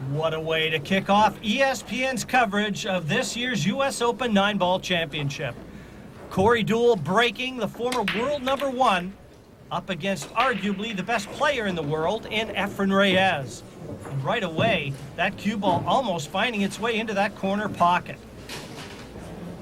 What a way to kick off ESPN's coverage of this year's U.S. Open 9-ball championship. Corey Deuel breaking the former world number 1 up against arguably the best player in the world in Efren Reyes. And right away, that cue ball almost finding its way into that corner pocket.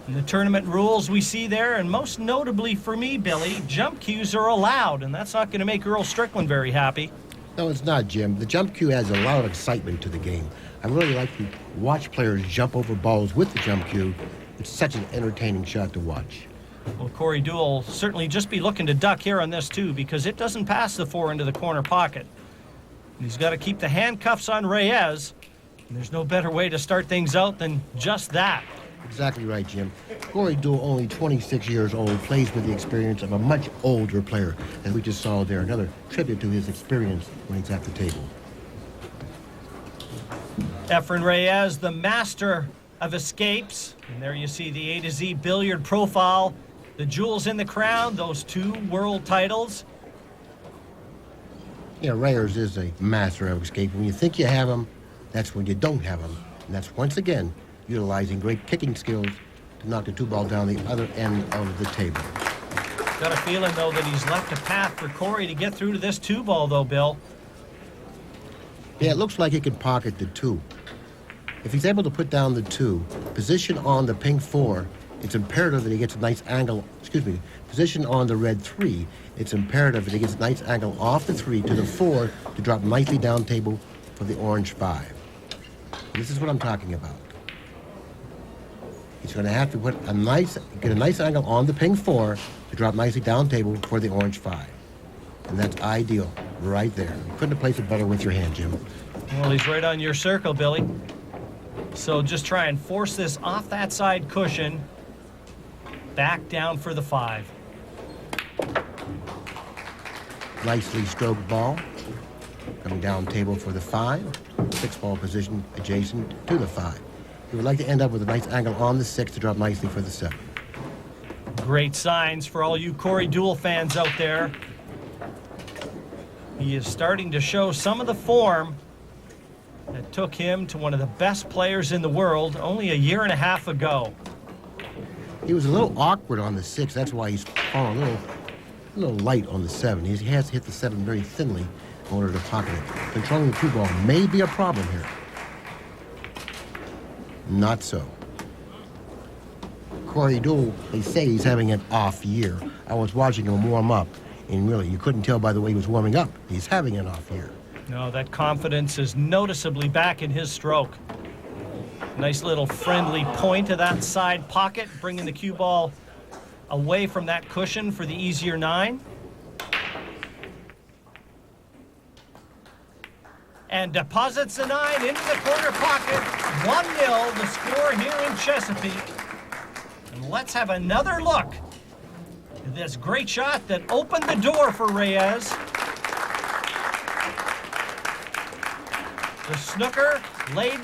And the tournament rules we see there, and most notably for me, Billy, jump cues are allowed, and that's not going to make Earl Strickland very happy. No, it's not, Jim. The jump cue adds a lot of excitement to the game. I really like to watch players jump over balls with the jump cue. It's such an entertaining shot to watch. Well, Corey Deuel certainly just be looking to duck here on this, too, because it doesn't pass the 4 into the corner pocket. And he's got to keep the handcuffs on Reyes, and there's no better way to start things out than just that. Exactly right, Jim. Corey Deuel, only 26 years old, plays with the experience of a much older player, as we just saw there. Another tribute to his experience when he's at the table. Efren Reyes, the master of escapes. And there you see the A to Z billiard profile, the jewels in the crown, those 2 world titles. Yeah, Reyes is a master of escape. When you think you have him, that's when you don't have him. And that's, once again, utilizing great kicking skills to knock the 2-ball down the other end of the table. Got a feeling, though, that he's left a path for Corey to get through to this 2-ball, though, Bill. Yeah, it looks like he can pocket the 2. If he's able to put down the 2, position on the pink 4, it's imperative that he gets a nice angle, position on the red 3, it's imperative that he gets a nice angle off the 3 to the 4 to drop nicely down table for the orange 5. This is what I'm talking about. He's going to have to get a nice angle on the pink 4 to drop nicely down table for the orange 5. And that's ideal right there. You couldn't have placed it better with your hand, Jim. Well, he's right on your circle, Billy. So just try and force this off that side cushion. Back down for the 5. Nicely stroked ball. Coming down table for the 5. 6-ball position adjacent to the 5. You would like to end up with a nice angle on the 6 to drop nicely for the 7. Great signs for all you Corey Deuel fans out there. He is starting to show some of the form that took him to one of the best players in the world only a year and a half ago. He was a little awkward on the 6. That's why he's fallen a little light on the 7. He has to hit the 7 very thinly in order to pocket it. Controlling the 2-ball may be a problem here. Not so. Corey Deuel, they say he's having an off year. I was watching him warm up, and really, you couldn't tell by the way he was warming up. He's having an off year. No, that confidence is noticeably back in his stroke. Nice little friendly point to that side pocket, bringing the cue ball away from that cushion for the easier 9. And deposits the 9 into the corner pocket. 1-0, the score here in Chesapeake. And let's have another look at this great shot that opened the door for Reyes. The snooker laid,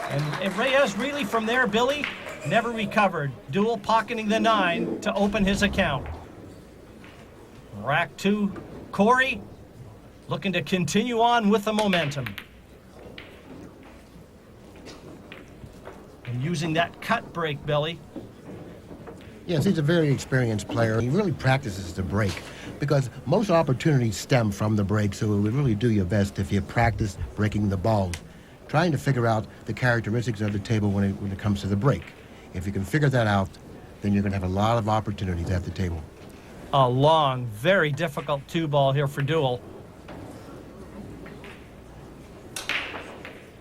and Reyes really from there, Billy, never recovered. Deuel pocketing the 9 to open his account. Rack 2, Corey looking to continue on with the momentum. And using that cut break, Billy. Yes, he's a very experienced player. He really practices the break because most opportunities stem from the break, so it would really do your best if you practice breaking the balls, trying to figure out the characteristics of the table when it comes to the break. If you can figure that out, then you're going to have a lot of opportunities at the table. A long, very difficult 2-ball here for Deuel.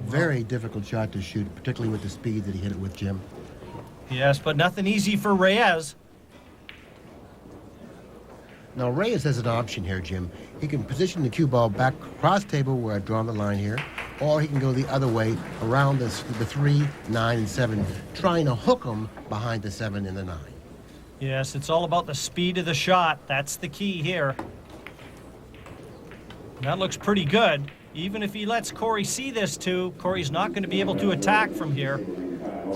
Very difficult shot to shoot, particularly with the speed that he hit it with, Jim. Yes, but nothing easy for Reyes. Now, Reyes has an option here, Jim. He can position the cue ball back across table where I've drawn the line here, or he can go the other way around the 3, 9, and 7, trying to hook him behind the 7 and the 9. Yes, it's all about the speed of the shot. That's the key here. That looks pretty good. Even if he lets Corey see this too, Corey's not going to be able to attack from here.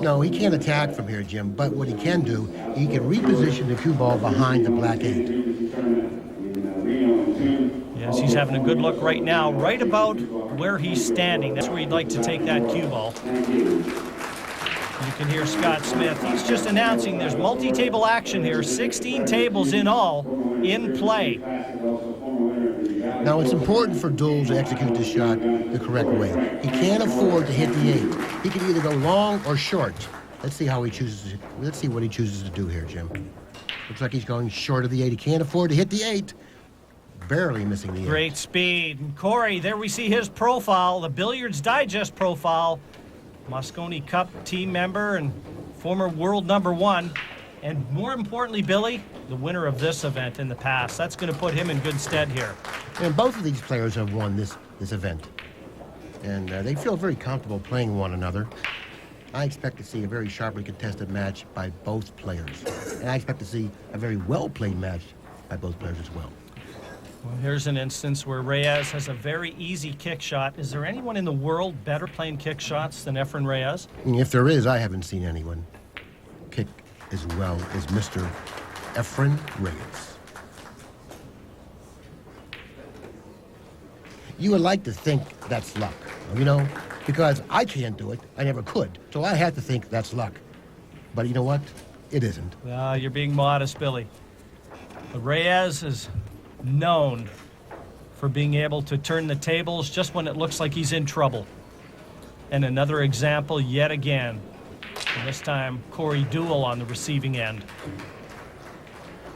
No, he can't attack from here, Jim, but what he can do, he can reposition the cue ball behind the black 8. Yes, he's having a good look right now, right about where he's standing. That's where he'd like to take that cue ball. You can hear Scott Smith. He's just announcing there's multi-table action here, 16 tables in all in play. Now, it's important for Deuel to execute this shot the correct way. He can't afford to hit the 8. He can either go long or short. Let's see how he chooses. Let's see what he chooses to do here, Jim. Looks like he's going short of the 8. He can't afford to hit the 8. Barely missing the 8. Great speed. And Corey, there we see his profile, the Billiards Digest profile. Moscone Cup team member and former world #1. And more importantly, Billy, the winner of this event in the past. That's going to put him in good stead here. And both of these players have won this event. And they feel very comfortable playing one another. I expect to see a very sharply contested match by both players. And I expect to see a very well-played match by both players as well. Well, here's an instance where Reyes has a very easy kick shot. Is there anyone in the world better playing kick shots than Efren Reyes? If there is, I haven't seen anyone kick as well as Mr. Efren Reyes. You would like to think that's luck, you know, because I can't do it. I never could. So I have to think that's luck. But you know what? It isn't. You're being modest, Billy. But Reyes is known for being able to turn the tables just when it looks like he's in trouble. And another example yet again. And this time, Corey Deuel on the receiving end.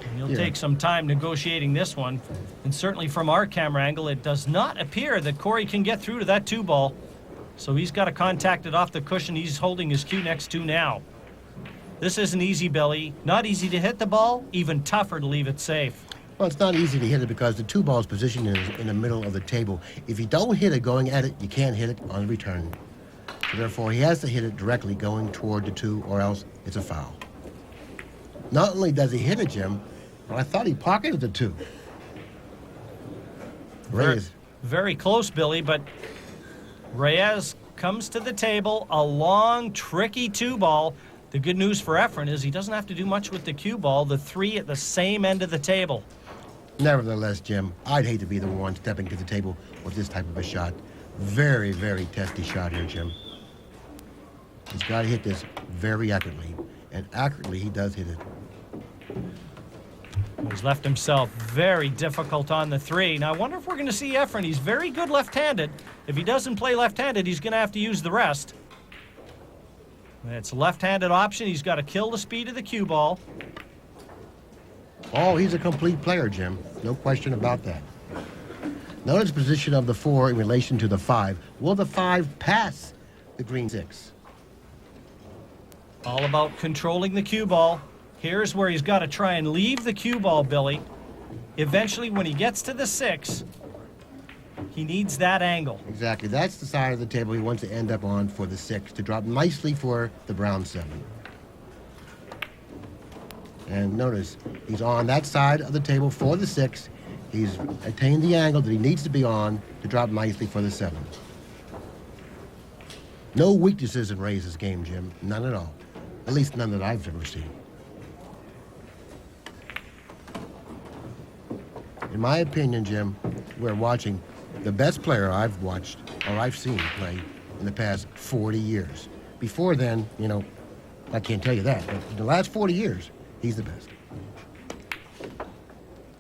And he'll take some time negotiating this one. And certainly from our camera angle, it does not appear that Corey can get through to that 2-ball. So he's got to contact it off the cushion he's holding his cue next to now. This isn't easy, Billy. Not easy to hit the ball, even tougher to leave it safe. Well, it's not easy to hit it because the 2-ball is positioned in the middle of the table. If you don't hit it going at it, you can't hit it on the return. So therefore, he has to hit it directly going toward the 2, or else it's a foul. Not only does he hit it, Jim, but I thought he pocketed the 2. Reyes. Very close, Billy, but Reyes comes to the table, a long, tricky 2-ball. The good news for Efren is he doesn't have to do much with the cue ball, the 3 at the same end of the table. Nevertheless, Jim, I'd hate to be the one stepping to the table with this type of a shot. Very, very testy shot here, Jim. He's got to hit this very accurately, and accurately he does hit it. He's left himself very difficult on the 3. Now, I wonder if we're going to see Efren. He's very good left-handed. If he doesn't play left-handed, he's going to have to use the rest. It's a left-handed option. He's got to kill the speed of the cue ball. Oh, he's a complete player, Jim. No question about that. Notice the position of the 4 in relation to the 5. Will the 5 pass the green 6? All about controlling the cue ball. Here's where he's got to try and leave the cue ball, Billy. Eventually, when he gets to the 6, he needs that angle. Exactly. That's the side of the table he wants to end up on for the 6, to drop nicely for the brown 7. And notice, he's on that side of the table for the 6. He's attained the angle that he needs to be on to drop nicely for the 7. No weaknesses in Reyes' game, Jim. None at all. At least none that I've ever seen. In my opinion, Jim, we're watching the best player I've watched or I've seen play in the past 40 years. Before then, you know, I can't tell you that, but in the last 40 years, he's the best.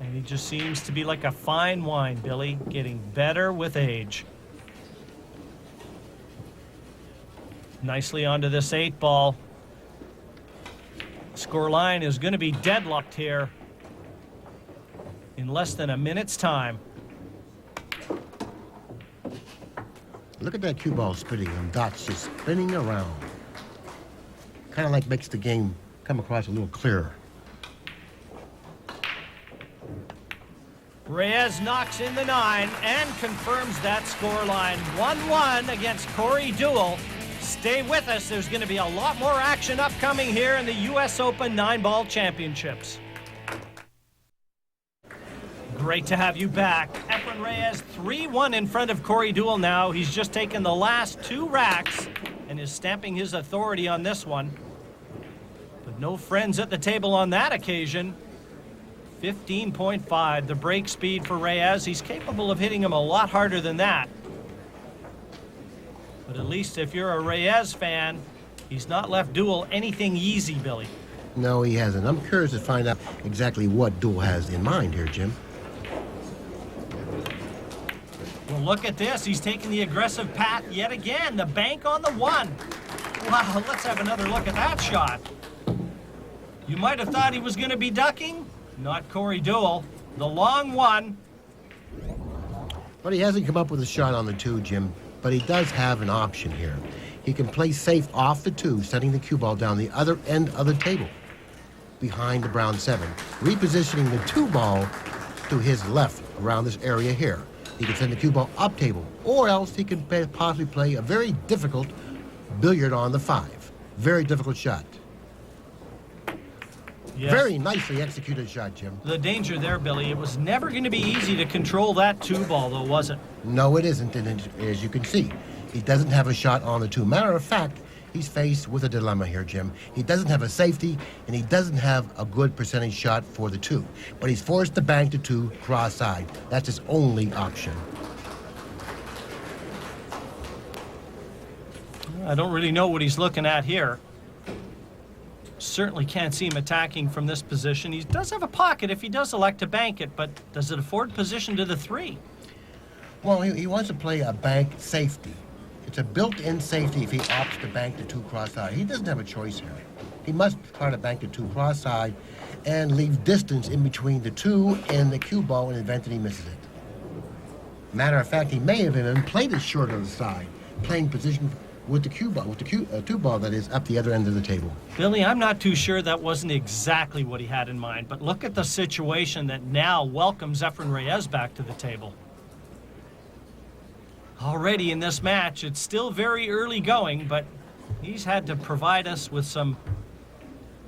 And he just seems to be like a fine wine, Billy, getting better with age. Nicely onto this 8-ball. Score line is going to be deadlocked here in less than a minute's time. Look at that cue ball spinning and dots just spinning around. Kind of like makes the game come across a little clearer. Reyes knocks in the 9 and confirms that score line. 1-1 against Corey Deuel. Stay with us. There's going to be a lot more action upcoming here in the U.S. Open 9-ball championships. Great to have you back. Efren Reyes 3-1 in front of Corey Deuel now. He's just taken the last 2 racks and is stamping his authority on this one. But no friends at the table on that occasion. 15.5, the break speed for Reyes. He's capable of hitting him a lot harder than that. But at least if you're a Reyes fan, he's not left Deuel anything easy, Billy. No, he hasn't. I'm curious to find out exactly what Deuel has in mind here, Jim. Well, look at this. He's taking the aggressive path yet again. The bank on the one. Wow, let's have another look at that shot. You might have thought he was going to be ducking. Not Corey Deuel. The long one. But he hasn't come up with a shot on the 2, Jim. But he does have an option here. He can play safe off the 2, setting the cue ball down the other end of the table, behind the brown 7, repositioning the 2 ball to his left around this area here. He can send the cue ball up table, or else he can possibly play a very difficult billiard on the 5. Very difficult shot. Yes. Very nicely executed shot, Jim. The danger there, Billy, it was never going to be easy to control that 2 ball, though, was it? No, it isn't, and as you can see, he doesn't have a shot on the 2. Matter of fact, he's faced with a dilemma here, Jim. He doesn't have a safety, and he doesn't have a good percentage shot for the 2. But he's forced to bank the 2 cross-side. That's his only option. I don't really know what he's looking at here. Certainly can't see him attacking from this position. He does have a pocket if he does elect to bank it, but does it afford position to the 3? Well, he wants to play a bank safety. It's a built-in safety if he opts to bank the 2 cross-side. He doesn't have a choice here. He must try to bank the 2 cross-side and leave distance in between the 2 and the cue ball in the event that he misses it. Matter of fact, he may have even played it short on the side, playing position with the cue ball, with the 2 ball that is up the other end of the table. Billy, I'm not too sure that wasn't exactly what he had in mind, but look at the situation that now welcomes Efren Reyes back to the table. Already in this match, it's still very early going, but he's had to provide us with some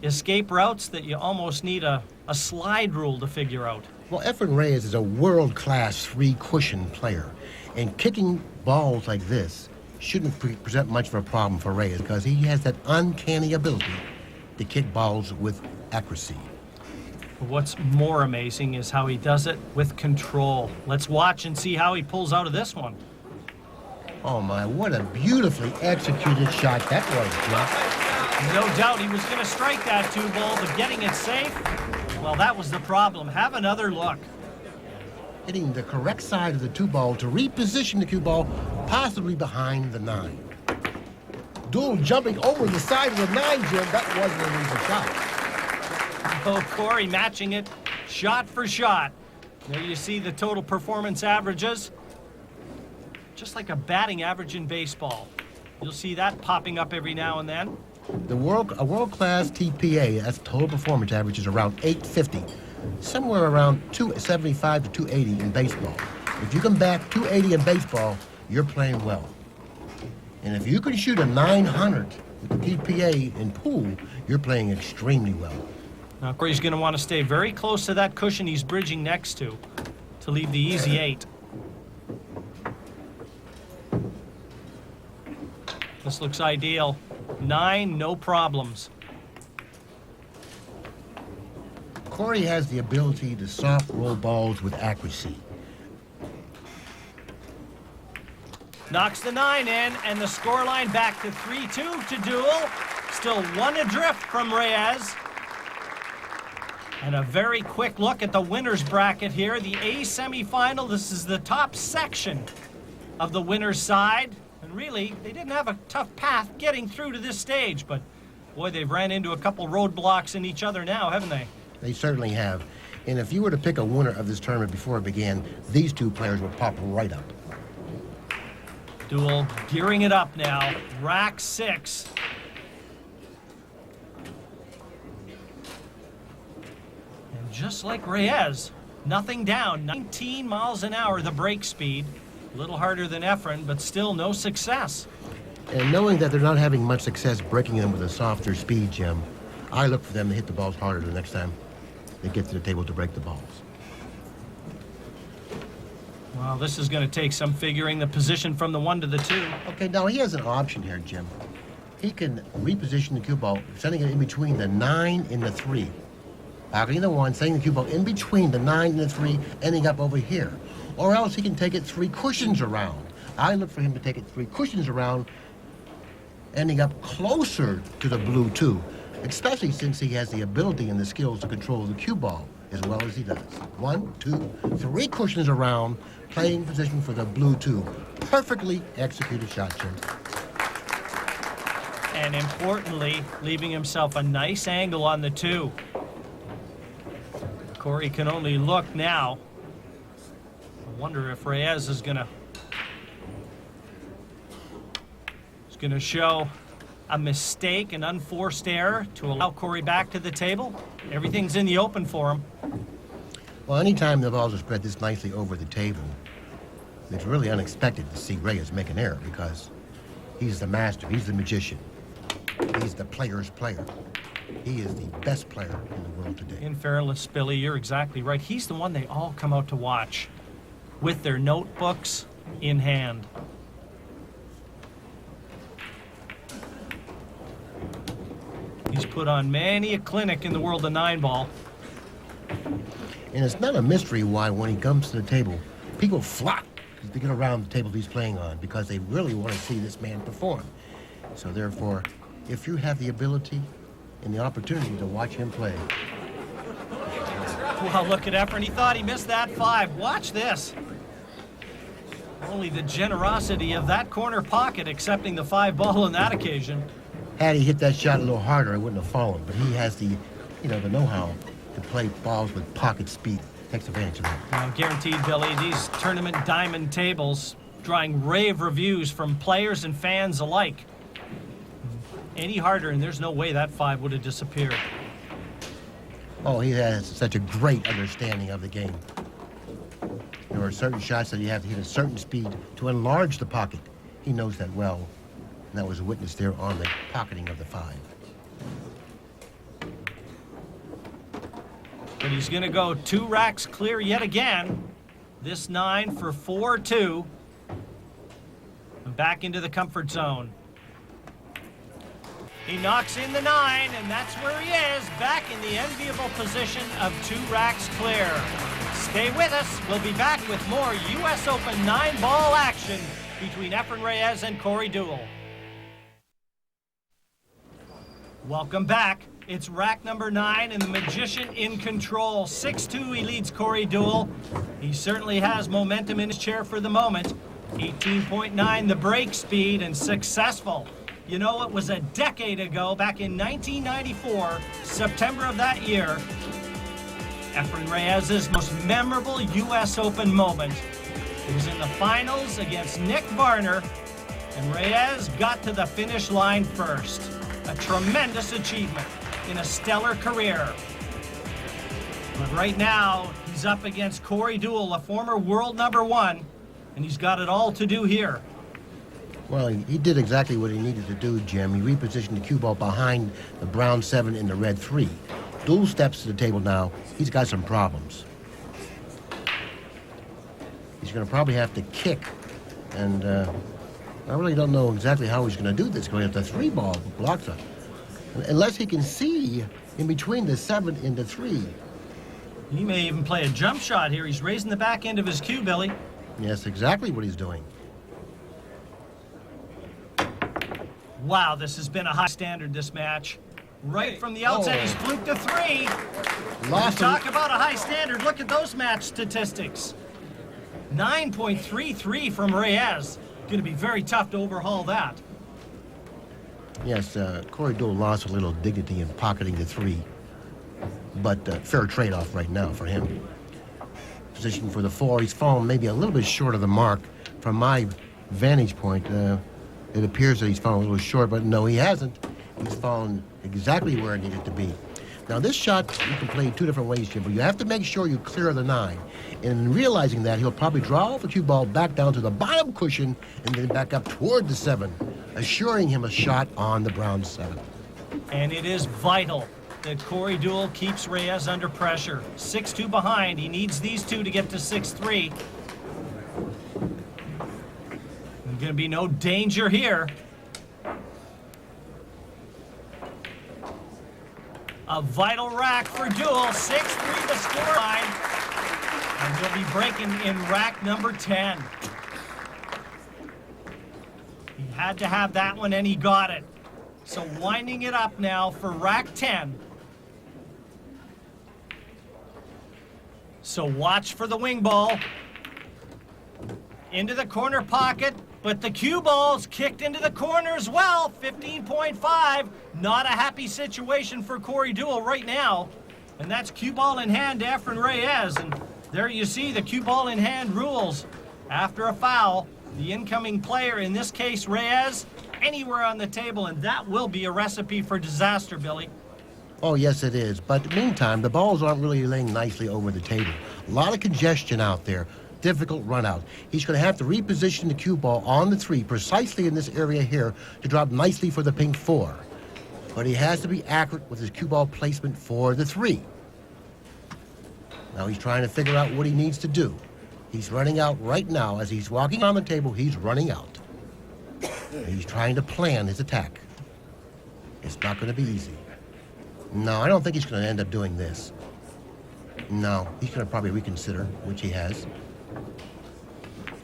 escape routes that you almost need a slide rule to figure out. Well, Efren Reyes is a world-class 3-cushion player, and kicking balls like this shouldn't present much of a problem for Reyes because he has that uncanny ability to kick balls with accuracy. What's more amazing is how he does it with control. Let's watch and see how he pulls out of this one. Oh my, what a beautifully executed shot that was, Jeff. No doubt he was going to strike that 2 ball, but getting it safe, well, that was the problem. Have another look. Hitting the correct side of the 2 ball to reposition the cue ball, possibly behind the 9. Deuel jumping over the side of the 9, Jim. That wasn't an easy shot. Oh, Corey matching it shot for shot. There you see the total performance averages. Just like a batting average in baseball. You'll see that popping up every now and then. A world-class TPA, that's total performance average, is around 850. Somewhere around 275 to 280 in baseball. If you can back 280 in baseball, you're playing well. And if you can shoot a 900 with the TPA in pool, you're playing extremely well. Now, Corey's going to want to stay very close to that cushion he's bridging next to leave the easy 8. This looks ideal. 9, no problems. Corey has the ability to soft roll balls with accuracy. Knocks the 9 in, and the scoreline back to 3-2 to Deuel. Still 1 adrift from Reyes. And a very quick look at the winner's bracket here. The A semifinal. This is the top section of the winner's side. And really, they didn't have a tough path getting through to this stage. But, boy, they've ran into a couple roadblocks in each other now, haven't they? They certainly have. And if you were to pick a winner of this tournament before it began, these 2 players would pop right up. Deuel gearing it up now. Rack 6. And just like Reyes, nothing down. 19 miles an hour, the break speed. A little harder than Efren, but still no success. And knowing that they're not having much success breaking them with a softer speed, Jim, I look for them to hit the balls harder the next time they get to the table to break the balls. Well, this is going to take some figuring the position from the 1 to the 2. Okay, now he has an option here, Jim. He can reposition the cue ball, sending it in between the 9 and the 3. pocketing the 1, setting the cue ball in between the 9 and the 3, ending up over here. Or else he can take it 3 cushions around. I look for him to take it 3 cushions around, ending up closer to the blue 2, especially since he has the ability and the skills to control the cue ball as well as he does. 1, 2, 3 cushions around, playing position for the blue 2. Perfectly executed shot, Jim. And importantly, leaving himself a nice angle on the 2. Corey can only look now. I wonder if Reyes is gonna show a mistake, an unforced error to allow Corey back to the table. Everything's in the open for him. Well, anytime the balls are spread this nicely over the table, it's really unexpected to see Reyes make an error because he's the master, he's the magician, he's the player's player. He is the best player in the world today. In fairness, Billy, you're exactly right. He's the one they all come out to watch with their notebooks in hand. He's put on many a clinic in the world of 9-ball. And it's not a mystery why when he comes to the table, people flock to get around the table he's playing on because they really want to see this man perform. So therefore, if you have the ability and the opportunity to watch him play. Well, look at Efren. He thought he missed that 5. Watch this. Only the generosity of that corner pocket accepting the 5 ball on that occasion. Had he hit that shot a little harder, it wouldn't have fallen. But he has the, the know-how to play balls with pocket speed. Takes advantage of that. Now, guaranteed, Billy, these tournament diamond tables drawing rave reviews from players and fans alike. Any harder, and there's no way that 5 would have disappeared. Oh, he has such a great understanding of the game. There are certain shots that you have to hit a certain speed to enlarge the pocket. He knows that well, and that was witnessed there on the pocketing of the 5. But he's going to go 2 racks clear yet again. This 9 for 4-2. And back into the comfort zone. He knocks in the 9, and that's where he is, back in the enviable position of 2 racks clear. Stay with us. We'll be back with more U.S. Open 9-ball action between Efren Reyes and Corey Deuel. Welcome back. It's rack number 9, and the magician in control. 6-2, he leads Corey Deuel. He certainly has momentum in his chair for the moment. 18.9 the break speed, and successful. You know, it was a decade ago, back in 1994, September of that year, Efren Reyes' most memorable U.S. Open moment. It was in the finals against Nick Varner, and Reyes got to the finish line first. A tremendous achievement in a stellar career. But right now, he's up against Corey Deuel, a former world #1, and he's got it all to do here. Well, he did exactly what he needed to do, Jim. He repositioned the cue ball behind the brown 7 and the red 3. Deuel steps to the table now. He's got some problems. He's going to probably have to kick, and I really don't know exactly how he's going to do this, going at the 3 ball blocks up. Unless he can see in between the 7 and the 3. He may even play a jump shot here. He's raising the back end of his cue, Billy. Yes, exactly what he's doing. Wow, this has been a high standard, this match. Right from the outset, he's fluked a 3. Lost Talk about a high standard. Look at those match statistics. 9.33 from Reyes. Going to be very tough to overhaul that. Yes, Corey Deuel lost a little dignity in pocketing the 3. But fair trade-off right now for him. Position for the 4. He's fallen maybe a little bit short of the mark. From my vantage point, it appears that he's fallen a little short, but no, he hasn't. He's fallen exactly where it needed to be. Now, this shot, you can play 2 different ways, Jim, but you have to make sure you clear the 9. And in realizing that, he'll probably draw the cue ball back down to the bottom cushion and then back up toward the 7, assuring him a shot on the brown 7. And it is vital that Corey Deuel keeps Reyes under pressure. 6-2 behind. He needs these 2 to get to 6-3. There's going to be no danger here. A vital rack for Deuel. 6-3 the scoreline. And he'll be breaking in rack number 10. He had to have that one, and he got it. So winding it up now for rack 10. So watch for the wing ball. Into the corner pocket, but the cue ball's kicked into the corner as well. 15.5. Not a happy situation for Corey Deuel right now. And that's cue ball in hand to Efren Reyes. And there you see the cue ball in hand rules. After a foul, the incoming player, in this case Reyes, anywhere on the table, and that will be a recipe for disaster, Billy. Oh, yes, it is. But meantime, the balls aren't really laying nicely over the table. A lot of congestion out there. Difficult run out. He's going to have to reposition the cue ball on the 3 precisely in this area here to drop nicely for the pink 4. But he has to be accurate with his cue ball placement for the 3. Now he's trying to figure out what he needs to do. He's running out right now. As he's walking on the table, he's running out. And he's trying to plan his attack. It's not going to be easy. No, I don't think he's going to end up doing this. No, he's going to probably reconsider, which he has.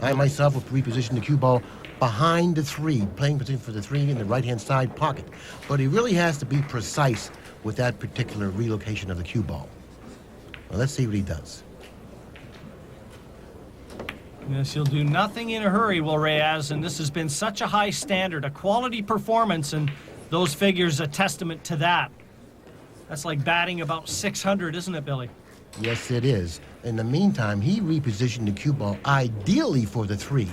I myself will reposition the cue ball behind the 3, playing position for the 3 in the right-hand side pocket. But he really has to be precise with that particular relocation of the cue ball. Well, let's see what he does. Yes, he'll do nothing in a hurry, will Reyes, and this has been such a high standard, a quality performance, and those figures a testament to that. That's like batting about 600, isn't it, Billy? Yes, it is. In the meantime, he repositioned the cue ball ideally for the 3.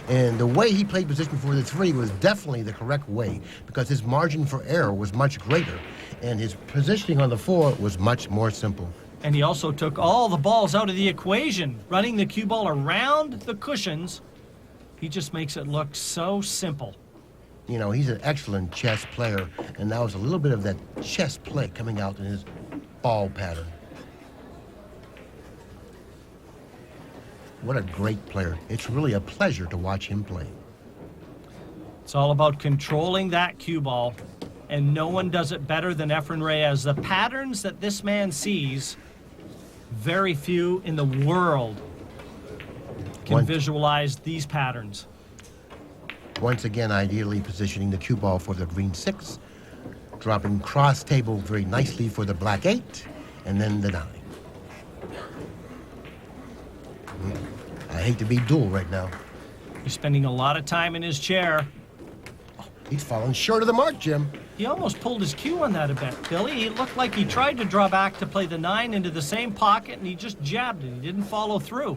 And the way he played position for the 3 was definitely the correct way because his margin for error was much greater. And his positioning on the 4 was much more simple. And he also took all the balls out of the equation, running the cue ball around the cushions. He just makes it look so simple. You know, he's an excellent chess player, and now there's a little bit of that chess play coming out in his ball pattern. What a great player. It's really a pleasure to watch him play. It's all about controlling that cue ball, and no one does it better than Efren Reyes. The patterns that this man sees, very few in the world can visualize these patterns. Once again, ideally positioning the cue ball for the green 6, dropping cross table very nicely for the black 8, and then the 9. I hate to be Deuel right now. He's spending a lot of time in his chair. Oh, he's falling short of the mark, Jim. He almost pulled his cue on that a bit, Billy. It looked like he tried to draw back to play the 9 into the same pocket, and he just jabbed it. He didn't follow through.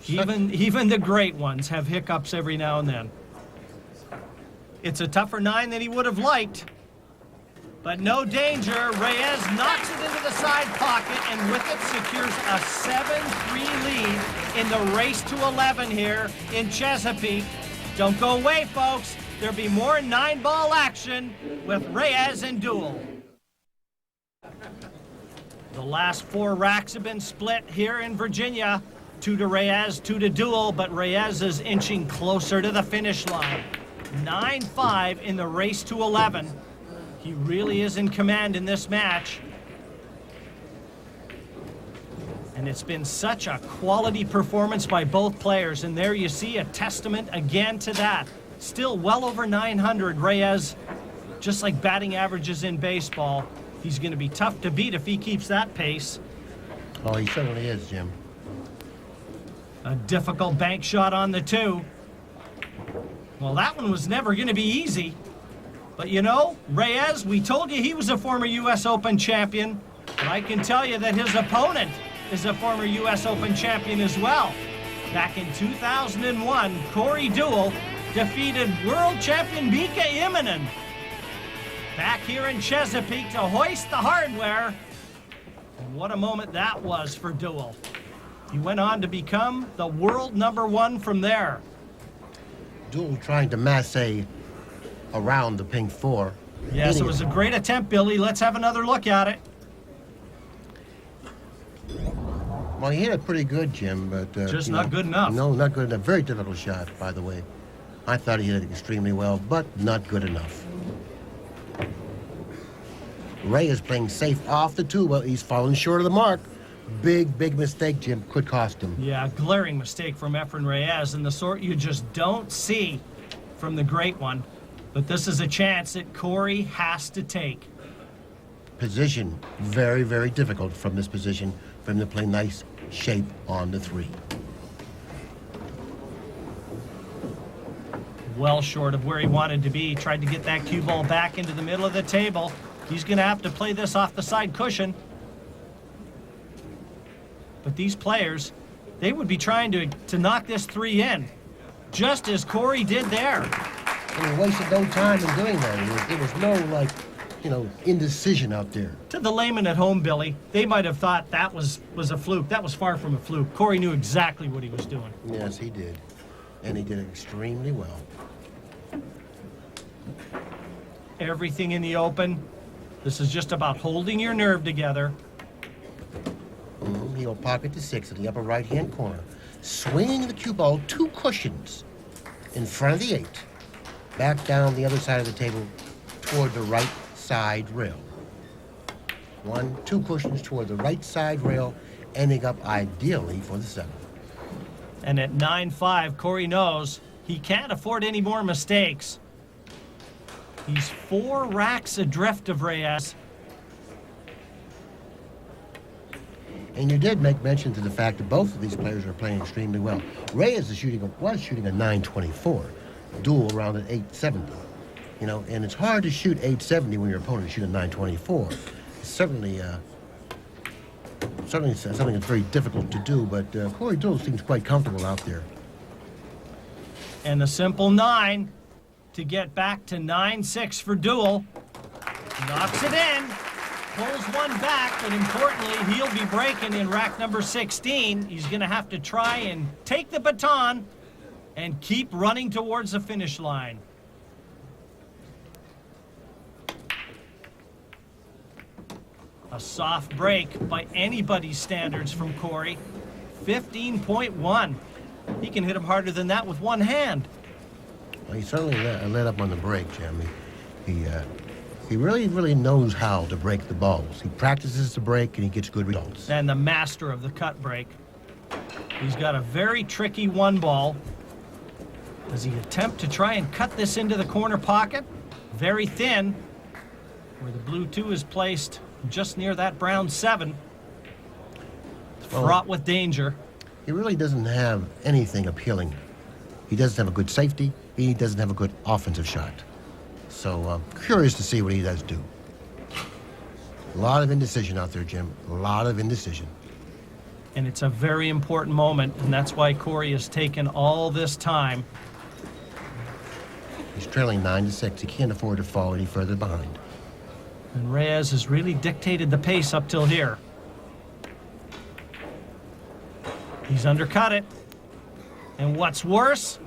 Even the great ones have hiccups every now and then. It's a tougher 9 than he would have liked. But no danger. Reyes knocks it into the side pocket, and with it secures a 7-3 lead in the race to 11 here in Chesapeake. Don't go away, folks. There'll be more 9-ball action with Reyes and Deuel. The last 4 racks have been split here in Virginia. 2 to Reyes, 2 to Deuel, but Reyes is inching closer to the finish line. 9-5 in the race to 11. He really is in command in this match. And it's been such a quality performance by both players, and there you see a testament again to that. Still well over 900, Reyes, just like batting averages in baseball. He's going to be tough to beat if he keeps that pace. Oh, he certainly is, Jim. A difficult bank shot on the 2. Well, that one was never going to be easy. But you know, Reyes, we told you he was a former U.S. Open champion, but I can tell you that his opponent is a former U.S. Open champion as well. Back in 2001, Corey Deuel defeated world champion Mika back here in Chesapeake to hoist the hardware. And what a moment that was for Deuel. He went on to become the world #1 from there. Deuel trying to masse around the pink 4. Yes, it was a great attempt, Billy. Let's have another look at it. Well, he hit it pretty good, Jim, but... just not good enough. No, not good enough. Very difficult shot, by the way. I thought he hit it extremely well, but not good enough. Ray is playing safe off the 2, but he's falling short of the mark. Big mistake, Jim. Could cost him. Yeah, glaring mistake from Efren Reyes, and the sort you just don't see from the great one. But this is a chance that Corey has to take. Position, very difficult from this position for him to play nice shape on the 3. Well short of where he wanted to be. Tried to get that cue ball back into the middle of the table. He's going to have to play this off the side cushion. But these players, they would be trying to knock this 3 in, just as Corey did there. And he wasted no time in doing that. There was no, indecision out there. To the layman at home, Billy, they might have thought that was a fluke. That was far from a fluke. Corey knew exactly what he was doing. Yes, he did. And he did it extremely well. Everything in the open. This is just about holding your nerve together. He'll pocket the 6 in the upper right-hand corner, swinging the cue ball 2 cushions in front of the 8, back down the other side of the table toward the right side rail. 2 cushions toward the right side rail, ending up ideally for the 7. And at 9-5, Corey knows he can't afford any more mistakes. He's 4 racks adrift of Reyes. And you did make mention to the fact that both of these players are playing extremely well. Reyes was shooting a 924, Deuel around an 870. And it's hard to shoot 870 when your opponent is shooting a 924. It's certainly something that's very difficult to do, but Corey Deuel seems quite comfortable out there. And a simple 9 to get back to 9-6 for Deuel. Knocks it in. Pulls one back, but importantly, he'll be breaking in rack number 16. He's going to have to try and take the baton and keep running towards the finish line. A soft break by anybody's standards from Corey. 15.1. He can hit him harder than that with one hand. Well, he certainly let up on the break, Jim. He really knows how to break the balls. He practices the break, and he gets good results. And the master of the cut break. He's got a very tricky 1 ball. Does he attempt to try and cut this into the corner pocket? Very thin, where the blue 2 is placed just near that brown 7. Fraught with danger. He really doesn't have anything appealing. He doesn't have a good safety. He doesn't have a good offensive shot. So I'm curious to see what he does do. A lot of indecision out there, Jim. A lot of indecision. And it's a very important moment, and that's why Corey has taken all this time. He's trailing 9-6. He can't afford to fall any further behind. And Reyes has really dictated the pace up till here. He's undercut it. And what's worse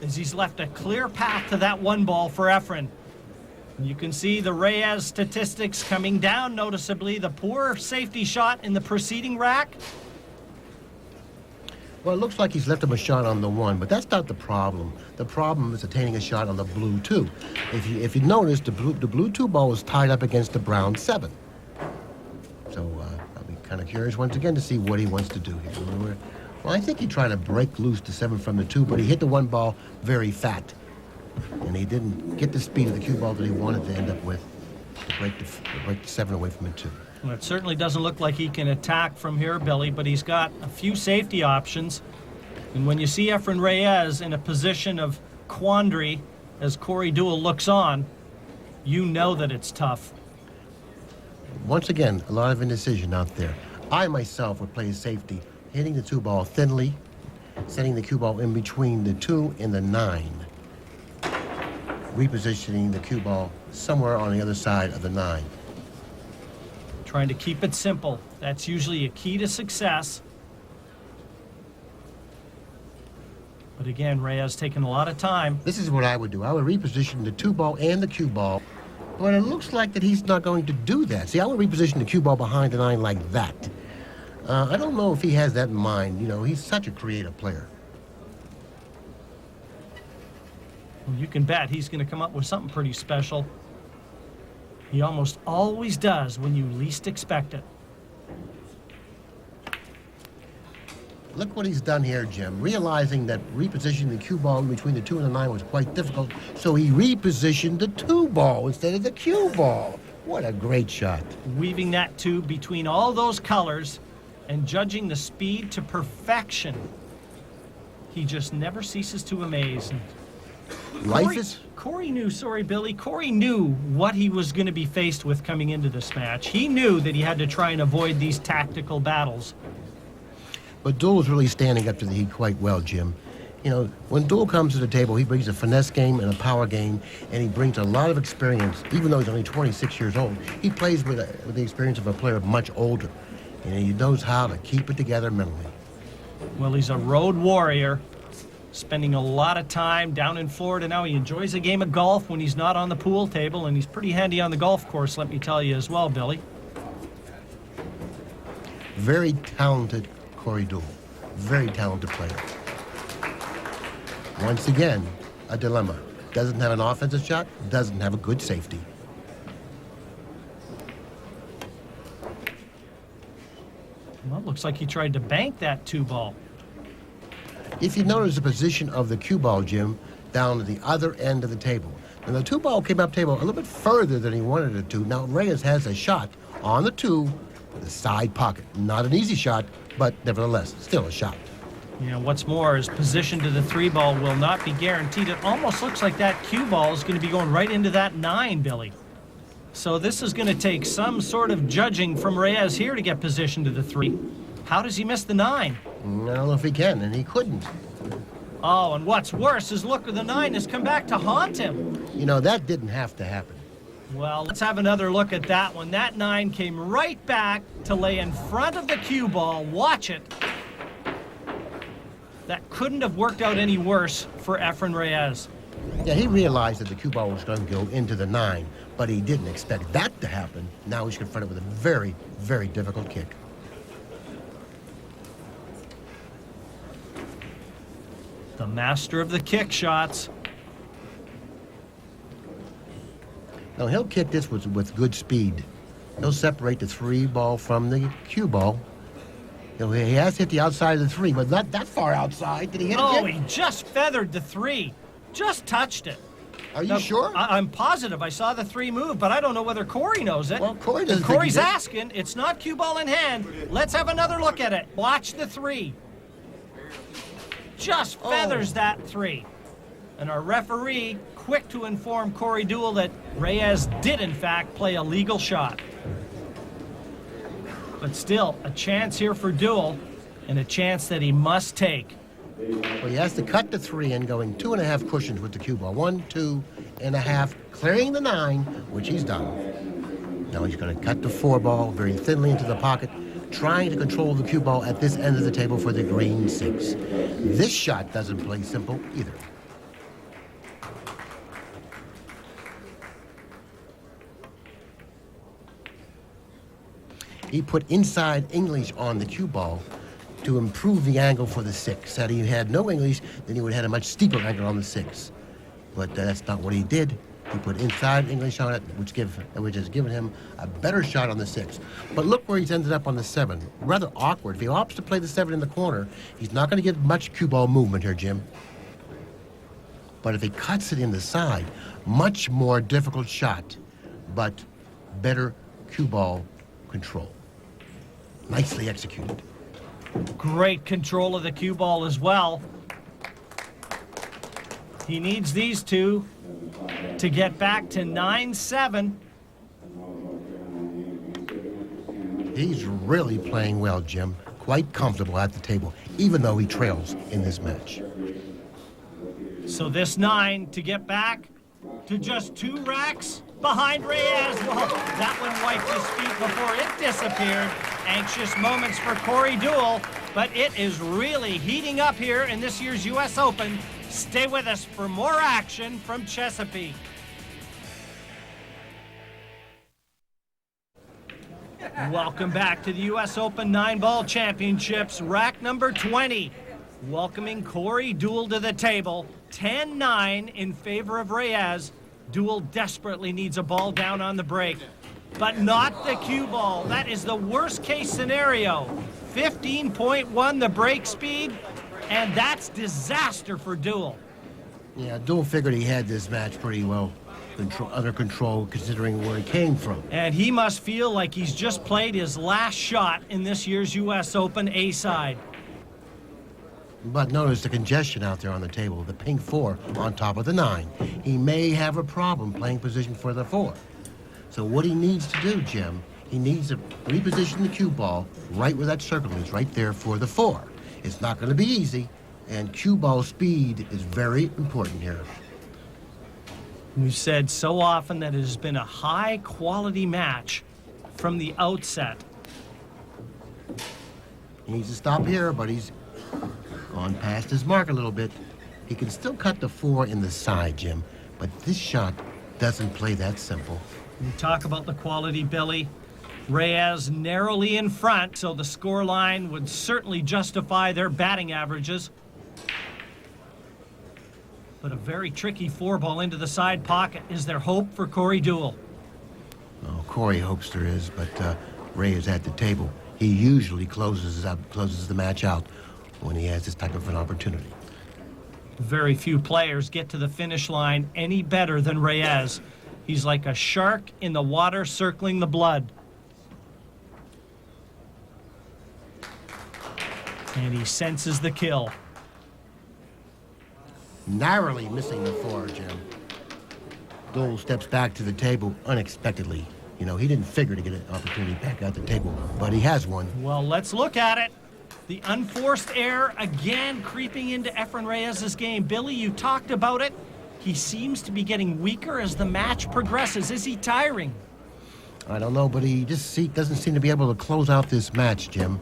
is he's left a clear path to that 1 ball for Efren. You can see the Reyes statistics coming down noticeably. The poor safety shot in the preceding rack. Well, it looks like he's left him a shot on the 1, but that's not the problem. The problem is attaining a shot on the blue 2. If you notice, the blue 2 ball is tied up against the brown 7. So I'll be kind of curious once again to see what he wants to do here. Well, I think he tried to break loose the 7 from the 2, but he hit the 1 ball very fat. And he didn't get the speed of the cue ball that he wanted to end up with to break the 7 away from the 2. Well, it certainly doesn't look like he can attack from here, Billy, but he's got a few safety options. And when you see Efren Reyes in a position of quandary as Corey Deuel looks on, you know that it's tough. Once again, a lot of indecision out there. I myself would play safety, hitting the 2 ball thinly, setting the cue ball in between the 2 and the 9, repositioning the cue ball somewhere on the other side of the 9. Trying to keep it simple. That's usually a key to success. But again, Reyes taking a lot of time. This is what I would do. I would reposition the 2 ball and the cue ball, but it looks like that he's not going to do that. See, I would reposition the cue ball behind the 9 like that. I don't know if he has that in mind. He's such a creative player. Well, you can bet he's going to come up with something pretty special. He almost always does when you least expect it. Look what he's done here, Jim. Realizing that repositioning the cue ball between the 2 and the 9 was quite difficult, so he repositioned the 2 ball instead of the cue ball. What a great shot. Weaving that 2 between all those colors and judging the speed to perfection. He just never ceases to amaze. Corey knew, sorry, Billy. Corey knew what he was going to be faced with coming into this match. He knew that he had to try and avoid these tactical battles. But Deuel's really standing up to the heat quite well, Jim. You know, when Deuel comes to the table, he brings a finesse game and a power game, and he brings a lot of experience. Even though he's only 26 years old, he plays with the experience of a player much older. And he knows how to keep it together mentally. Well, he's a road warrior, spending a lot of time down in Florida now. He enjoys a game of golf when he's not on the pool table, and he's pretty handy on the golf course, let me tell you as well, Billy. Very talented Corey Deuel. Very talented player. Once again, a dilemma. Doesn't have an offensive shot, doesn't have a good safety. Well, looks like he tried to bank that 2 ball. If you notice the position of the cue ball, Jim, down at the other end of the table. And the 2 ball came up table a little bit further than he wanted it to. Now Reyes has a shot on the 2 with a side pocket. Not an easy shot, but nevertheless, still a shot. You know, what's more, his position to the 3 ball will not be guaranteed. It almost looks like that cue ball is going to be going right into that 9, Billy. So this is going to take some sort of judging from Reyes here to get position to the 3. How does he miss the 9? I don't know if he can, and he couldn't. Oh, and what's worse is look, the 9 has come back to haunt him. You know, that didn't have to happen. Well, let's have another look at that one. That 9 came right back to lay in front of the cue ball. Watch it. That couldn't have worked out any worse for Efren Reyes. Yeah, he realized that the cue ball was going to go into the 9, but he didn't expect that to happen. Now he's confronted with a very, very difficult kick. The master of the kick shots. Now he'll kick this with good speed. He'll separate the 3 ball from the cue ball. You know, he has hit the outside of the 3, but not that far outside. Did he hit it? Oh, he just feathered the 3. Just touched it. Are you sure? I'm positive I saw the 3 move, but I don't know whether Corey knows it. Well, Corey doesn't. Corey's asking. It's not cue ball in hand. Let's have another look at it. Watch the 3. Just feathers that 3. And our referee quick to inform Corey Deuel that Reyes did in fact play a legal shot. But still, a chance here for Deuel, and a chance that he must take. Well, he has to cut the 3 in, going 2.5 cushions with the cue ball. 1, 2.5, clearing the 9, which he's done. Now he's going to cut the 4 ball very thinly into the pocket, trying to control the cue ball at this end of the table for the green 6. This shot doesn't play simple either. He put inside English on the cue ball to improve the angle for the 6. Had he had no English, then he would have had a much steeper angle on the 6. But that's not what he did. He put inside English on it, which has given him a better shot on the 6. But look where he's ended up on the 7. Rather awkward. If he opts to play the 7 in the corner, he's not going to get much cue ball movement here, Jim. But if he cuts it in the side, much more difficult shot, but better cue ball control. Nicely executed. Great control of the cue ball as well. He needs these 2 to get back to 9-7. He's really playing well, Jim. Quite comfortable at the table, even though he trails in this match. So this 9 to get back to just 2 racks behind Reyes. Well, that one wiped his feet before it disappeared. Anxious moments for Corey Deuel, but it is really heating up here in this year's U.S. Open. Stay with us for more action from Chesapeake. Welcome back to the U.S. Open 9-Ball Championships, rack number 20. Welcoming Corey Deuel to the table, 10-9 in favor of Reyes. Deuel desperately needs a ball down on the break, but not the cue ball. That is the worst case scenario. 15.1 the break speed, and that's disaster for Deuel. Yeah, Deuel figured he had this match pretty well under control considering where he came from. And he must feel like he's just played his last shot in this year's U.S. Open A-side. But notice the congestion out there on the table, the pink 4 on top of the 9. He may have a problem playing position for the 4. So what he needs to do, Jim, he needs to reposition the cue ball right where that circle is, right there for the 4. It's not going to be easy, and cue ball speed is very important here. We've said so often that it has been a high-quality match from the outset. He needs to stop here, but he's gone past his mark a little bit. He can still cut the 4 in the side, Jim, but this shot doesn't play that simple. We talk about the quality, Billy. Reyes narrowly in front, so the scoreline would certainly justify their batting averages. But a very tricky 4-ball into the side pocket. Is there hope for Corey Deuel? Oh, Corey hopes there is, but Reyes at the table. He usually closes the match out when he has this type of an opportunity. Very few players get to the finish line any better than Reyes. He's like a shark in the water circling the blood. And he senses the kill. Narrowly missing the 4, Jim. Deuel steps back to the table unexpectedly. You know, he didn't figure to get an opportunity back at the table, but he has one. Well, let's look at it. The unforced error again creeping into Efren Reyes' game. Billy, you talked about it. He seems to be getting weaker as the match progresses. Is he tiring? I don't know, but he just doesn't seem to be able to close out this match, Jim.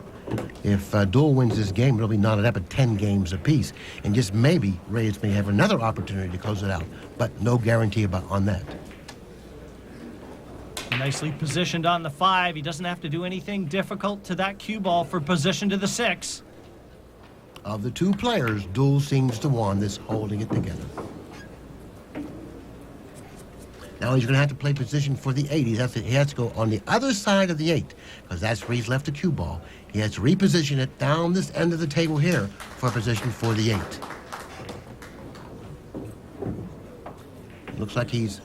If Deuel wins this game, it'll be knotted up at 10 games apiece. And just maybe Reyes may have another opportunity to close it out, but no guarantee on that. Nicely positioned on the 5. He doesn't have to do anything difficult to that cue ball for position to the 6. Of the two players, Deuel seems to want this holding it together. Now he's going to have to play position for the 8. He has to go on the other side of the 8, because that's where he's left the cue ball. He has to reposition it down this end of the table here for position for the 8. Looks like he's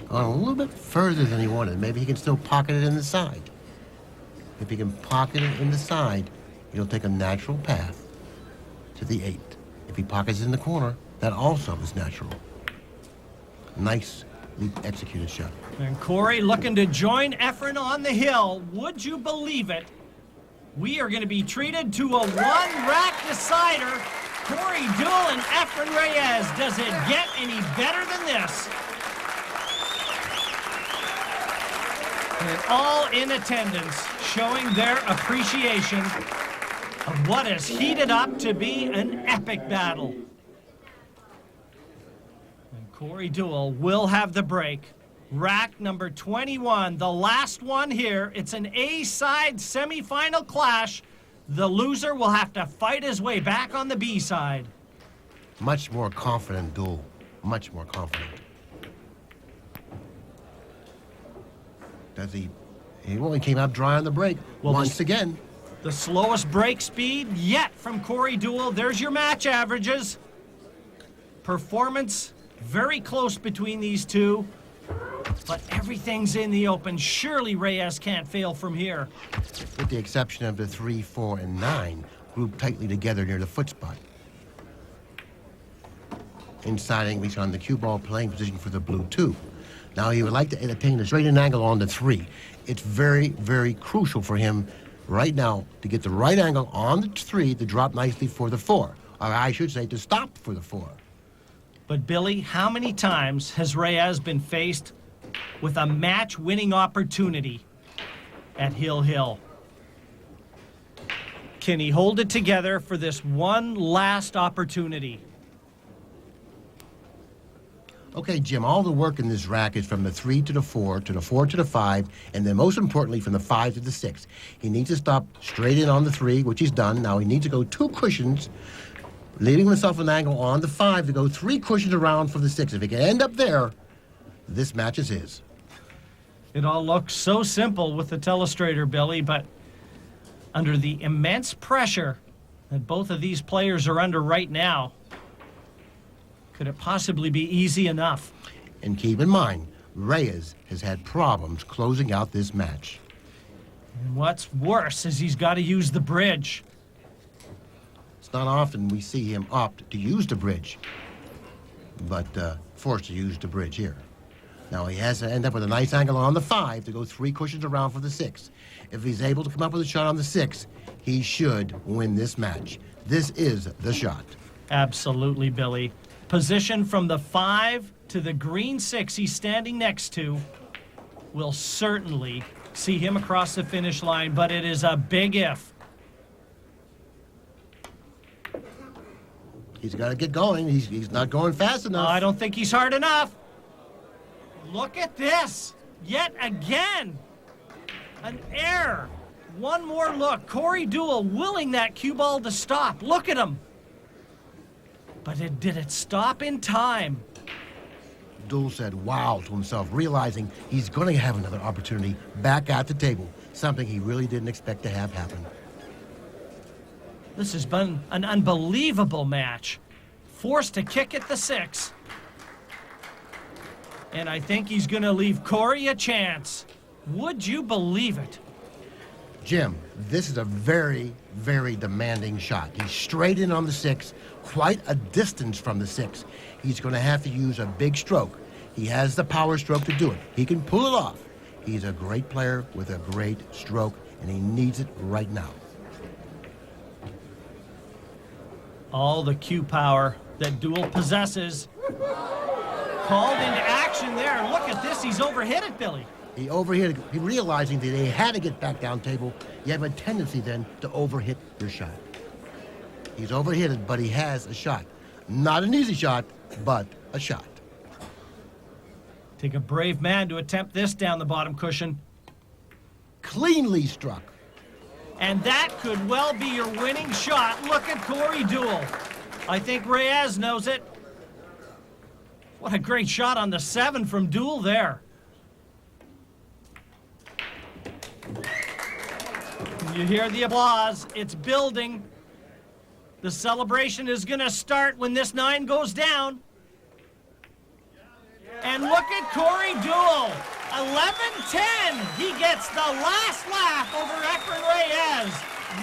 gone a little bit further than he wanted. Maybe he can still pocket it in the side. If he can pocket it in the side, he'll take a natural path to the 8. If he pockets it in the corner, that also is natural. Nicely executed shot. And Corey looking to join Efren on the hill. Would you believe it? We are going to be treated to a one-rack decider. Corey Deuel and Efren Reyes. Does it get any better than this? And all in attendance, showing their appreciation of what has heated up to be an epic battle. And Corey Deuel will have the break. Rack number 21, the last one here. It's an A-side semifinal clash. The loser will have to fight his way back on the B side. Much more confident Deuel. Much more confident. Does he? He only came out dry on the break once again. The slowest break speed yet from Corey Deuel. There's your match averages. Performance very close between these two. But everything's in the open. Surely Reyes can't fail from here. With the exception of the 3, 4, and 9, grouped tightly together near the foot spot. Inside English on the cue ball playing position for the blue 2. Now he would like to attain a straight-in angle on the 3. It's very, very crucial for him right now to get the right angle on the 3 to drop nicely for the 4. Or I should say to stop for the 4. But Billy, how many times has Reyes been faced with a match-winning opportunity at Hill Hill? Can he hold it together for this one last opportunity? Okay, Jim, all the work in this rack is from the 3 to the 4, to the 4 to the 5, and then most importantly from the 5 to the 6. He needs to stop straight in on the 3, which he's done. Now he needs to go 2 cushions, leaving himself an angle on the 5 to go 3 cushions around for the 6. If he can end up there, This match is his. It all looks so simple with the telestrator, Billy, but under the immense pressure that both of these players are under right now, could it possibly be easy enough? And keep in mind, Reyes has had problems closing out this match. And what's worse is he's got to use the bridge. It's not often we see him opt to use the bridge, but forced to use the bridge here. Now he has to end up with a nice angle on the 5 to go 3 cushions around for the 6. If he's able to come up with a shot on the 6, he should win this match. This is the shot. Absolutely, Billy. Position from the 5 to the green 6 he's standing next to will certainly see him across the finish line, but it is a big if. He's got to get going. He's not going fast enough. I don't think he's hard enough. Look at this. Yet again. An error. One more look. Corey Deuel willing that cue ball to stop. Look at him. But did it stop in time? Deuel said wow to himself, realizing he's going to have another opportunity back at the table, something he really didn't expect to have happen. This has been an unbelievable match. Forced to kick at the 6. And I think he's going to leave Corey a chance. Would you believe it? Jim, this is a very, very demanding shot. He's straight in on the 6, quite a distance from the 6. He's going to have to use a big stroke. He has the power stroke to do it. He can pull it off. He's a great player with a great stroke, and he needs it right now. All the cue power that Deuel possesses. Called into action there. Look at this. He's overhit it, Billy. He overhit it. He realizing that he had to get back down table. You have a tendency then to overhit your shot. He's overhit it, but he has a shot. Not an easy shot, but a shot. Take a brave man to attempt this down the bottom cushion. Cleanly struck. And that could well be your winning shot. Look at Corey Deuel. I think Reyes knows it. What a great shot on the 7 from Deuel there. You hear the applause. It's building. The celebration is going to start when this 9 goes down. And look at Corey Deuel. 11-10. He gets the last laugh over Efren Reyes.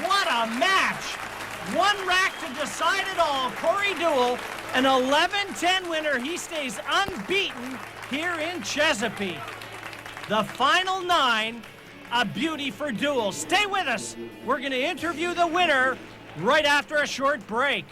What a match. One rack to decide it all. Corey Deuel, an 11-10 winner. He stays unbeaten here in Chesapeake. The final 9, a beauty for Deuel. Stay with us. We're going to interview the winner right after a short break.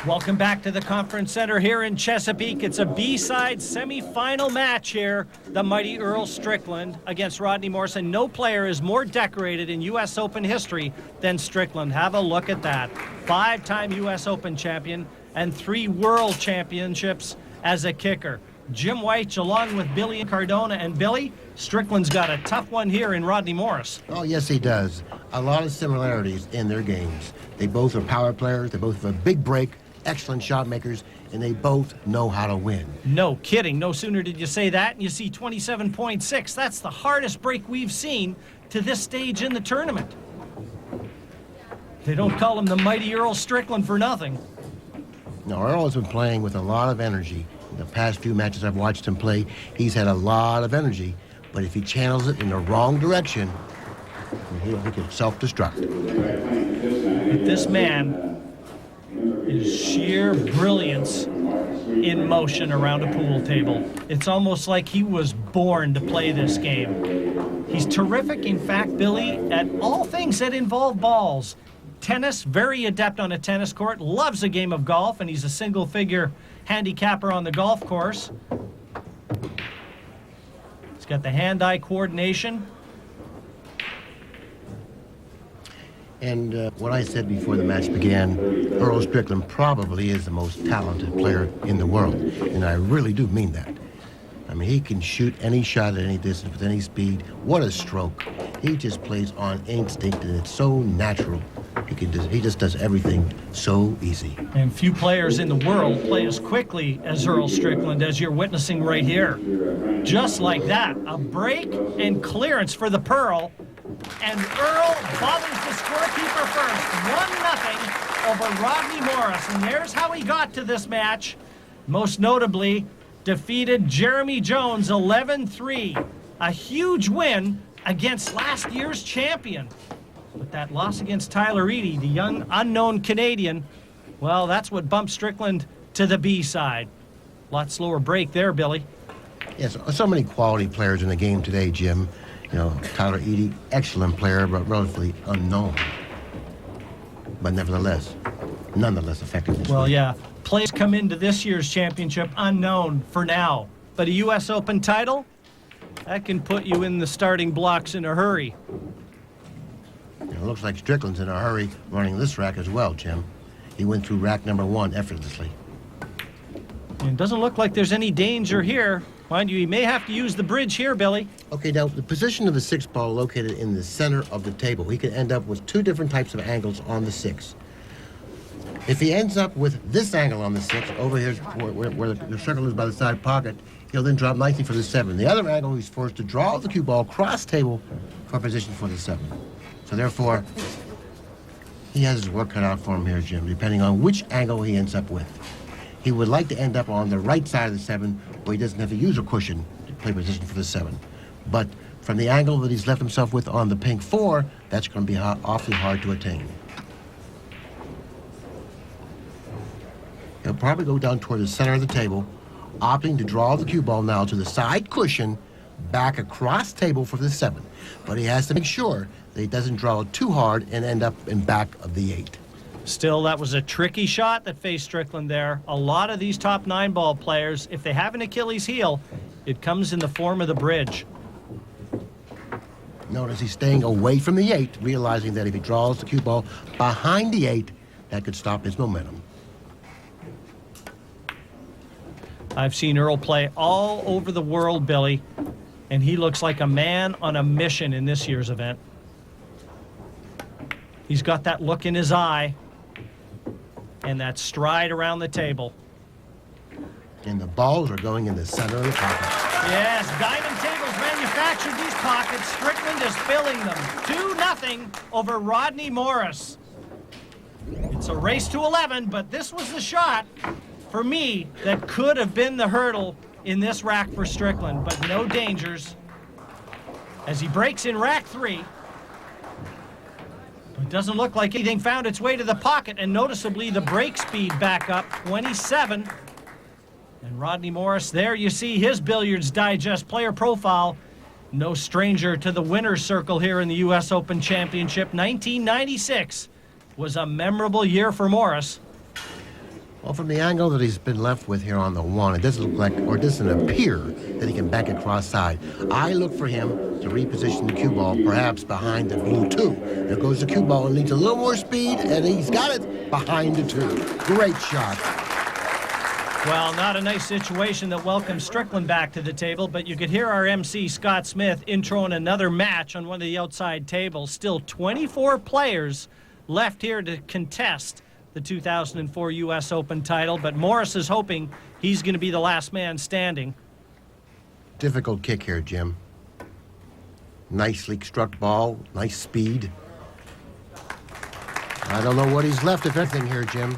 Welcome back to the Conference Center here in Chesapeake. It's a B-side semifinal match here. The mighty Earl Strickland against Rodney Morrison. No player is more decorated in U.S. Open history than Strickland. Have a look at that. 5-time U.S. Open champion and 3 world championships as a kicker. Jim White along with Billy Cardona. And Billy, Strickland's got a tough one here in Rodney Morris. Oh, yes, he does. A lot of similarities in their games. They both are power players. They both have a big break, excellent shot makers, and they both know how to win. No kidding. No sooner did you say that, and you see 27.6. That's the hardest break we've seen to this stage in the tournament. They don't call him the mighty Earl Strickland for nothing. Now, Earl has been playing with a lot of energy. In the past few matches I've watched him play, he's had a lot of energy, but if he channels it in the wrong direction, he can self-destruct. But this man is sheer brilliance in motion around a pool table. It's almost like he was born to play this game. He's terrific, in fact, Billy, at all things that involve balls. Tennis, very adept on a tennis court, loves a game of golf, and he's a single-figure handicapper on the golf course. He's got the hand-eye coordination. And what I said before the match began, Earl Strickland probably is the most talented player in the world, and I really do mean that. I mean, he can shoot any shot at any distance with any speed. What a stroke. He just plays on instinct, and it's so natural. He just does everything so easy. And few players in the world play as quickly as Earl Strickland, as you're witnessing right here. Just like that, a break and clearance for the Pearl. And Earl bothers the scorekeeper first, 1-0 over Rodney Morris. And there's how he got to this match. Most notably, defeated Jeremy Jones 11-3. A huge win against last year's champion. But that loss against Tyler Eady, the young unknown Canadian, well, that's what bumped Strickland to the B side. Lot slower break there, Billy. Yes, so many quality players in the game today, Jim. You know, Tyler Eady, excellent player, but relatively unknown. But nonetheless effective. Well, yeah, players come into this year's championship unknown for now. But a U.S. Open title, that can put you in the starting blocks in a hurry. It looks like Strickland's in a hurry running this rack as well, Jim. He went through rack number 1 effortlessly. And it doesn't look like there's any danger here. Mind you, he may have to use the bridge here, Billy. Okay, now the position of the 6 ball located in the center of the table. He could end up with 2 different types of angles on the 6. If he ends up with this angle on the 6, over here where the circle is by the side pocket, he'll then drop nicely for the 7. The other angle, he's forced to draw the cue ball cross table for position for the 7. So therefore, he has his work cut out for him here, Jim, depending on which angle he ends up with. He would like to end up on the right side of the 7, where he doesn't have to use a cushion to play position for the 7. But from the angle that he's left himself with on the pink 4, that's going to be awfully hard to attain. He'll probably go down toward the center of the table, opting to draw the cue ball now to the side cushion, back across table for the 7. But he has to make sure that he doesn't draw too hard and end up in back of the 8. Still, that was a tricky shot that faced Strickland there. A lot of these top 9-ball players, if they have an Achilles heel, it comes in the form of the bridge. Notice he's staying away from the 8, realizing that if he draws the cue ball behind the 8, that could stop his momentum. I've seen Earl play all over the world, Billy, and he looks like a man on a mission in this year's event. He's got that look in his eye and that stride around the table. And the balls are going in the center of the pocket. Yes, Diamond Tables manufactured these pockets. Strickland is filling them. 2-0 over Rodney Morris. It's a race to 11, but this was the shot, for me, that could have been the hurdle in this rack for Strickland, but no dangers. As he breaks in rack 3, it doesn't look like anything found its way to the pocket, and noticeably the break speed back up, 27. And Rodney Morris, there you see his Billiards Digest player profile. No stranger to the winner's circle here in the U.S. Open Championship. 1996 was a memorable year for Morris. Well, from the angle that he's been left with here on the 1, it doesn't look like, or it doesn't appear that he can bank it cross side. I look for him to reposition the cue ball, perhaps behind the blue 2. There goes the cue ball and needs a little more speed, and he's got it behind the 2. Great shot. Well, not a nice situation that welcomes Strickland back to the table, but you could hear our MC, Scott Smith, introing another match on one of the outside tables. Still 24 players left here to contest the 2004 U.S. Open title, but Morris is hoping he's going to be the last man standing. Difficult kick here, Jim. Nicely struck ball, nice speed. I don't know what he's left, if anything, here, Jim.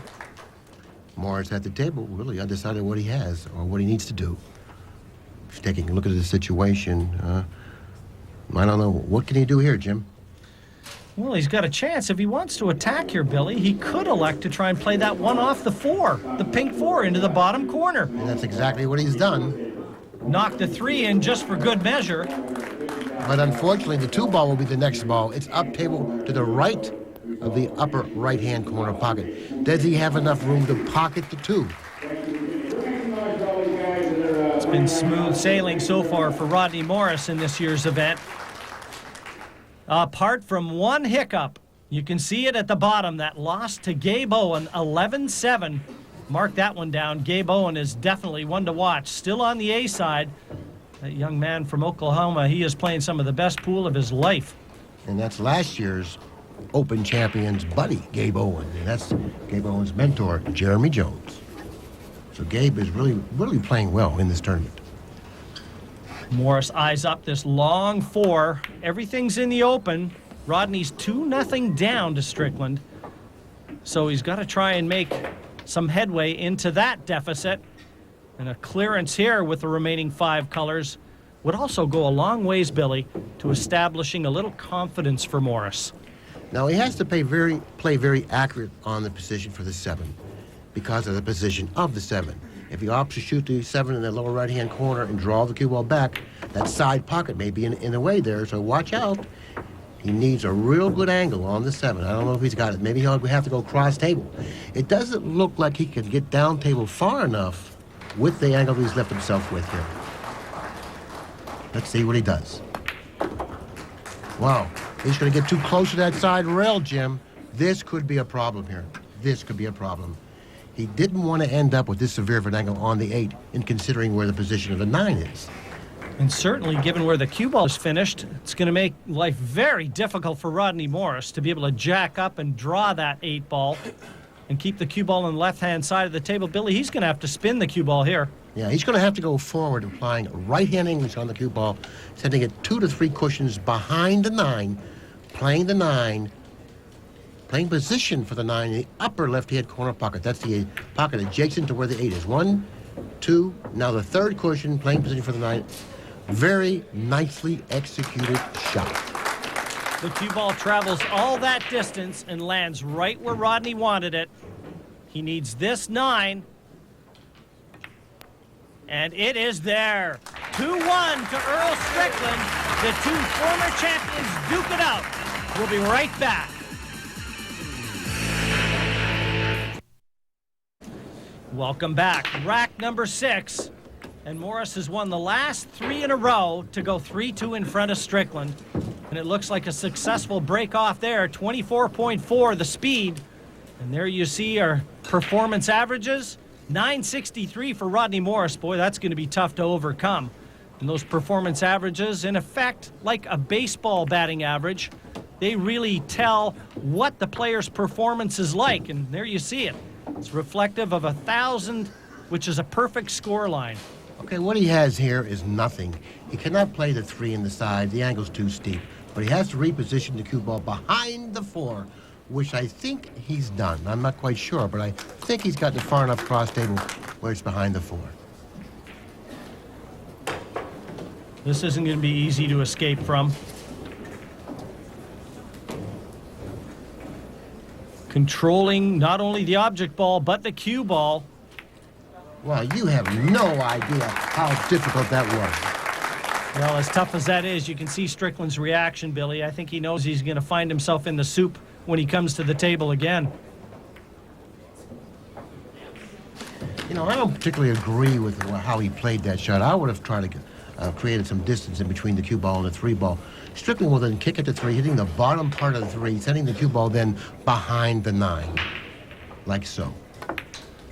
Morris at the table, really undecided what he has or what he needs to do. He's taking a look at the situation. I don't know. What can he do here, Jim? Well, he's got a chance. If he wants to attack here, Billy, he could elect to try and play that one off the 4, the pink 4, into the bottom corner. And that's exactly what he's done. Knocked the 3 in just for good measure. But unfortunately, the 2 ball will be the next ball. It's up table to the right of the upper right-hand corner pocket. Does he have enough room to pocket the 2? It's been smooth sailing so far for Rodney Morris in this year's event. Apart from one hiccup, you can see it at the bottom, that loss to Gabe Owen, 11-7. Mark that one down. Gabe Owen is definitely one to watch. Still on the A side. That young man from Oklahoma, he is playing some of the best pool of his life. And that's last year's Open champion's buddy, Gabe Owen. And that's Gabe Owen's mentor, Jeremy Jones. So Gabe is really playing well in this tournament. Morris eyes up this long 4. Everything's in the open. Rodney's 2-0 down to Strickland. So he's got to try and make some headway into that deficit. And a clearance here with the remaining 5 colors would also go a long ways, Billy, to establishing a little confidence for Morris. Now he has to play very accurate on the position for the 7 because of the position of the 7. If he opts to shoot the 7 in the lower right-hand corner and draw the cue ball back, that side pocket may be in the way there, so watch out. He needs a real good angle on the 7. I don't know if he's got it. Maybe he'll have to go cross table. It doesn't look like he can get down table far enough with the angle he's left himself with here. Let's see what he does. Wow, he's going to get too close to that side rail, Jim. This could be a problem here. This could be a problem. He didn't want to end up with this severe of an angle on the 8 in considering where the position of the 9 is. And certainly, given where the cue ball is finished, it's going to make life very difficult for Rodney Morris to be able to jack up and draw that 8 ball and keep the cue ball on the left-hand side of the table. Billy, he's going to have to spin the cue ball here. Yeah, he's going to have to go forward, applying right-hand English on the cue ball, sending it 2 to 3 cushions behind the 9, playing the 9, playing position for the 9 in the upper left-hand corner pocket. That's the pocket adjacent to where the 8 is. 1, 2, now the 3rd cushion, playing position for the 9. Very nicely executed shot. The cue ball travels all that distance and lands right where Rodney wanted it. He needs this 9. And it is there. 2-1 to Earl Strickland. The 2 former champions duke it out. We'll be right back. Welcome back. Rack number 6. And Morris has won the last 3 in a row to go 3-2 in front of Strickland. And it looks like a successful break off there. 24.4 the speed. And there you see our performance averages. 963 for Rodney Morris. Boy, that's going to be tough to overcome. And those performance averages, in effect, like a baseball batting average, they really tell what the player's performance is like. And there you see it. It's reflective of 1,000, which is a perfect score line. Okay, what he has here is nothing. He cannot play the 3 in the side. The angle's too steep. But he has to reposition the cue ball behind the 4, which I think he's done. I'm not quite sure, but I think he's gotten far enough cross table where it's behind the 4. This isn't going to be easy to escape from. Controlling not only the object ball, but the cue ball. Well, you have no idea how difficult that was. Well, as tough as that is, you can see Strickland's reaction, Billy. I think he knows he's going to find himself in the soup when he comes to the table again. You know, I don't particularly agree with how he played that shot. I would have tried to created some distance in between the cue ball and the 3 ball. Strickland will then kick it to 3, hitting the bottom part of the 3, sending the cue ball then behind the 9, like so.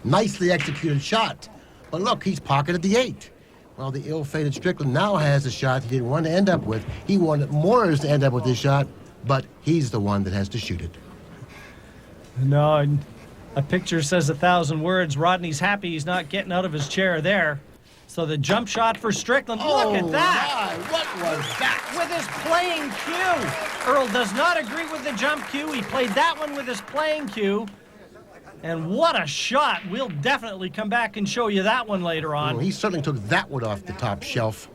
Nicely executed shot. But look, he's pocketed the 8. Well, the ill-fated Strickland now has a shot he didn't want to end up with. He wanted Morris to end up with this shot, but he's the one that has to shoot it. No, and a picture says 1,000 words. Rodney's happy he's not getting out of his chair there. So the jump shot for Strickland. Look at that! My, what was that? With his playing cue. Earl does not agree with the jump cue. He played that one with his playing cue. And what a shot. We'll definitely come back and show you that one later on. Well, he certainly took that one off the top shelf.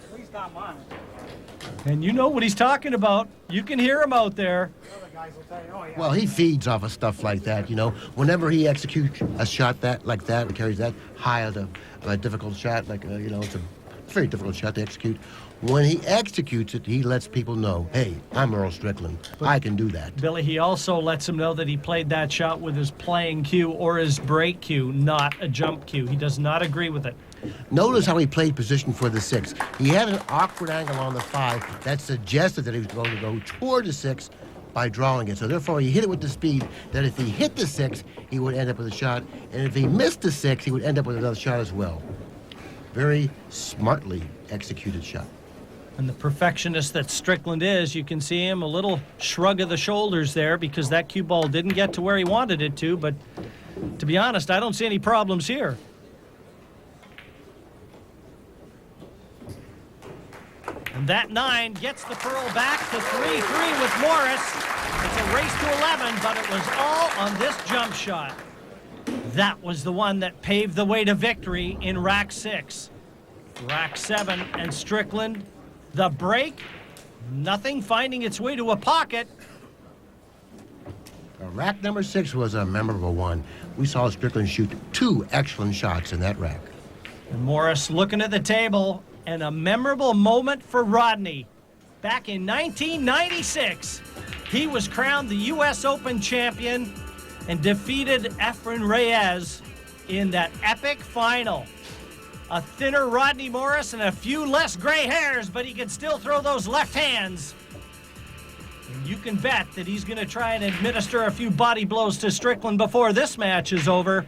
At least not mine. And you know what he's talking about. You can hear him out there. The other guys will tell you, oh, yeah. Well, he feeds off of stuff like that, you know. Whenever he executes a shot like that and carries that high of a difficult shot, like, you know, it's a very difficult shot to execute. When he executes it, he lets people know, hey, I'm Earl Strickland. I can do that. Billy, he also lets them know that he played that shot with his playing cue or his break cue, not a jump cue. He does not agree with it. Notice how he played position for the 6. He had an awkward angle on the 5 that suggested that he was going to go toward the 6 by drawing it. So therefore, he hit it with the speed that if he hit the 6, he would end up with a shot. And if he missed the 6, he would end up with another shot as well. Very smartly executed shot. And the perfectionist that Strickland is, you can see him a little shrug of the shoulders there because that cue ball didn't get to where he wanted it to. But to be honest, I don't see any problems here. And that 9 gets the pearl back to 3-3 with Morris. It's a race to 11, but it was all on this jump shot. That was the one that paved the way to victory in rack 6. Rack 7 and Strickland, the break, nothing finding its way to a pocket. Rack number 6 was a memorable one. We saw Strickland shoot 2 excellent shots in that rack. And Morris looking at the table, and a memorable moment for Rodney. Back in 1996, he was crowned the U.S. Open champion and defeated Efren Reyes in that epic final. A thinner Rodney Morris and a few less gray hairs, but he can still throw those left hands. And you can bet that he's going to try and administer a few body blows to Strickland before this match is over.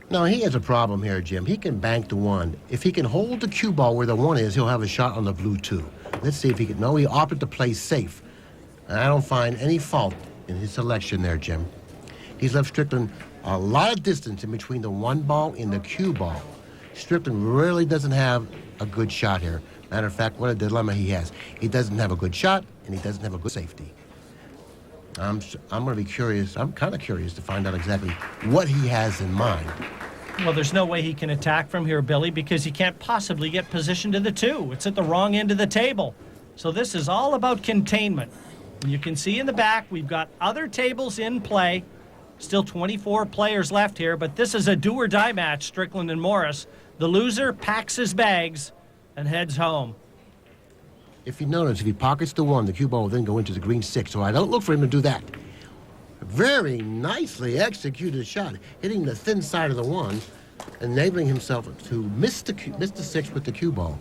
No, he has a problem here, Jim. He can bank the 1. If he can hold the cue ball where the 1 is, he'll have a shot on the blue 2. Let's see if he can. No, he opted to play safe. And I don't find any fault in his selection there, Jim. He's left Strickland a lot of distance in between the 1 ball and the cue ball. Strickland really doesn't have a good shot here. Matter of fact, what a dilemma he has. He doesn't have a good shot, and he doesn't have a good safety. I'm going to be curious. I'm kind of curious to find out exactly what he has in mind. Well, there's no way he can attack from here, Billy, because he can't possibly get positioned to the 2. It's at the wrong end of the table. So this is all about containment. You can see in the back, we've got other tables in play. Still 24 players left here, but this is a do-or-die match, Strickland and Morris. The loser packs his bags and heads home. If you notice, if he pockets the 1, the cue ball will then go into the green 6, so I don't look for him to do that. Very nicely executed shot, hitting the thin side of the 1, enabling himself to miss the 6 with the cue ball.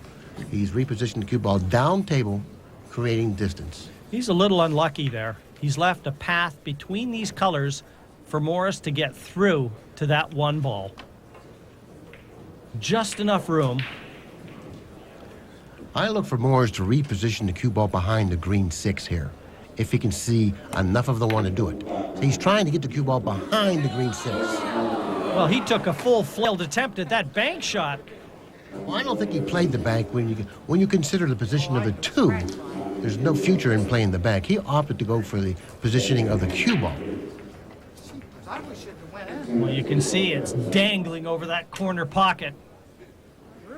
He's repositioned the cue ball down table, creating distance. He's a little unlucky there. He's left a path between these colors for Morris to get through to that 1 ball. Just enough room. I look for Morris to reposition the cue ball behind the green 6 here, if he can see enough of the 1 to do it. So he's trying to get the cue ball behind the green 6. Well, he took a full-fledged attempt at that bank shot. Well, I don't think he played the bank when you consider the position of the 2. There's no future in playing the bank. He opted to go for the positioning of the cue ball. Well, you can see it's dangling over that corner pocket.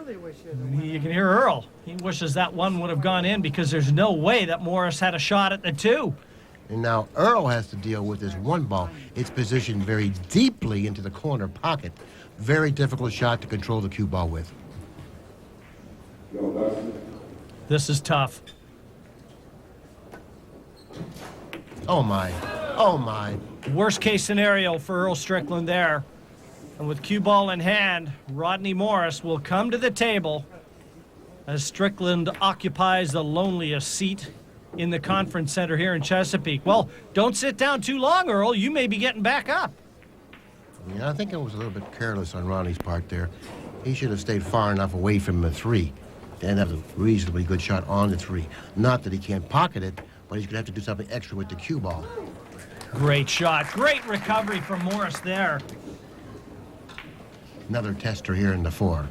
You can hear Earl. He wishes that 1 would have gone in because there's no way that Morris had a shot at the 2. And now Earl has to deal with this 1 ball. It's positioned very deeply into the corner pocket. Very difficult shot to control the cue ball with. This is tough. Oh, my. Oh, my. Worst case scenario for Earl Strickland there. And with cue ball in hand, Rodney Morris will come to the table as Strickland occupies the loneliest seat in the conference center here in Chesapeake. Well, don't sit down too long, Earl. You may be getting back up. Yeah, I think it was a little bit careless on Ronnie's part there. He should have stayed far enough away from the 3 and have a reasonably good shot on the 3. Not that he can't pocket it, but he's going to have to do something extra with the cue ball. Great shot. Great recovery from Morris there. Another tester here in the 4.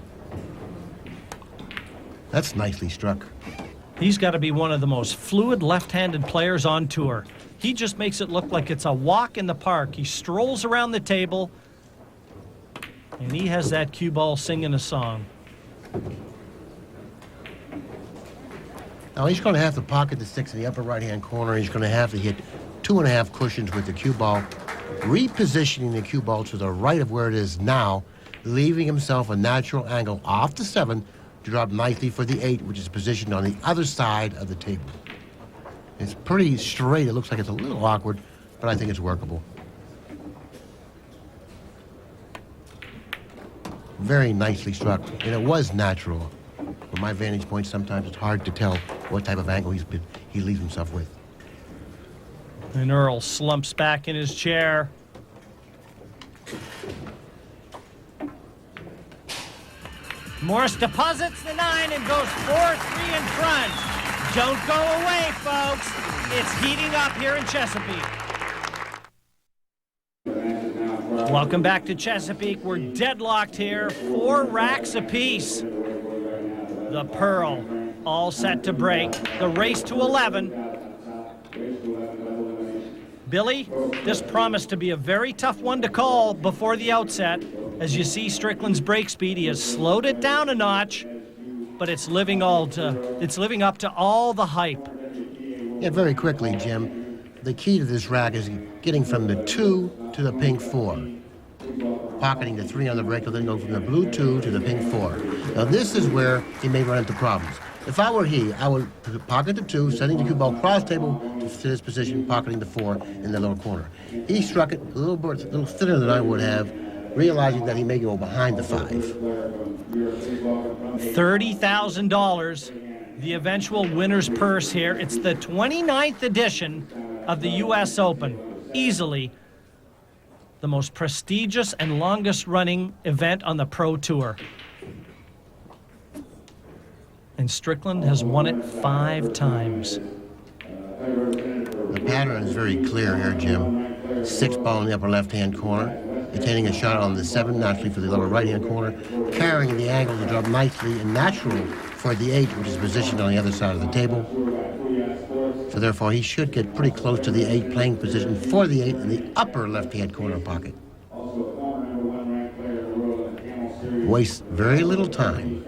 That's nicely struck. He's got to be one of the most fluid left-handed players on tour. He just makes it look like it's a walk in the park. He strolls around the table, and he has that cue ball singing a song. Now he's going to have to pocket the 6 in the upper right-hand corner. He's going to have to hit 2.5 cushions with the cue ball, repositioning the cue ball to the right of where it is now, leaving himself a natural angle off the 7 to drop nicely for the 8, which is positioned on the other side of the table. It's pretty straight. It looks like it's a little awkward, but I think it's workable. Very nicely struck, and it was natural. From my vantage point, sometimes it's hard to tell what type of angle he leaves himself with. And Earl slumps back in his chair. Morris deposits the 9 and goes 4-3 in front. Don't go away, folks. It's heating up here in Chesapeake. Welcome back to Chesapeake. We're deadlocked here. 4 racks apiece. The Pearl all set to break. The race to 11. Billy, this promised to be a very tough one to call before the outset. As you see Strickland's break speed, he has slowed it down a notch, but it's living up to all the hype. Yeah, very quickly, Jim. The key to this rack is getting from the 2 to the pink 4. Pocketing the 3 on the break, and then go from the blue 2 to the pink 4. Now this is where he may run into problems. If I were he, I would pocket the 2, sending the cue ball cross table to his position, pocketing the 4 in the lower corner. He struck it a little thinner than I would have, realizing that he may go behind the 5. $30,000, the eventual winner's purse here. It's the 29th edition of the U.S. Open. Easily the most prestigious and longest running event on the Pro Tour. And Strickland has won it 5 times. The pattern is very clear here, Jim. 6 ball in the upper left-hand corner, attaining a shot on the 7 naturally for the lower right-hand corner, carrying the angle to drop nicely and natural for the 8, which is positioned on the other side of the table. So therefore, he should get pretty close to the 8 playing position for the 8 in the upper left-hand corner pocket. Wastes very little time.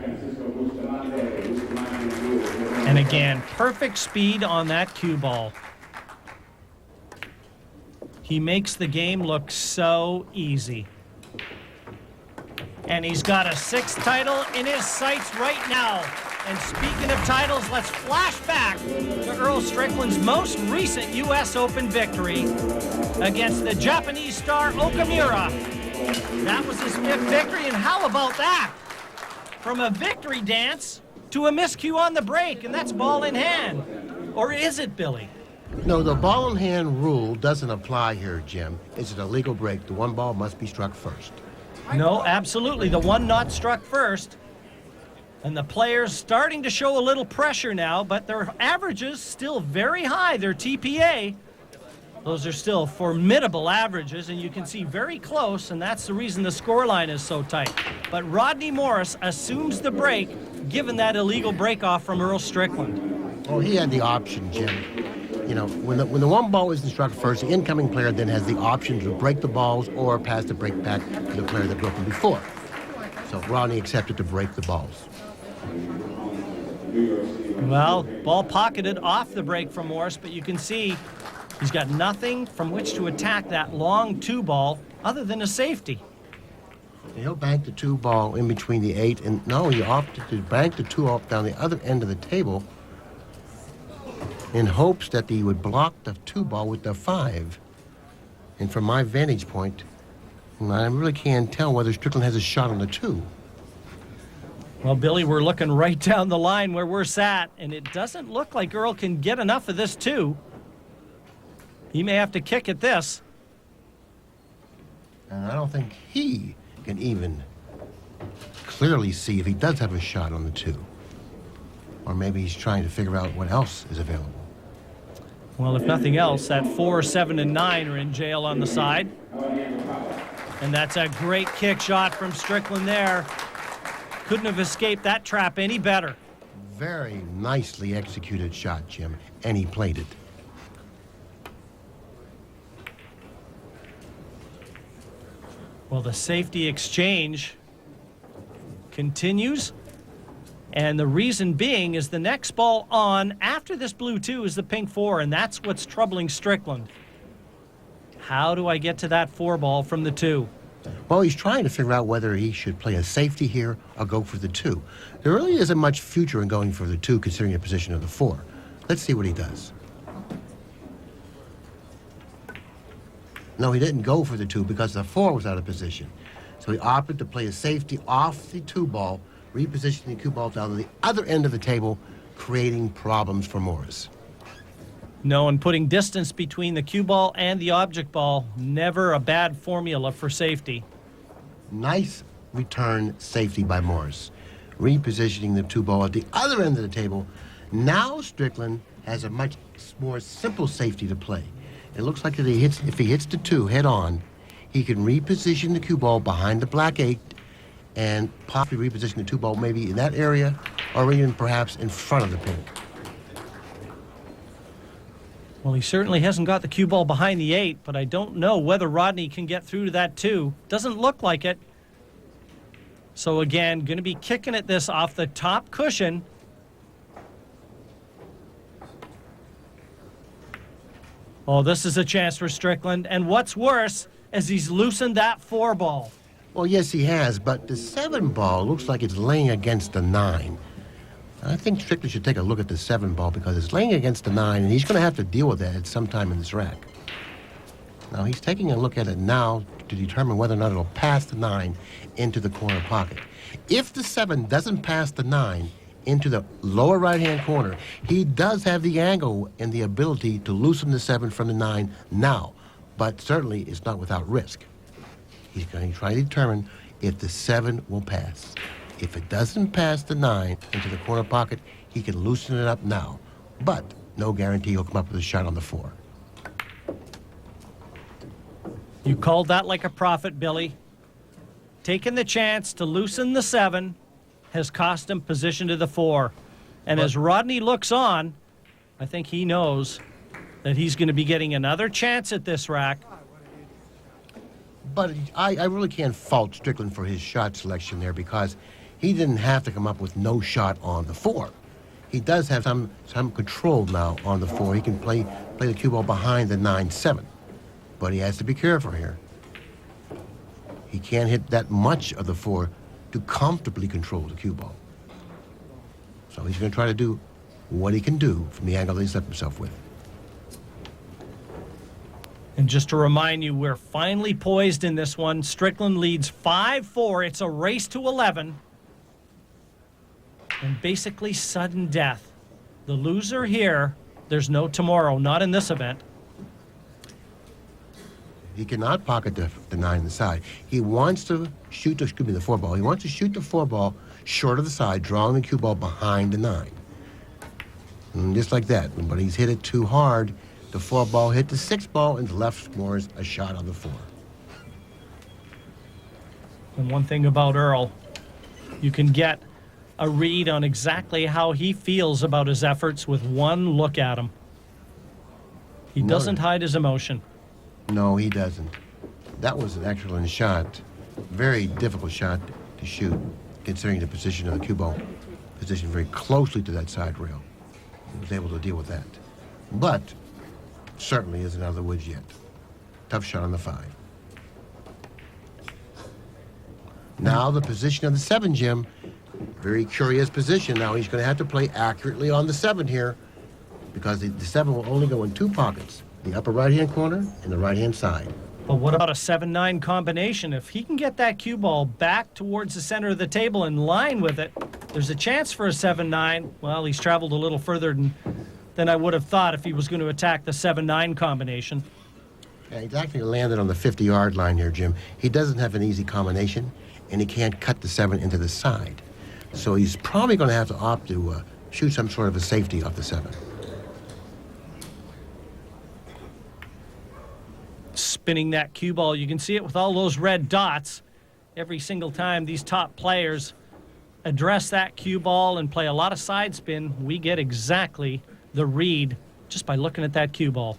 And again, perfect speed on that cue ball. He makes the game look so easy. And he's got a 6th title in his sights right now. And speaking of titles, let's flash back to Earl Strickland's most recent U.S. Open victory against the Japanese star Okamura. That was his 5th victory, and how about that? From a victory dance to a miscue on the break, and that's ball in hand. Or is it, Billy? No, the ball in hand rule doesn't apply here, Jim. It's an illegal break. The 1 ball must be struck first. No, absolutely. The 1 not struck first. And the players starting to show a little pressure now, but their averages still very high. Their TPA, those are still formidable averages, and you can see very close, and that's the reason the scoreline is so tight. But Rodney Morris assumes the break, given that illegal break-off from Earl Strickland. Oh, he had the option, Jim. You know, when the 1 ball isn't struck first, the incoming player then has the option to break the balls or pass the break back to the player that broke them before. So Rodney accepted to break the balls. Well, ball pocketed off the break from Morris, but you can see he's got nothing from which to attack that long 2 ball other than a safety. He'll bank the 2 ball in between the 8, and no, he opted to bank the 2 off down the other end of the table in hopes that he would block the 2 ball with the 5. And from my vantage point, I really can't tell whether Strickland has a shot on the 2. Well, Billy, we're looking right down the line where we're sat, and it doesn't look like Earl can get enough of this 2. He may have to kick at this. And I don't think he can even clearly see if he does have a shot on the 2. Or maybe he's trying to figure out what else is available. Well, if nothing else, that 4, 7, and 9 are in jail on the side. And that's a great kick shot from Strickland there. Couldn't have escaped that trap any better. Very nicely executed shot, Jim, and he played it. Well, the safety exchange continues. And the reason being is the next ball on after this blue 2 is the pink 4, and that's what's troubling Strickland. How do I get to that 4 ball from the 2? Well, he's trying to figure out whether he should play a safety here or go for the 2. There really isn't much future in going for the 2 considering the position of the 4. Let's see what he does. No, he didn't go for the 2 because the 4 was out of position. So he opted to play a safety off the 2 ball, repositioning the cue ball down to the other end of the table, creating problems for Morris. No, and putting distance between the cue ball and the object ball, never a bad formula for safety. Nice return safety by Morris. repositioning the 2 ball at the other end of the table. Now Strickland has a much more simple safety to play. It looks like that if he hits the 2 head on, he can reposition the cue ball behind the black 8 and possibly reposition the 2 ball maybe in that area or even perhaps in front of the pink. Well, he certainly hasn't got the cue ball behind the 8, but I don't know whether Rodney can get through to that 2. Doesn't look like it. So again, going to be kicking at this off the top cushion. Oh, this is a chance for Strickland. And what's worse is he's loosened that 4 ball. Well, yes, he has, but the 7 ball looks like it's laying against the 9. I think Strickland should take a look at the 7 ball because it's laying against the 9, and he's going to have to deal with that at some time in this rack. Now, he's taking a look at it now to determine whether or not it'll pass the 9 into the corner pocket. If the 7 doesn't pass the 9 into the lower right-hand corner, he does have the angle and the ability to loosen the 7 from the 9 now, but certainly it's not without risk. He's going to try to determine if the 7 will pass. If it doesn't pass the 9 into the corner pocket, he can loosen it up now, but no guarantee he'll come up with a shot on the 4. You called that like a prophet, Billy. Taking the chance to loosen the 7 has cost him position to the 4. And as Rodney looks on, I think he knows that he's going to be getting another chance at this rack. But I really can't fault Strickland for his shot selection there because he didn't have to come up with no shot on the 4. He does have some control now on the 4. He can play the cue ball behind the 9-7. But he has to be careful here. He can't hit that much of the 4 to comfortably control the cue ball. So he's going to try to do what he can do from the angle that he's left himself with. And just to remind you, we're finally poised in this one. Strickland leads 5-4. It's a race to 11. And basically sudden death. The loser here, there's no tomorrow, not in this event. He cannot pocket the 9 on the side. He wants to shoot the 4 ball. He wants to shoot the 4 ball short of the side, drawing the cue ball behind the 9. And just like that. But he's hit it too hard. The 4 ball hit the 6 ball and left Morris a shot on the 4. And one thing about Earl, you can get a read on exactly how he feels about his efforts with one look at him. He doesn't hide his emotion. No, he doesn't. That was an excellent shot. Very difficult shot to shoot, considering the position of the cue ball. Positioned very closely to that side rail. He was able to deal with that. But certainly isn't out of the woods yet. Tough shot on the 5. Now the position of the 7, Jim. Very curious position. Now he's going to have to play accurately on the 7 here because the 7 will only go in 2 pockets. The upper right-hand corner and the right-hand side. But what about a 7-9 combination? If he can get that cue ball back towards the center of the table in line with it, there's a chance for a 7-9. Well, he's traveled a little further than I would have thought if he was going to attack the 7-9 combination. Yeah, he's actually landed on the 50-yard line here, Jim. He doesn't have an easy combination, and he can't cut the 7 into the side. So he's probably going to have to opt to shoot some sort of a safety off the 7. Spinning that cue ball. You can see it with all those red dots. Every single time these top players address that cue ball and play a lot of side spin, we get exactly the read just by looking at that cue ball.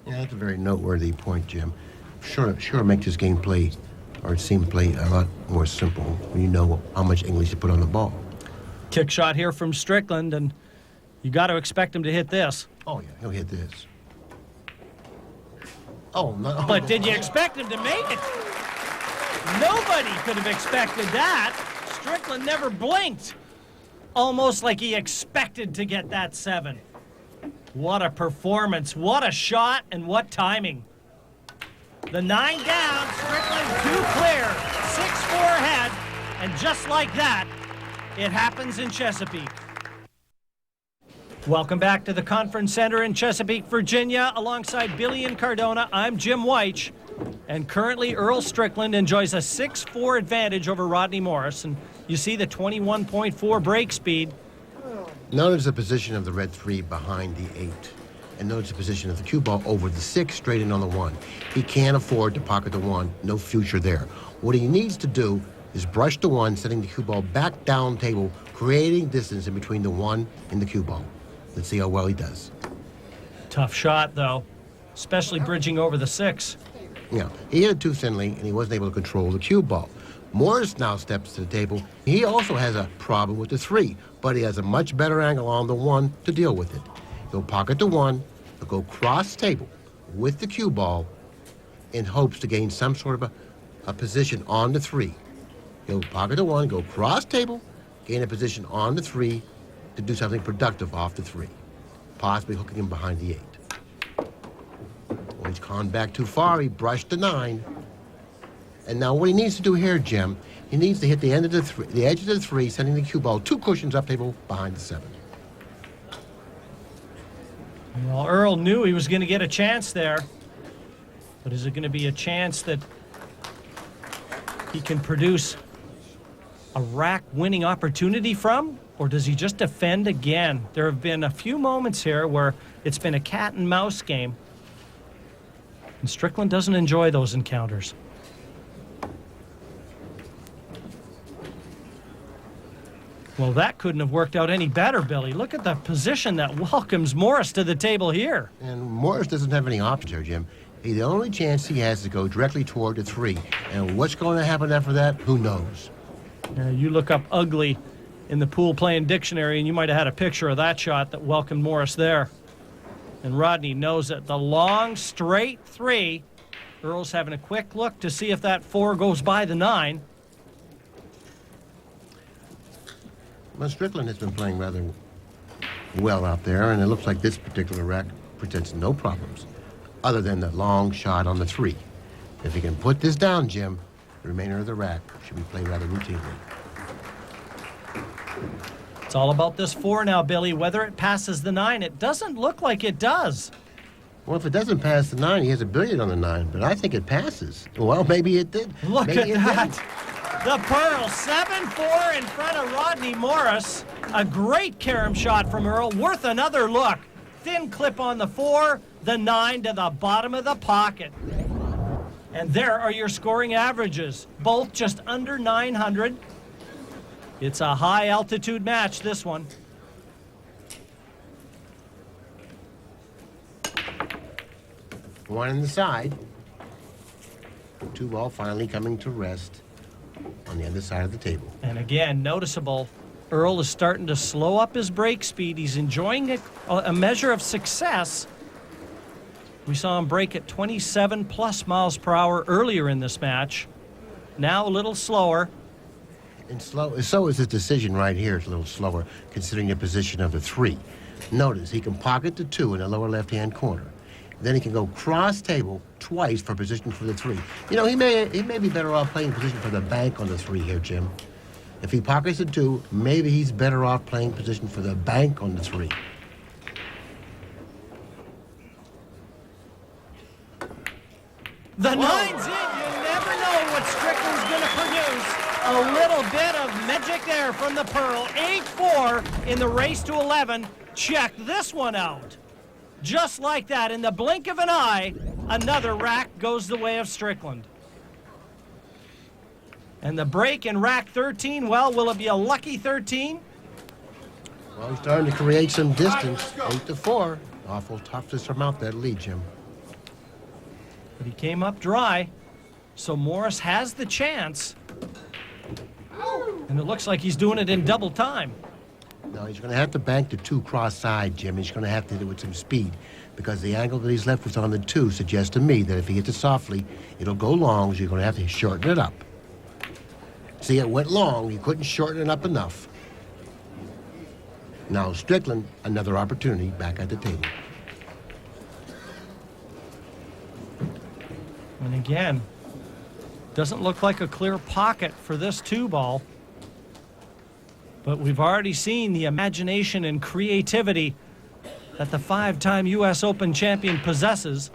Yeah, that's a very noteworthy point, Jim. Sure makes his game play, or seem play, a lot more simple when you know how much English you put on the ball. Kick shot here from Strickland, and you got to expect him to hit this. Oh, yeah, he'll hit this. Oh, no. But did you expect him to make it? Nobody could have expected that. Strickland never blinked. Almost like he expected to get that 7. What a performance, what a shot, and what timing. The 9 down, Strickland 2 clear, 6-4 ahead, and just like that, it happens in Chesapeake. Welcome back to the Conference Center in Chesapeake, Virginia. Alongside Billy and Cardona, I'm Jim Weich. And currently, Earl Strickland enjoys a 6-4 advantage over Rodney Morris. And You see the 21.4 break speed. Notice the position of the red 3 behind the 8. And notice the position of the cue ball over the 6, straight in on the 1. He can't afford to pocket the 1. No future there. What he needs to do is brush the 1, setting the cue ball back down table, creating distance in between the 1 and the cue ball. Let's see how well he does. Tough shot, though, especially bridging over the 6. Yeah, he hit it too thinly, and he wasn't able to control the cue ball. Morris now steps to the table. He also has a problem with the 3, but he has a much better angle on the 1 to deal with it. He'll pocket the 1, he'll go cross table with the cue ball in hopes to gain some sort of a position on the 3. He'll pocket the 1, go cross table, gain a position on the 3 to do something productive off the 3, possibly hooking him behind the 8. When he's gone back too far, he brushed the 9. And now what he needs to do here, Jim, he needs to hit the end of the edge of the 3, sending the cue ball 2 cushions up table behind the 7. Well, Earl knew he was going to get a chance there. But is it going to be a chance that he can produce a rack winning opportunity from? Or does he just defend again? There have been a few moments here where it's been a cat and mouse game. And Strickland doesn't enjoy those encounters. Well, that couldn't have worked out any better, Billy. Look at the position that welcomes Morris to the table here. And Morris doesn't have any options here, Jim. The only chance he has is to go directly toward the 3. And what's going to happen after that, who knows? You look up ugly in the pool playing dictionary, and you might have had a picture of that shot that welcomed Morris there. And Rodney knows that the long, straight 3. Earl's having a quick look to see if that 4 goes by the 9. Well, Strickland has been playing rather well out there, and it looks like this particular rack presents no problems, other than the long shot on the 3. If he can put this down, Jim, the remainder of the rack should be played rather routinely. It's all about this 4 now, Billy. Whether it passes the 9, it doesn't look like it does. Well, if it doesn't pass the 9, he has a billiard on the 9, but I think it passes. Well, maybe it did. Look Maybe at it that. didn't. The Pearl, 7-4 in front of Rodney Morris. A great carom shot from Earl, worth another look. Thin clip on the 4, the 9 to the bottom of the pocket. And there are your scoring averages, both just under 900. It's a high-altitude match, this one. One on the side. 2 ball finally coming to rest on the other side of the table. And again, noticeable, Earl is starting to slow up his break speed. He's enjoying a measure of success. We saw him break at 27+ miles per hour earlier in this match. Now a little slower. And so is his decision right here. It's a little slower, considering the position of the 3. Notice he can pocket the 2 in the lower left-hand corner. Then he can go cross table twice for position for the 3. You know, he may be better off playing position for the bank on the 3 here, Jim. If he pockets the 2, maybe he's better off playing position for the bank on the 3. The 9's in. You never know what Strickland's going to produce. A little bit of magic there from the Pearl. 8-4 in the race to 11. Check this one out. Just like that, in the blink of an eye, another rack goes the way of Strickland. And the break in rack 13, well, will it be a lucky 13? Well, he's starting to create some distance. 8-4. Awful tough to surmount that lead, Jim. But he came up dry, so Morris has the chance. And it looks like he's doing it in double time. No, he's going to have to bank the 2 cross-side, Jim. He's going to have to do it with some speed, because the angle that he's left with on the 2 suggests to me that if he hits it softly, it'll go long, so you're going to have to shorten it up. See, it went long. You couldn't shorten it up enough. Now, Strickland, another opportunity back at the table. And again, doesn't look like a clear pocket for this 2 ball. But we've already seen the imagination and creativity that the 5-time U.S. Open champion possesses.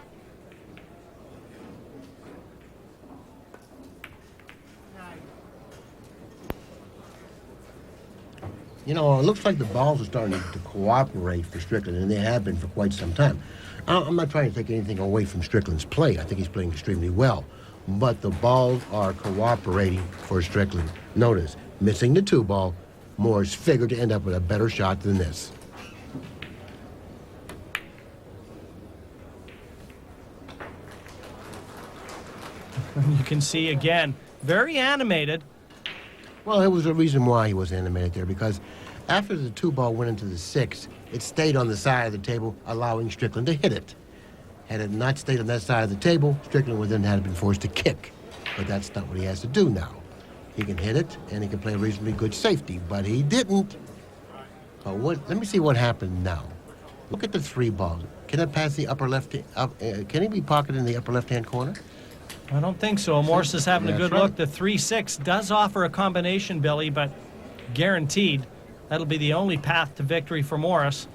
You know, it looks like the balls are starting to cooperate for Strickland, and they have been for quite some time. I'm not trying to take anything away from Strickland's play. I think he's playing extremely well. But the balls are cooperating for Strickland. Notice, missing the 2 ball, Morris figured to end up with a better shot than this. You can see again, very animated. Well, there was a reason why he was animated there, because after the 2 ball went into the 6, it stayed on the side of the table, allowing Strickland to hit it. Had it not stayed on that side of the table, Strickland would then have been forced to kick. But that's not what he has to do now. He can hit it, and he can play reasonably good safety, but he didn't. Let me see what happened now. Look at the 3 ball. Can it pass the upper left? Can he be pocketed in the upper left-hand corner? I don't think so. Morris is having a good That's right. look. The 3-6 does offer a combination, Billy, but guaranteed that'll be the only path to victory for Morris.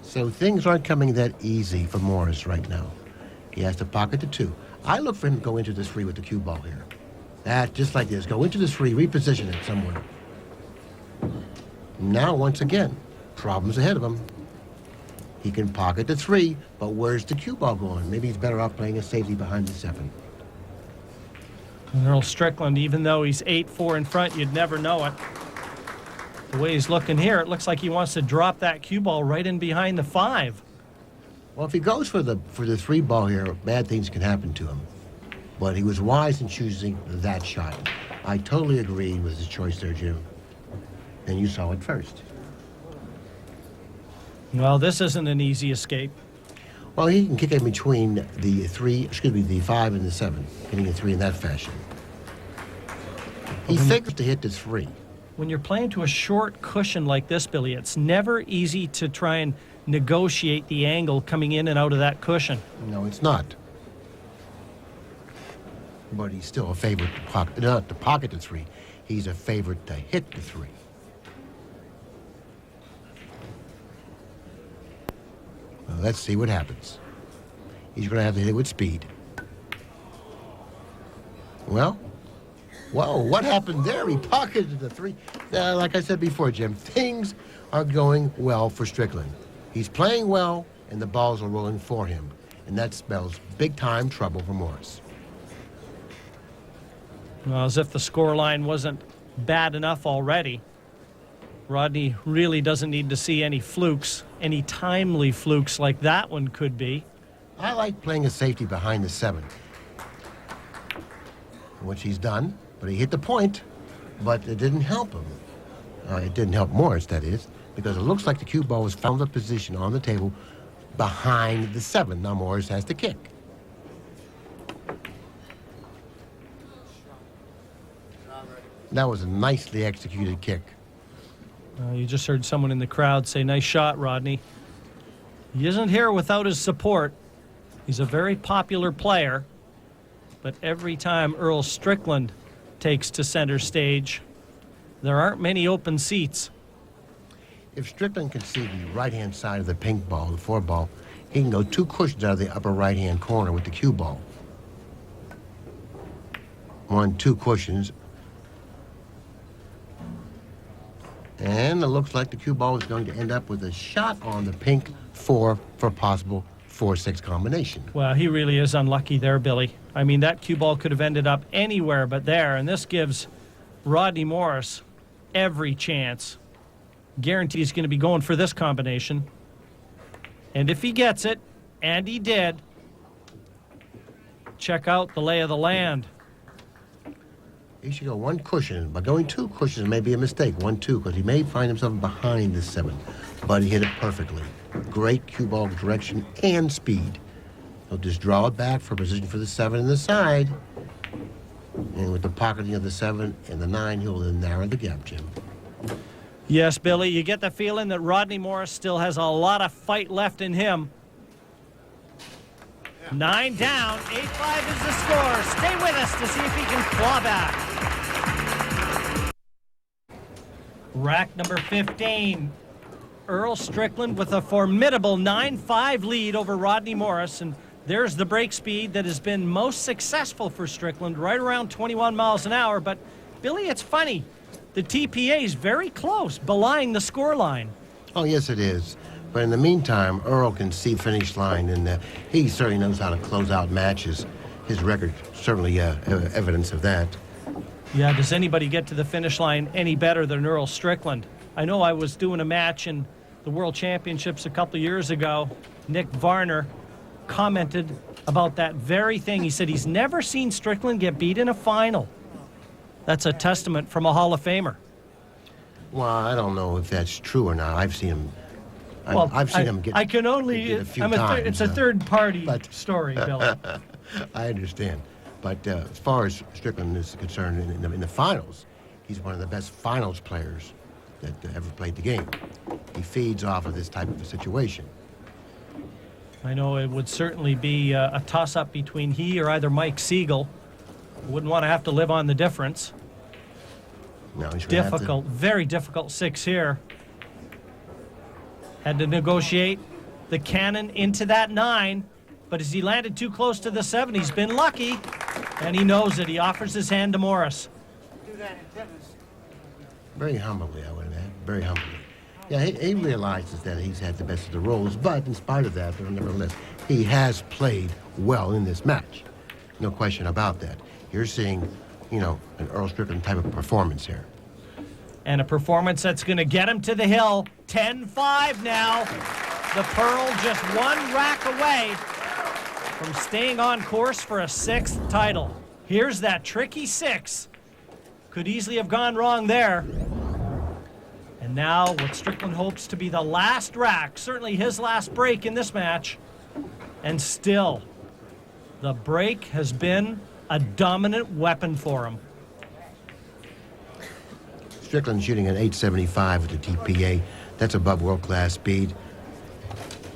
So things aren't coming that easy for Morris right now. He has to pocket the 2. I look for him to go into the 3 with the cue ball here. Just like this. Go into the 3, reposition it somewhere. Now, once again, problems ahead of him. He can pocket the 3, but where's the cue ball going? Maybe he's better off playing a safety behind the 7. And Earl Strickland, even though he's 8-4 in front, you'd never know it. The way he's looking here, it looks like he wants to drop that cue ball right in behind the 5. Well, if he goes for the 3 ball here, bad things can happen to him. But he was wise in choosing that shot. I totally agreed with his choice there, Jim. And you saw it first. Well, this isn't an easy escape. Well, he can kick in between the 5 and the 7, hitting a 3 in that fashion. He figures to hit the 3. When you're playing to a short cushion like this, Billy, it's never easy to try and negotiate the angle coming in and out of that cushion. No, it's not. But he's still a favorite to pocket, not to pocket the 3. He's a favorite to hit the 3. Well, let's see what happens. He's going to have to hit it with speed. Well, whoa, what happened there? He pocketed the 3. Like I said before, Jim, things are going well for Strickland. He's playing well, and the balls are rolling for him. And that spells big-time trouble for Morris. Well, as if the scoreline wasn't bad enough already. Rodney really doesn't need to see any flukes, any timely flukes like that one could be. I like playing a safety behind the 7, which he's done, but he hit the point, but it didn't help him. It didn't help Morris, that is, because it looks like the cue ball has found a position on the table behind the 7. Now Morris has to kick. That was a nicely executed kick. You just heard someone in the crowd say, "Nice shot, Rodney." He isn't here without his support. He's a very popular player, but every time Earl Strickland takes to center stage, there aren't many open seats. If Strickland can see the right-hand side of the pink ball, the 4 ball, he can go 2 cushions out of the upper right-hand corner with the cue ball. 1, 2 cushions. And it looks like the cue ball is going to end up with a shot on the pink 4 for a possible 4-6 combination. Well, he really is unlucky there, Billy. I mean, that cue ball could have ended up anywhere but there, and this gives Rodney Morris every chance. Guaranteed he's going to be going for this combination. And if he gets it, and he did, check out the lay of the land. He should go 1 cushion. By going 2 cushions may be a mistake. 1, 2, because he may find himself behind the 7. But he hit it perfectly. Great cue ball direction and speed. He'll just draw it back for a position for the 7 in the side. And with the pocketing of the 7 and the 9, he'll then narrow the gap, Jim. Yes, Billy, you get the feeling that Rodney Morris still has a lot of fight left in him. 9 down, 8-5 is the score. Stay with us to see if he can claw back. Rack number 15. Earl Strickland with a formidable 9-5 lead over Rodney Morris. And there's the break speed that has been most successful for Strickland, right around 21 miles an hour. But, Billy, it's funny. The TPA is very close, belying the scoreline. Oh, yes, it is. But in the meantime, Earl can see the finish line, and he certainly knows how to close out matches. His record certainly evidence of that. Yeah, does anybody get to the finish line any better than Earl Strickland? I know I was doing a match in the World Championships a couple years ago. Nick Varner commented about that very thing. He said he's never seen Strickland get beat in a final. That's a testament from a Hall of Famer. Well, I don't know if that's true or not. I've seen him. I've seen him get. I can only. get a few times, it's a third-party but- story, Bill. I understand. But as far as Strickland is concerned in the finals, he's one of the best finals players that ever played the game. He feeds off of this type of a situation. I know it would certainly be a toss-up between he or either Mike Siegel. Wouldn't want to have to live on the difference. No, he's gonna have to- Difficult, very difficult 6 here. Had to negotiate the cannon into that 9, but as he landed too close to the 7, he's been lucky, and he knows it. He offers his hand to Morris. Do that in tennis. Very humbly, I would add. Very humbly. Yeah, he realizes that he's had the best of the roles, but in spite of that, nevertheless, he has played well in this match. No question about that. You're seeing, an Earl Strickland type of performance here. And a performance that's going to get him to the hill. 10-5 now. The Pearl just one rack away from staying on course for a 6th title. Here's that tricky 6. Could easily have gone wrong there. And now what Strickland hopes to be the last rack, certainly his last break in this match. And still, the break has been a dominant weapon for him. Strickland shooting an 875 with the TPA. That's above world-class speed.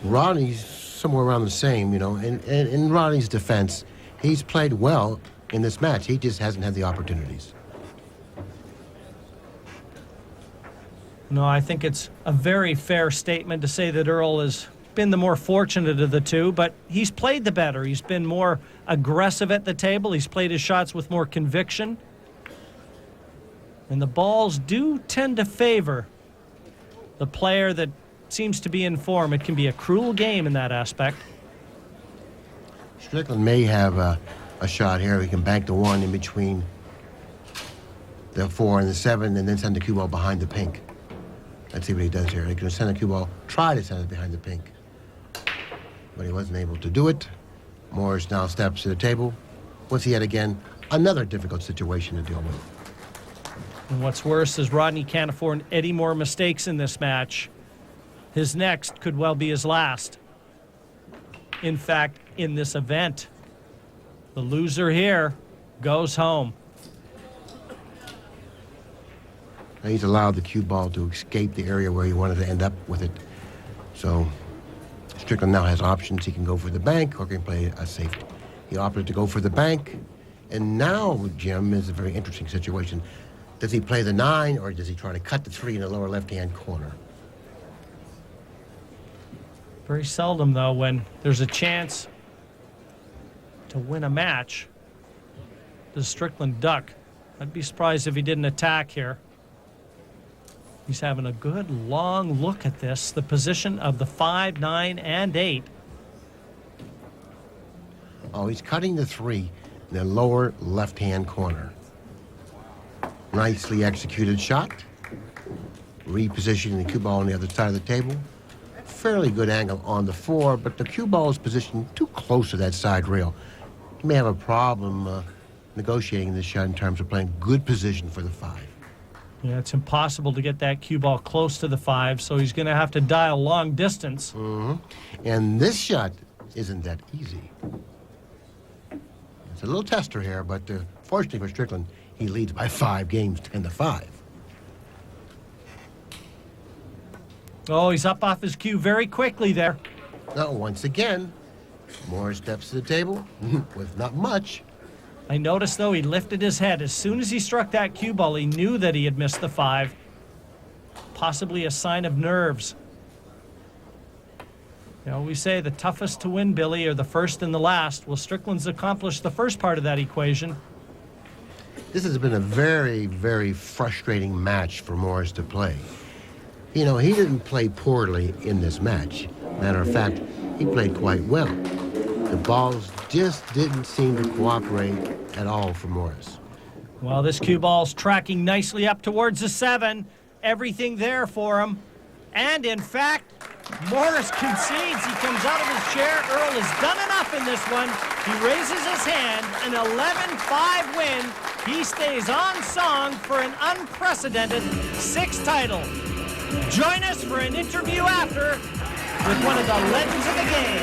Rodney's somewhere around the same, and in Rodney's defense, he's played well in this match. He just hasn't had the opportunities. No, I think it's a very fair statement to say that Earl has been the more fortunate of the two, but he's played the better. He's been more aggressive at the table. He's played his shots with more conviction. And the balls do tend to favor the player that seems to be in form. It can be a cruel game in that aspect. Strickland may have a shot here. He can bank the 1 in between the 4 and the 7, and then send the cue ball behind the pink. Let's see what he does here. He can send the cue ball, try to send it behind the pink. But he wasn't able to do it. Morris now steps to the table. Once yet again, another difficult situation to deal with. And what's worse is Rodney can't afford any more mistakes in this match. His next could well be his last. In fact, in this event, the loser here goes home. Now he's allowed the cue ball to escape the area where he wanted to end up with it. So Strickland now has options. He can go for the bank or he can play a safety. He opted to go for the bank. And now, Jim, is a very interesting situation. Does he play the 9 or does he try to cut the 3 in the lower left-hand corner? Very seldom, though, when there's a chance to win a match, does Strickland duck. I'd be surprised if he didn't attack here. He's having a good long look at this, the position of the 5, 9, and 8. Oh, he's cutting the 3 in the lower left-hand corner. Nicely executed shot. Repositioning the cue ball on the other side of the table. Fairly good angle on the 4, but the cue ball is positioned too close to that side rail. He may have a problem negotiating this shot in terms of playing good position for the 5. Yeah, it's impossible to get that cue ball close to the 5, so he's going to have to dial long distance. And this shot isn't that easy. It's a little tester here, but fortunately for Strickland, he leads by 5 games, 10-5. Oh, he's up off his cue very quickly there. Now, once again, Morris steps to the table with not much. I noticed, though, he lifted his head. As soon as he struck that cue ball, he knew that he had missed the 5. Possibly a sign of nerves. We say the toughest to win, Billy, are the first and the last. Well, Strickland's accomplished the first part of that equation. This has been a very, very frustrating match for Morris to play. You know, he didn't play poorly in this match. Matter of fact, he played quite well. The balls just didn't seem to cooperate at all for Morris. Well, this cue ball's tracking nicely up towards the 7. Everything there for him. And in fact, Morris concedes. He comes out of his chair. Earl has done enough in this one. He raises his hand. An 11-5 win. He stays on song for an unprecedented 6th title. Join us for an interview after with one of the legends of the game.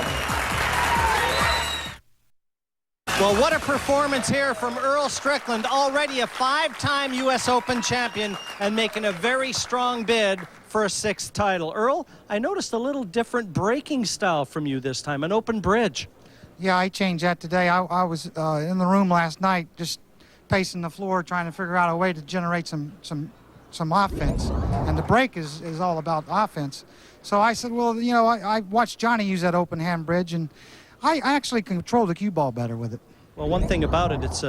Well, what a performance here from Earl Strickland, already a 5-time U.S. Open champion and making a very strong bid for a 6th title. Earl, I noticed a little different breaking style from you this time, an open bridge. Yeah, I changed that today. I was in the room last night just pacing the floor trying to figure out a way to generate some offense. And the break is all about offense. So I said, well, you know, I watched Johnny use that open hand bridge, and I actually control the cue ball better with it. Well, one thing about it, it's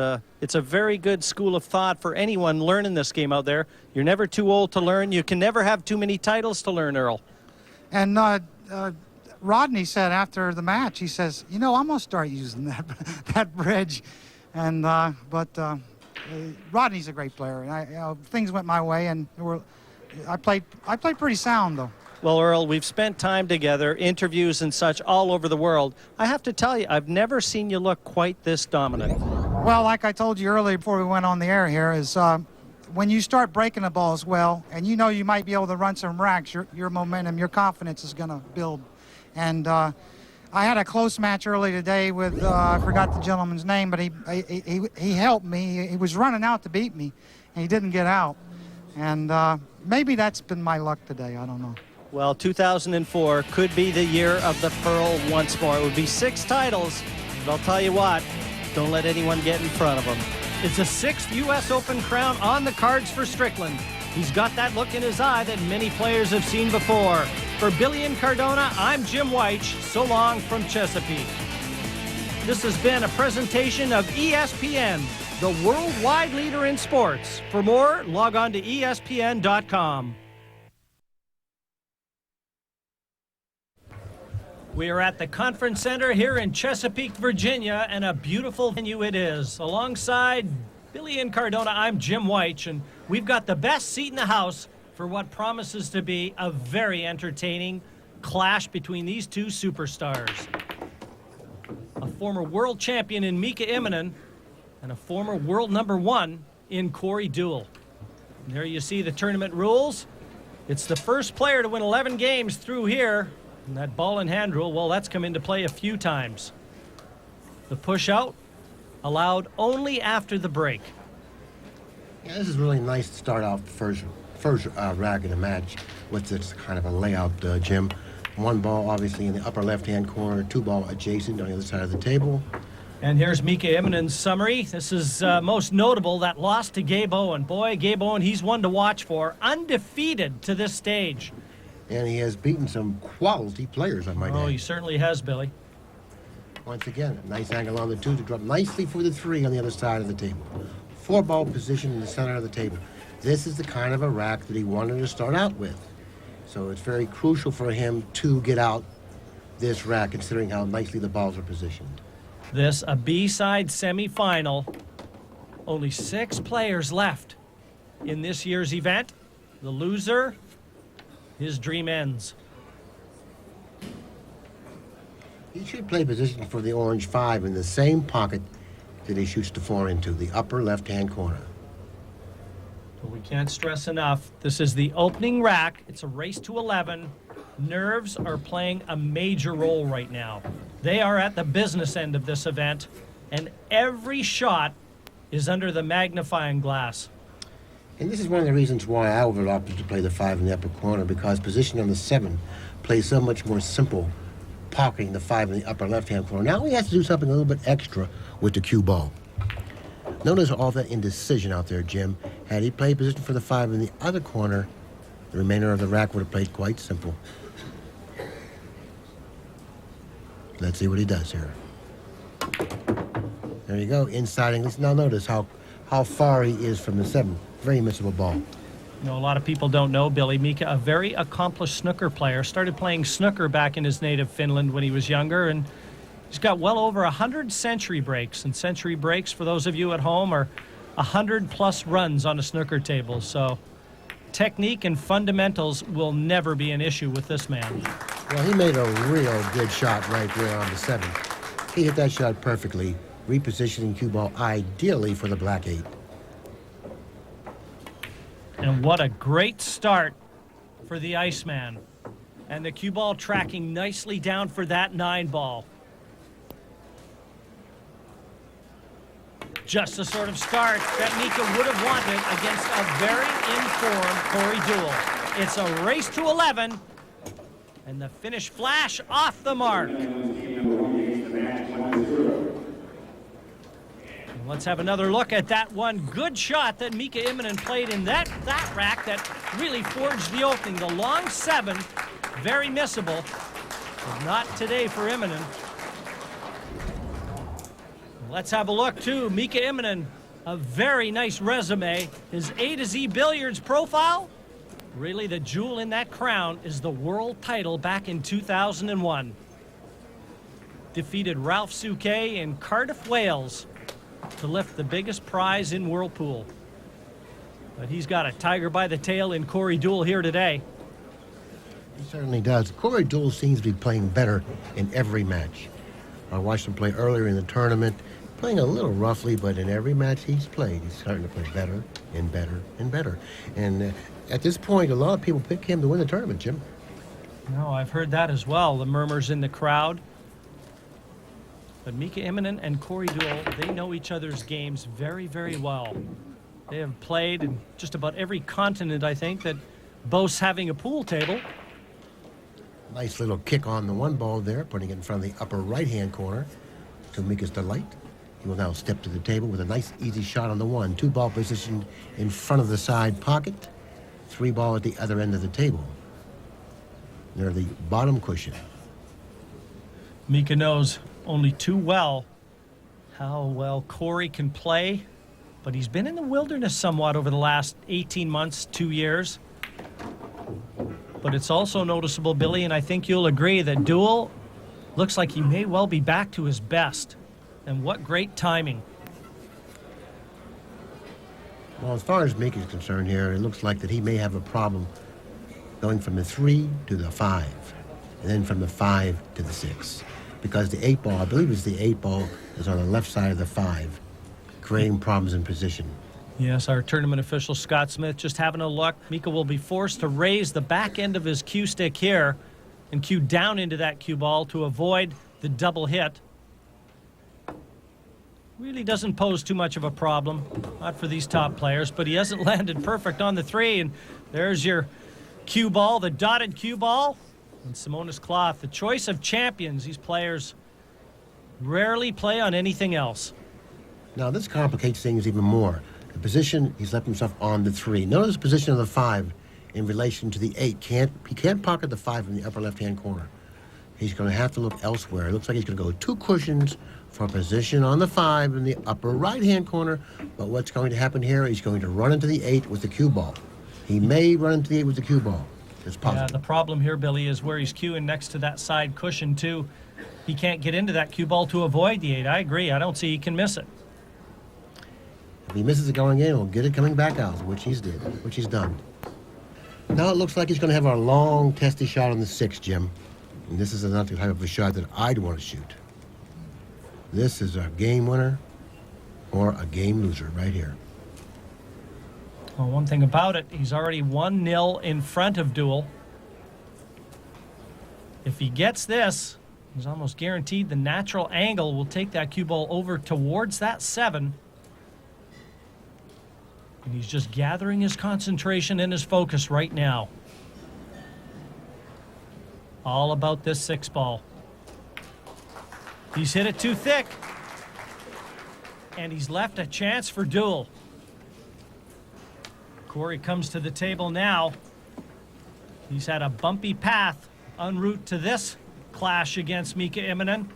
a very good school of thought for anyone learning this game out there. You're never too old to learn. You can never have too many titles to learn, Earl. And Rodney said after the match, he says, you know, I'm going to start using that bridge. And Rodney's a great player, and things went my way, and I played pretty sound, though. Well, Earl, we've spent time together, interviews and such all over the world. I have to tell you, I've never seen you look quite this dominant. Well, like I told you earlier before we went on the air here, is when you start breaking the balls well, and you know you might be able to run some racks, your momentum, your confidence is going to build. And I had a close match early today with, I forgot the gentleman's name, but he helped me. He was running out to beat me, and he didn't get out. And maybe that's been my luck today. I don't know. Well, 2004 could be the year of the Pearl once more. It would be 6 titles, but I'll tell you what, don't let anyone get in front of him. It's a 6th U.S. Open crown on the cards for Strickland. He's got that look in his eye that many players have seen before. For Billy and Cardona, I'm Jim Weich. So long from Chesapeake. This has been a presentation of ESPN, the worldwide leader in sports. For more, log on to ESPN.com. We are at the Conference Center here in Chesapeake, Virginia, and a beautiful venue it is. Alongside Billy and Cardona, I'm Jim Weich, and we've got the best seat in the house for what promises to be a very entertaining clash between these two superstars. A former world champion in Mika and a former world #1 in Corey Deuel. And there you see the tournament rules. It's the first player to win 11 games through here. And that ball in hand rule, well, that's come into play a few times. The push out allowed only after the break. Yeah, this is really nice to start out first rack in a match with this kind of a layout, Jim. 1 ball obviously in the upper left-hand corner, 2 ball adjacent on the other side of the table. And here's Mika Imonen's summary. This is most notable, that loss to Gabe Owen. Boy, Gabe Owen, he's one to watch for. Undefeated to this stage. And he has beaten some quality players, I might add. Oh, he certainly has, Billy. Once again, a nice angle on the 2 to drop nicely for the 3 on the other side of the table. 4 ball position in the center of the table. This is the kind of a rack that he wanted to start out with. So it's very crucial for him to get out this rack, considering how nicely the balls are positioned. This, a B-side semifinal. Only 6 players left in this year's event. The loser, his dream ends. He should play position for the orange 5 in the same pocket that he shoots the 4 into, the upper left-hand corner. But we can't stress enough, this is the opening rack. It's a race to 11. Nerves are playing a major role right now. They are at the business end of this event, and every shot is under the magnifying glass. And this is one of the reasons why I opted to play the 5 in the upper corner, because position on the 7 plays so much more simple, pocketing the 5 in the upper left-hand corner. Now he has to do something a little bit extra with the cue ball. Notice all that indecision out there, Jim. Had he played position for the 5 in the other corner, the remainder of the rack would have played quite simple. Let's see what he does here. There you go, inside English. Now notice how how far he is from the 7. Very missable ball. You know, a lot of people don't know Billy Mika, a very accomplished snooker player. Started playing snooker back in his native Finland when he was younger, and he's got well over 100 century breaks. And century breaks, for those of you at home, are 100+ runs on a snooker table. So technique and fundamentals will never be an issue with this man. Well, he made a real good shot right there on the 7. He hit that shot perfectly, repositioning cue ball ideally for the black 8. And what a great start for the Iceman. And the cue ball tracking nicely down for that 9 ball. Just the sort of start that Mika would have wanted against a very informed Corey Deuel. It's a race to 11, and the finish flash off the mark. Let's have another look at that one good shot that Mika Immonen played in that rack that really forged the opening. The long 7, very missable, but not today for Immonen. Let's have a look, too. Mika Immonen, a very nice resume. His A to Z billiards profile, really the jewel in that crown is the world title back in 2001. Defeated Ralph Souquet in Cardiff, Wales, to lift the biggest prize in Whirlpool. But he's got a tiger by the tail in Corey Deuel here today. He certainly does. Corey Deuel seems to be playing better in every match. I watched him play earlier in the tournament, playing a little roughly, but in every match he's played, he's starting to play better and better and better. And at this point, a lot of people pick him to win the tournament, Jim. No, I've heard that as well, the murmurs in the crowd. But Mika Immonen and Corey Deuel, they know each other's games very, very well. They have played in just about every continent, I think, that boasts having a pool table. Nice little kick on the 1 ball there, putting it in front of the upper right-hand corner to Mika's delight. He will now step to the table with a nice, easy shot on the 1. 2 ball positioned in front of the side pocket. 3 ball at the other end of the table, near the bottom cushion. Mika knows only too well how well Corey can play, but he's been in the wilderness somewhat over the last 18 months, 2 years. But it's also noticeable, Billy, and I think you'll agree, that Deuel looks like he may well be back to his best. And what great timing. Well, as far as Mika is concerned here, it looks like that he may have a problem going from the 3 to the 5, and then from the 5 to the 6. Because the 8 ball, I believe it's the 8 ball, is on the left side of the 5, creating problems in position. Yes, our tournament official, Scott Smith, just having a look. Mika will be forced to raise the back end of his cue stick here and cue down into that cue ball to avoid the double hit. Really doesn't pose too much of a problem, not for these top players, but he hasn't landed perfect on the 3, and there's your cue ball, the dotted cue ball. And Simonis cloth, the choice of champions. These players rarely play on anything else. Now, this complicates things even more. The position, he's left himself on the 3. Notice the position of the 5 in relation to the 8. He can't pocket the 5 in the upper left-hand corner. He's going to have to look elsewhere. It looks like he's going to go 2 cushions for a position on the 5 in the upper right-hand corner. But what's going to happen here, he's going to run into the 8 with the cue ball. He may run into the 8 with the cue ball. It's possible. Yeah, the problem here, Billy, is where he's cueing next to that side cushion, too. He can't get into that cue ball to avoid the 8. I agree. I don't see he can miss it. If he misses it going in, he'll get it coming back out, which he's done. Now it looks like he's going to have a long, testy shot on the 6, Jim. And this is not the type of a shot that I'd want to shoot. This is a game winner or a game loser right here. Well, one thing about it, he's already 1-0 in front of Deuel. If he gets this, he's almost guaranteed the natural angle will take that cue ball over towards that 7. And he's just gathering his concentration and his focus right now. All about this 6 ball. He's hit it too thick. And he's left a chance for Deuel. Corey comes to the table now. He's had a bumpy path en route to this clash against Mika Immonen.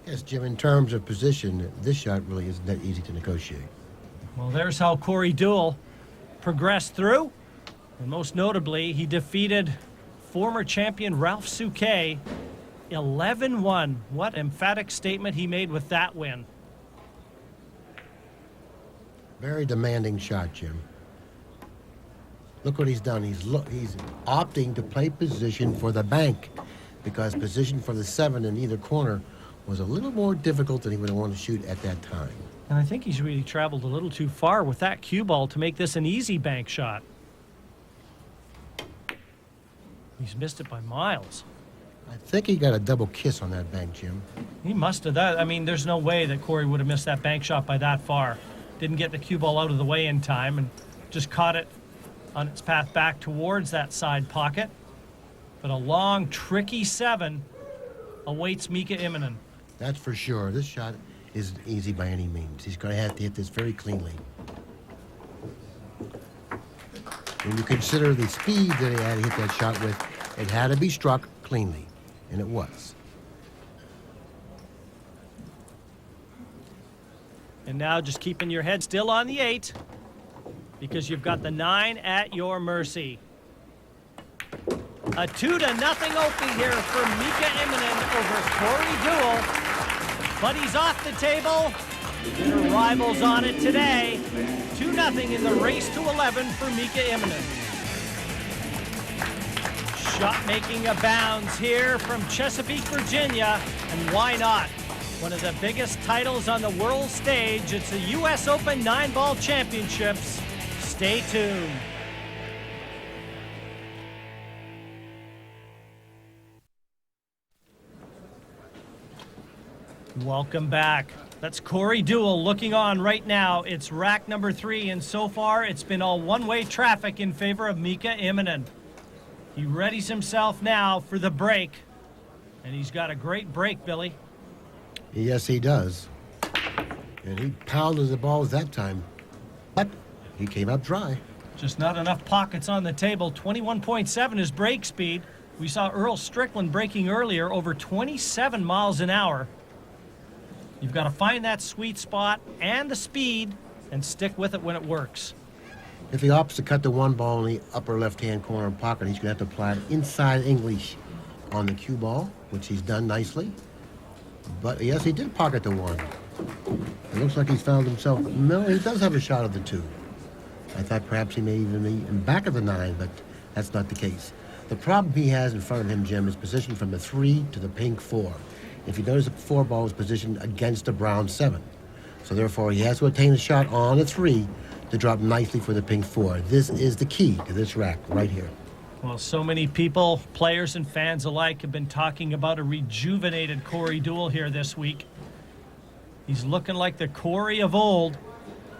Yes, Jim, in terms of position, this shot really isn't that easy to negotiate. Well, there's how Corey Deuel progressed through. And most notably, he defeated former champion Ralph Souquet 11-1. What emphatic statement he made with that win. Very demanding shot, Jim. Look what he's done. He's opting to play position for the bank because position for the 7 in either corner was a little more difficult than he would have wanted to shoot at that time. And I think he's really traveled a little too far with that cue ball to make this an easy bank shot. He's missed it by miles. I think he got a double kiss on that bank, Jim. He must have. I mean, there's no way that Corey would have missed that bank shot by that far. Didn't get the cue ball out of the way in time and just caught it on its path back towards that side pocket. But a long, tricky 7 awaits Mika Immonen. That's for sure. This shot isn't easy by any means. He's going to have to hit this very cleanly. When you consider the speed that he had to hit that shot with, it had to be struck cleanly, and it was. And now just keeping your head still on the 8 because you've got the 9 at your mercy. A 2-0 opening here for Mika Immonen over Corey Deuel. But he's off the table. Their rivals on it today. 2-0 in the race to 11 for Mika Immonen. Shot making abounds here from Chesapeake, Virginia. And why not? One of the biggest titles on the world stage. It's the U.S. Open 9-ball championships. Stay tuned. Welcome back. That's Corey Deuel looking on right now. It's rack number 3, and so far it's been all one-way traffic in favor of Mika Immonen. He readies himself now for the break, and he's got a great break, Billy. Yes, he does. And he pounded the balls that time, but he came up dry. Just not enough pockets on the table. 21.7 is break speed. We saw Earl Strickland breaking earlier over 27 miles an hour. You've got to find that sweet spot and the speed and stick with it when it works. If he opts to cut the 1 ball in the upper left-hand corner pocket, he's going to have to apply inside English on the cue ball, which he's done nicely. But yes, he did pocket the 1. It looks like he's found himself. No, he does have a shot of the 2. I thought perhaps he may even be in back of the 9, but that's not the case. The problem he has in front of him, Jim, is positioned from the 3 to the pink 4. If you notice, the 4 ball is positioned against a brown 7. So therefore, he has to attain a shot on a 3 to drop nicely for the pink 4. This is the key to this rack right here. Well, so many people, players and fans alike, have been talking about a rejuvenated Corey Deuel here this week. He's looking like the Corey of old,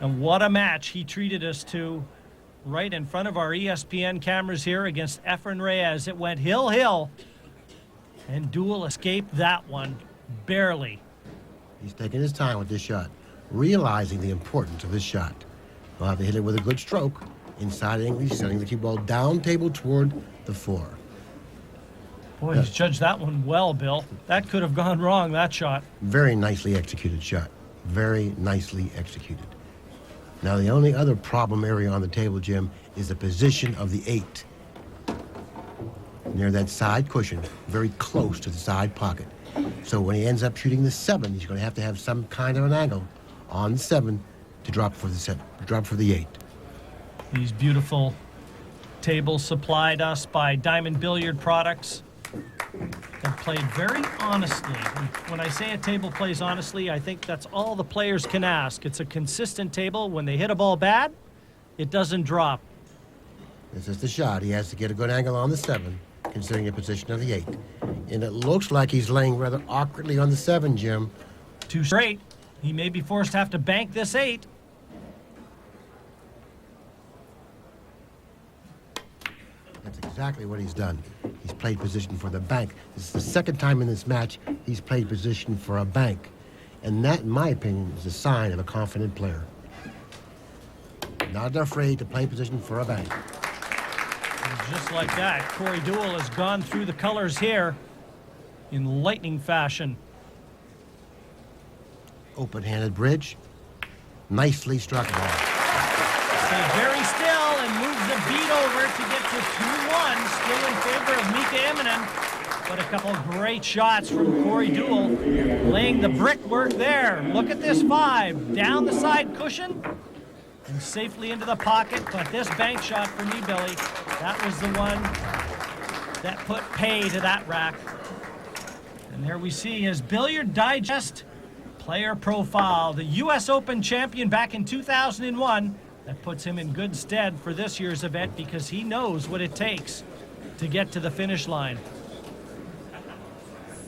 and what a match he treated us to right in front of our ESPN cameras here against Efren Reyes. It went hill, and Deuel escaped that one, barely. He's taking his time with this shot, realizing the importance of this shot. He'll have to hit it with a good stroke. Inside English, sending the cue ball down table toward the 4. Boy, he's judged that one well, Bill. That could have gone wrong, that shot. Very nicely executed shot. Very nicely executed. Now, the only other problem area on the table, Jim, is the position of the 8. Near that side cushion, very close to the side pocket. So when he ends up shooting the 7, he's going to have some kind of an angle on the 7 to drop for the 7, drop for the 8. These beautiful tables supplied us by Diamond Billiard Products have played very honestly. And when I say a table plays honestly, I think that's all the players can ask. It's a consistent table. When they hit a ball bad, it doesn't drop. This is the shot. He has to get a good angle on the 7, considering the position of the 8. And it looks like he's laying rather awkwardly on the 7, Jim. 2 straight. He may be forced to have to bank this 8. That's exactly what he's done. He's played position for the bank. This is the second time in this match he's played position for a bank. And that, in my opinion, is a sign of a confident player. Not afraid to play position for a bank. And just like that, Corey Deuel has gone through the colors here in lightning fashion. Open-handed bridge. Nicely struck ball. Stays very still and moves the beat over to get to 2-1. Still in favor of Mika Immonen. But a couple of great shots from Corey Deuel, laying the brickwork there. Look at this 5. Down the side cushion and safely into the pocket. But this bank shot for me, Billy, that was the one that put pay to that rack. And there we see his Billiard Digest player profile. The U.S. Open champion back in 2001. That puts him in good stead for this year's event because he knows what it takes to get to the finish line.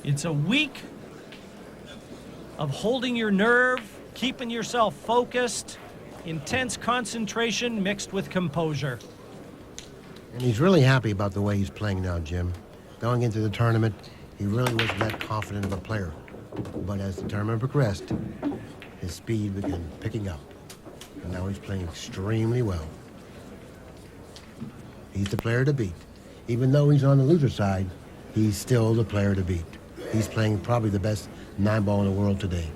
It's a week of holding your nerve, keeping yourself focused, intense concentration mixed with composure. And he's really happy about the way he's playing now, Jim. Going into the tournament, he really wasn't that confident of a player. But as the tournament progressed, his speed began picking up. And now he's playing extremely well. He's the player to beat. Even though he's on the loser side, he's still the player to beat. He's playing probably the best 9-ball in the world today.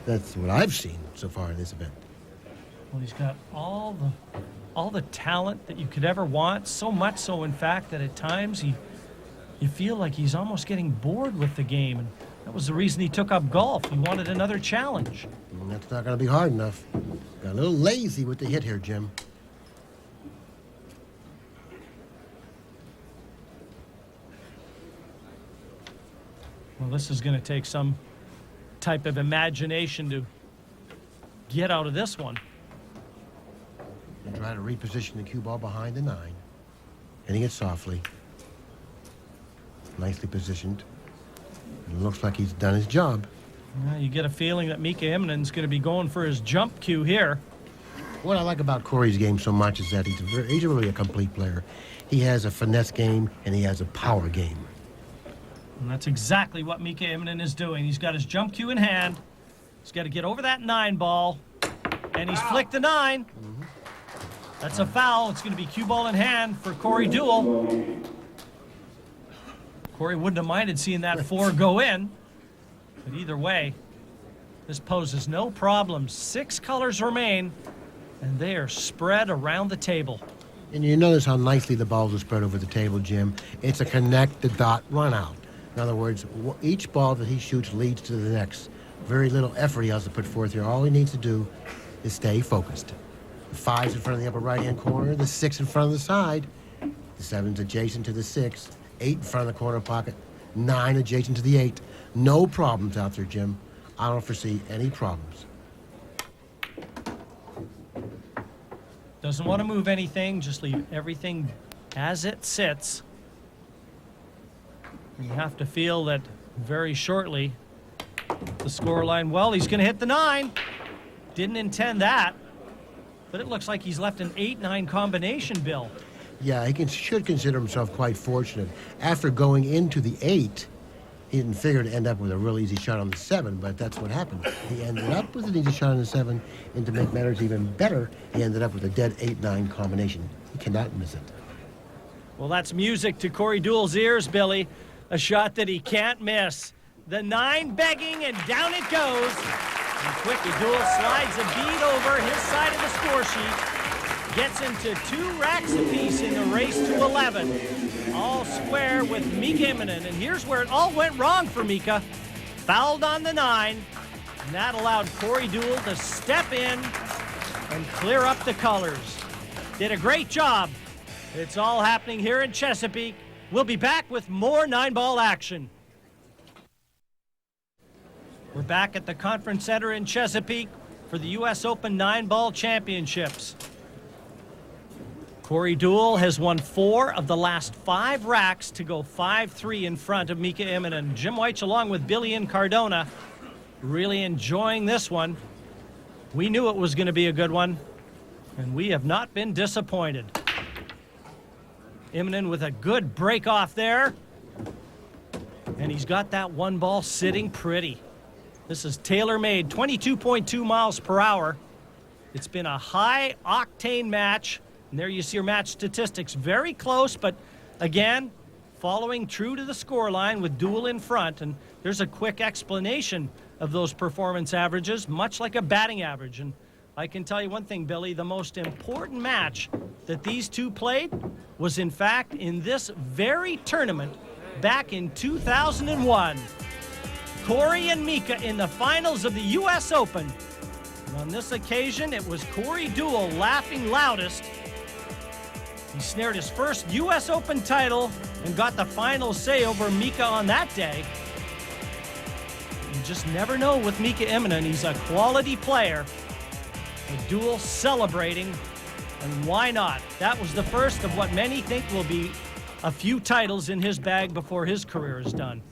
That's what I've seen so far in this event. Well, he's got all the talent that you could ever want. So much so, in fact, that at times you feel like he's almost getting bored with the game. And that was the reason he took up golf. He wanted another challenge. And that's not going to be hard enough. Got a little lazy with the hit here, Jim. Well, this is going to take some type of imagination to get out of this one. And try to reposition the cue ball behind the 9. Hitting it softly. Nicely positioned. It looks like he's done his job. Well, you get a feeling that Mika Immonen's going to be going for his jump cue here. What I like about Corey's game so much is that he's really a complete player. He has a finesse game and he has a power game. And that's exactly what Mika Immonen is doing. He's got his jump cue in hand. He's got to get over that 9-ball. And he's flicked the 9. That's a foul. It's going to be cue ball in hand for Corey Deuel. Corey wouldn't have minded seeing that 4 go in. But either way, this poses no problems. 6 colors remain, and they are spread around the table. And you notice how nicely the balls are spread over the table, Jim. It's a connect the dot run out. In other words, each ball that he shoots leads to the next. Very little effort he has to put forth here. All he needs to do is stay focused. The 5's in front of the upper right-hand corner, the 6 in front of the side, the 7's adjacent to the 6, 8 in front of the corner pocket, 9 adjacent to the 8. No problems out there, Jim. I don't foresee any problems. Doesn't want to move anything, just leave everything as it sits. You have to feel that very shortly the scoreline, well, he's going to hit the 9. Didn't intend that, but it looks like he's left an 8-9 combination, Bill. Yeah, he should consider himself quite fortunate. After going into the 8, he didn't figure to end up with a real easy shot on the 7, but that's what happened. He ended up with an easy shot on the 7, and to make matters even better, he ended up with a dead 8-9 combination. He cannot miss it. Well, that's music to Corey Deuel's ears, Billy. A shot that he can't miss. The 9 begging, and down it goes. And quickly, Deuel slides a bead over his side of the score sheet. Gets into 2 racks apiece in the race to 11. All square with Mika Immonen. And here's where it all went wrong for Mika. Fouled on the 9. And that allowed Corey Deuel to step in and clear up the colors. Did a great job. It's all happening here in Chesapeake. We'll be back with more 9-ball action. We're back at the Conference Center in Chesapeake for the U.S. Open 9-ball championships. Corey Deuel has won 4 of the last 5 racks to go 5-3 in front of Mika Immonen. Jim White's along with Billy and Cardona really enjoying this one. We knew it was going to be a good one, and we have not been disappointed. Immonen with a good break off there. And he's got that 1 ball sitting pretty. This is tailor-made, 22.2 miles per hour. It's been a high-octane match. And there you see your match statistics. Very close, but again, following true to the scoreline with Deuel in front. And there's a quick explanation of those performance averages, much like a batting average. And I can tell you one thing, Billy. The most important match that these two played was, in fact, in this very tournament back in 2001. Corey and Mika in the finals of the U.S. Open. And on this occasion, it was Corey Deuel laughing loudest. He snared his first U.S. Open title and got the final say over Mika on that day. You just never know with Mika Immonen. He's a quality player. A Deuel celebrating, and why not? That was the first of what many think will be a few titles in his bag before his career is done.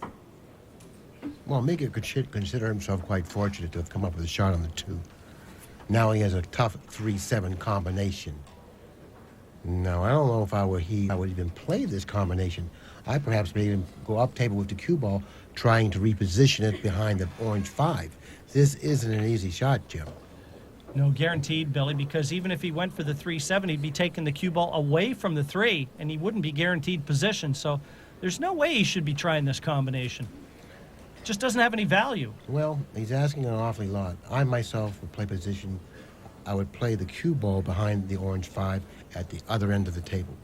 Well, Mika could consider himself quite fortunate to have come up with a shot on the 2. Now he has a tough 3-7 combination. Now, I don't know if I would even play this combination. I perhaps may even go up table with the cue ball, trying to reposition it behind the orange 5. This isn't an easy shot, Jim. No guaranteed, Billy, because even if he went for the 3-7, he'd be taking the cue ball away from the 3, and he wouldn't be guaranteed position. So there's no way he should be trying this combination. It just doesn't have any value. Well, he's asking an awfully lot. I myself would play position. I would play the cue ball behind the orange 5 at the other end of the table.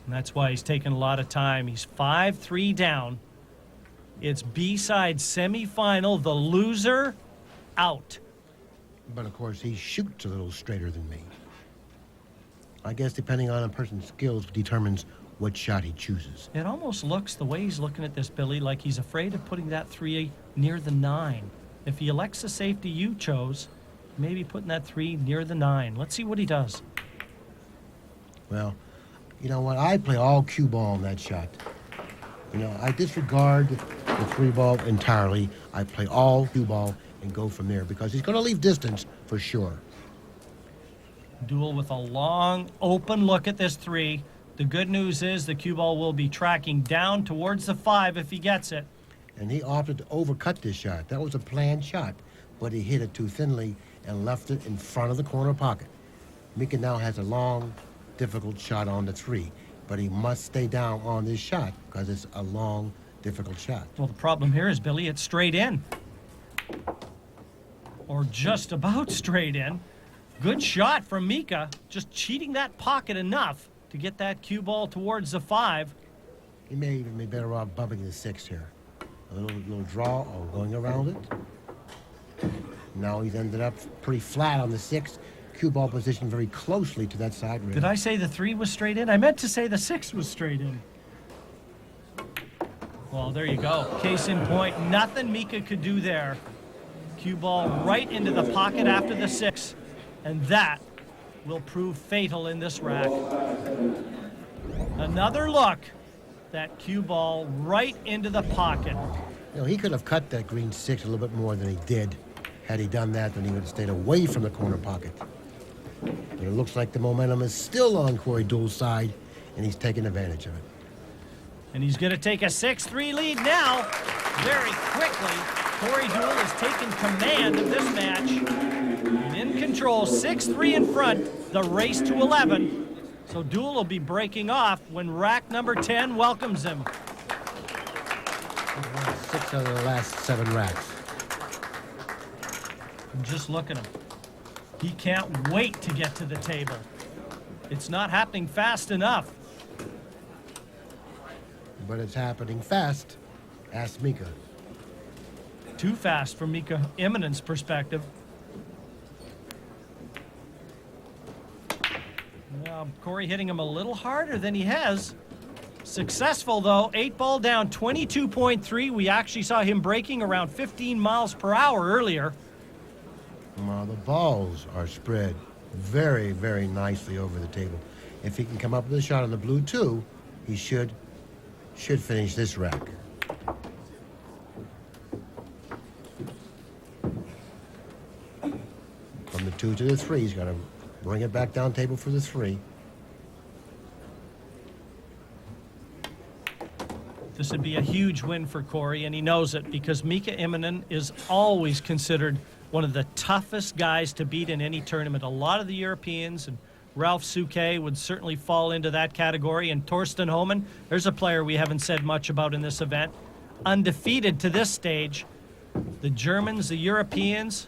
And that's why he's taking a lot of time. He's 5-3 down. It's B-side semifinal. The loser out. But of course, he shoots a little straighter than me. I guess depending on a person's skills determines what shot he chooses. It almost looks, the way he's looking at this, Billy, like he's afraid of putting that 3 near the 9. If he elects the safety you chose, maybe putting that 3 near the 9. Let's see what he does. Well, you know what? I play all cue ball in that shot. You know, I disregard the 3 ball entirely. I play all cue ball and go from there because he's going to leave distance for sure. Deuel with a long, open look at this 3. The good news is the cue ball will be tracking down towards the 5 if he gets it. And he opted to overcut this shot. That was a planned shot, but he hit it too thinly and left it in front of the corner pocket. Mika now has a long, difficult shot on the 3, but he must stay down on this shot because it's a long, difficult shot. Well, the problem here is, Billy, it's straight in. Or just about straight in. Good shot from Mika, just cheating that pocket enough to get that cue ball towards the 5. He may even be better off bumping the 6 here. A little draw or going around it. Now he's ended up pretty flat on the 6. Cue ball positioned very closely to that side rim. Did I say the 3 was straight in? I meant to say the 6 was straight in. Well, there you go. Case in point, nothing Mika could do there. Cue ball right into the pocket after the 6. And that will prove fatal in this rack. Another look. That cue ball right into the pocket. You know, he could have cut that green 6 a little bit more than he did. Had he done that, then he would have stayed away from the corner pocket. But it looks like the momentum is still on Corey Deuel's side, and he's taking advantage of it. And he's going to take a 6-3 lead now. Very quickly, Corey Deuel has taken command of this match. And in control, 6-3 in front, the race to 11. So Deuel will be breaking off when rack number 10 welcomes him. 6 out of the last 7 racks. And just look at him. He can't wait to get to the table. It's not happening fast enough. But it's happening fast. Ask Mika. Too fast from Mika Immonen's perspective. Corey hitting him a little harder than he has. Successful, though. 8 ball down, 22.3. We actually saw him breaking around 15 miles per hour earlier. Well, the balls are spread very, very nicely over the table. If he can come up with a shot on the blue, too, he should finish this rack. From the 2 to the 3, he's got to bring it back down table for the 3. This would be a huge win for Corey, and he knows it because Mika Immonen is always considered one of the toughest guys to beat in any tournament. A lot of the Europeans and Ralph Souquet would certainly fall into that category. And Thorsten Homan, there's a player we haven't said much about in this event. Undefeated to this stage. The Germans, the Europeans,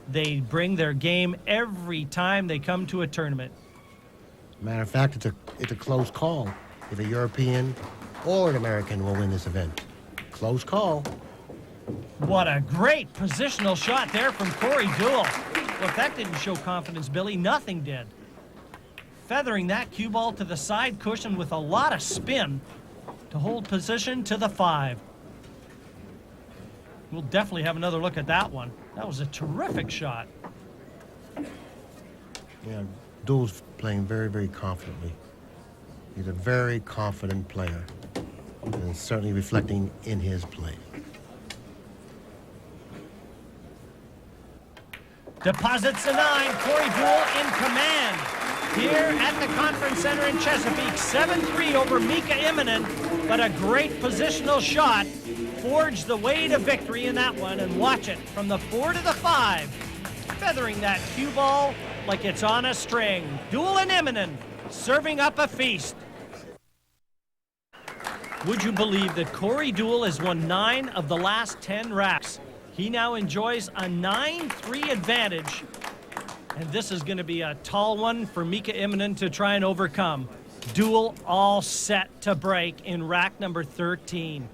They bring their game every time they come to a tournament. Matter of fact, it's a close call if a European or an American will win this event. Close call. What a great positional shot there from Corey Deuel. Well, if that didn't show confidence, Billy, nothing did. Feathering that cue ball to the side cushion with a lot of spin to hold position to the 5. We'll definitely have another look at that one. That was a terrific shot. Yeah, Deuel's playing very, very confidently. He's a very confident player, and it's certainly reflecting in his play. Deposits the 9. Corey Deuel in command here at the Conference Center in Chesapeake. 7-3 over Mika Immonen, but a great positional shot forged the way to victory in that one. And watch it from the 4 to the 5, feathering that cue ball like it's on a string. Deuel and Immonen serving up a feast. Would you believe that Corey Deuel has won 9 of the last 10 racks? He now enjoys a 9-3 advantage, and this is going to be a tall one for Mika Immonen to try and overcome. Deuel all set to break in rack number 13.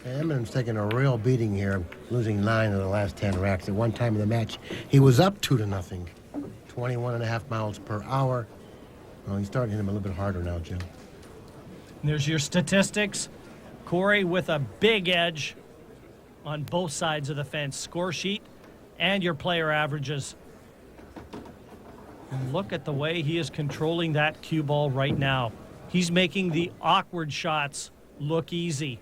Immonen's taking a real beating here, losing 9 of the last 10 racks. At one time in the match, he was up 2-0, 21.5 miles per hour. Well, he's starting to hit him a little bit harder now, Jim. And there's your statistics. Corey with a big edge on both sides of the fence. Score sheet and your player averages. And look at the way he is controlling that cue ball right now. He's making the awkward shots look easy.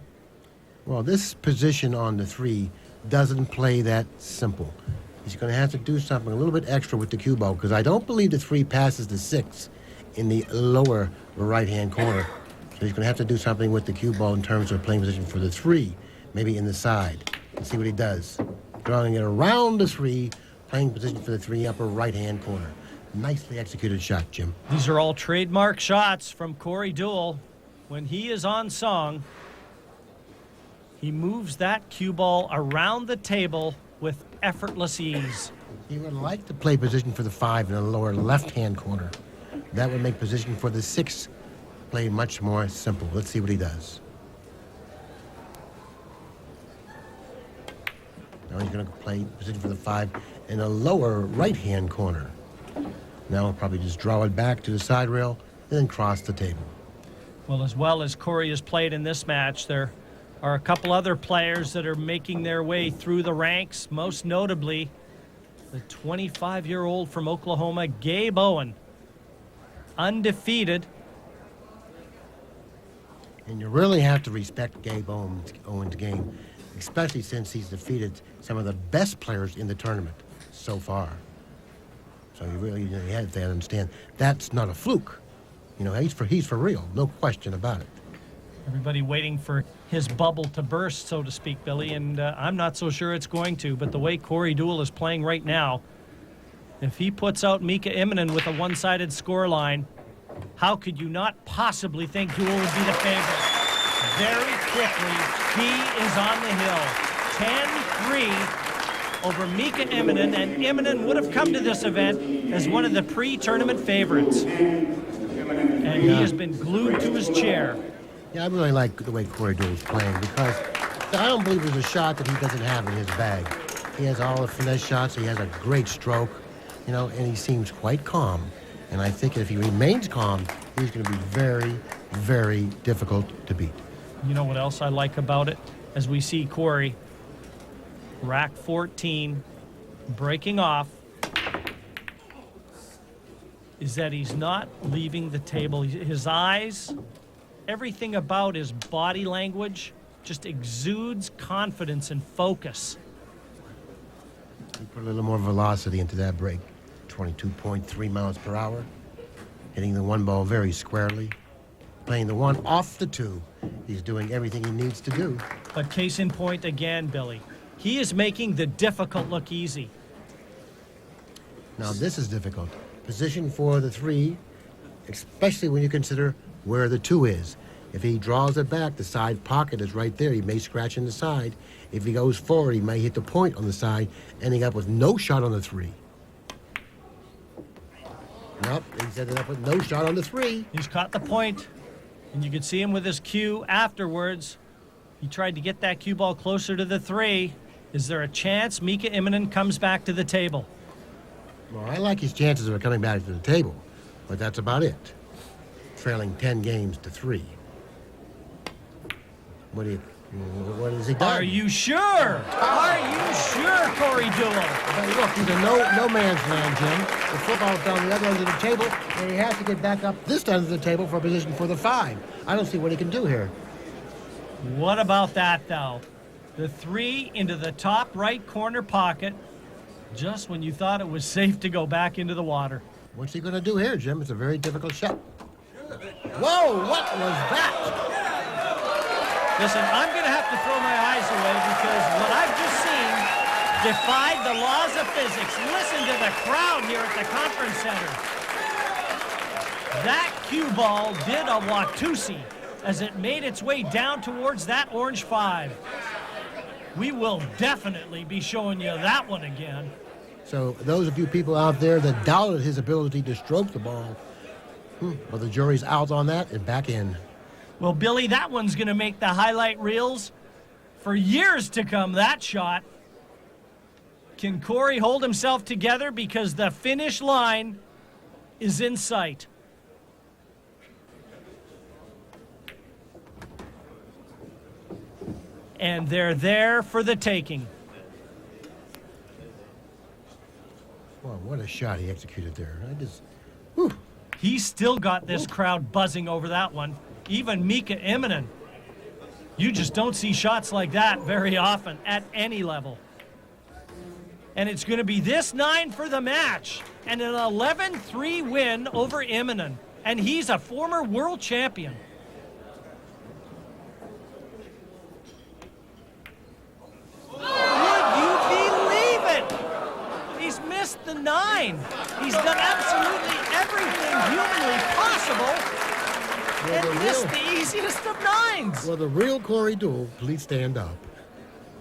Well, this position on the 3 doesn't play that simple. He's going to have to do something a little bit extra with the cue ball, because I don't believe the 3 passes the 6 in the lower right-hand corner. So he's going to have to do something with the cue ball in terms of playing position for the 3, maybe in the side. Let's see what he does. Drawing it around the 3, playing position for the 3 upper right-hand corner. Nicely executed shot, Jim. These are all trademark shots from Corey Deuel. When he is on song, he moves that cue ball around the table with effortless ease. He would like to play position for the 5 in the lower left-hand corner. That would make position for the 6 play much more simple. Let's see what he does. Now he's going to play position for the 5 in the lower right-hand corner. Now he'll probably just draw it back to the side rail and then cross the table. Well as Corey has played in this match, there are a couple other players that are making their way through the ranks, most notably the 25-year-old from Oklahoma, Gabe Owen, undefeated. And you really have to respect Gabe Owen's game, especially since he's defeated some of the best players in the tournament so far. So you really have to understand that's not a fluke. You know, he's for real, no question about it. Everybody waiting for his bubble to burst, so to speak, Billy, and I'm not so sure it's going to, but the way Corey Deuel is playing right now, if he puts out Mika Immonen with a one-sided scoreline, how could you not possibly think Deuel would be the favorite? Very quickly, he is on the hill. 10-3 over Mika Immonen, and Immonen would have come to this event as one of the pre-tournament favorites. And he has been glued to his chair. Yeah, I really like the way Corey Deuel's playing, because I don't believe there's a shot that he doesn't have in his bag. He has all the finesse shots. He has a great stroke, you know, and he seems quite calm. And I think if he remains calm, he's going to be very, very difficult to beat. You know what else I like about it? As we see Corey, rack 14, breaking off, is that he's not leaving the table. His eyes, everything about his body language just exudes confidence and focus. He put a little more velocity into that break. 22.3 miles per hour. Hitting the 1 ball very squarely. Playing the 1 off the 2. He's doing everything he needs to do. But case in point again, Billy, he is making the difficult look easy. Now this is difficult. Position for the 3, especially when you consider where the 2 is. If he draws it back, the side pocket is right there. He may scratch in the side. If he goes forward, he may hit the point on the side, ending up with no shot on the 3. Nope, he's ended up with no shot on the 3. He's caught the point, and you could see him with his cue afterwards. He tried to get that cue ball closer to the 3. Is there a chance Mika Immonen comes back to the table? Well, I like his chances of coming back to the table, but that's about it. Trailing 10 games to 3. What has he done? Are you sure? Are you sure, Corey Deuel? Hey, look, he's a no man's land, Jim. The football's down the other end of the table, and he has to get back up this end of the table for a position for the 5. I don't see what he can do here. What about that, though? The 3 into the top right corner pocket, just when you thought it was safe to go back into the water. What's he going to do here, Jim? It's a very difficult shot. Whoa, what was that? Listen, I'm going to have to throw my eyes away because what I've just seen defied the laws of physics. Listen to the crowd here at the conference center. That cue ball did a Watusi as it made its way down towards that orange 5. We will definitely be showing you that one again. So those of you people out there that doubted his ability to stroke the ball, well, the jury's out on that and back in. Well, Billy, that one's going to make the highlight reels for years to come, that shot. Can Corey hold himself together because the finish line is in sight? And they're there for the taking. Well, what a shot he executed there. Whew. He's still got this crowd buzzing over that one. Even Mika Immonen. You just don't see shots like that very often at any level. And it's going to be this 9 for the match and an 11-3 win over Immonen. And he's a former world champion. Would you believe it? He's missed the 9. He's done absolutely everything humanly possible. Well, and missed the easiest of 9s. Well, the real Corey Deuel, please stand up.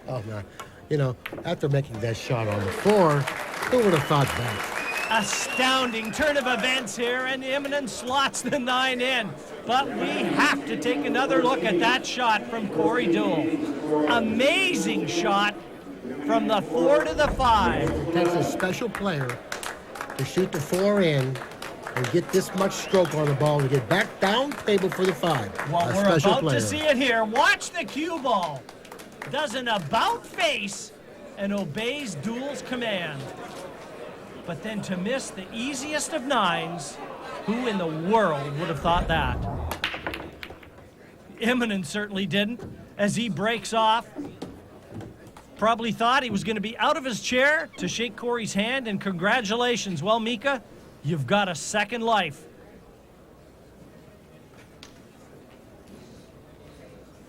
Oh, no. You know, after making that shot on the 4, who would have thought that? Astounding turn of events here, and Immonen slots the 9 in. But we have to take another look at that shot from Corey Deuel. Amazing shot from the 4 to the 5. It takes a special player to shoot the 4 in and get this much stroke on the ball to get back down table for the 5. Well, we're about to see it here. Watch the cue ball. Does an about face and obeys Deuel's command. But then to miss the easiest of 9s, who in the world would have thought that? Immonen certainly didn't, as he breaks off. Probably thought he was going to be out of his chair to shake Corey's hand, and congratulations. Well, Mika, you've got a second life.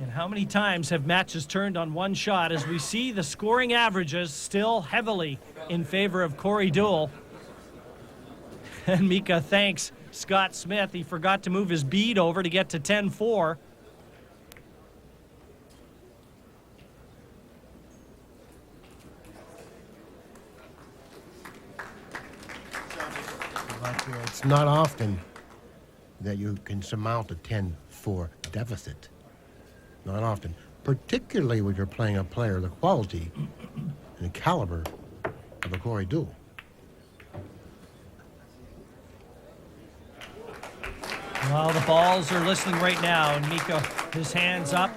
And how many times have matches turned on one shot as we see the scoring averages still heavily in favor of Corey Deuel? And Mika thanks Scott Smith. He forgot to move his bead over to get to 10-4. It's not often that you can surmount a 10-4 deficit. Not often. Particularly when you're playing a player the quality and the caliber of a Corey Deuel. Well, the balls are listening right now, and Mika, his hands up.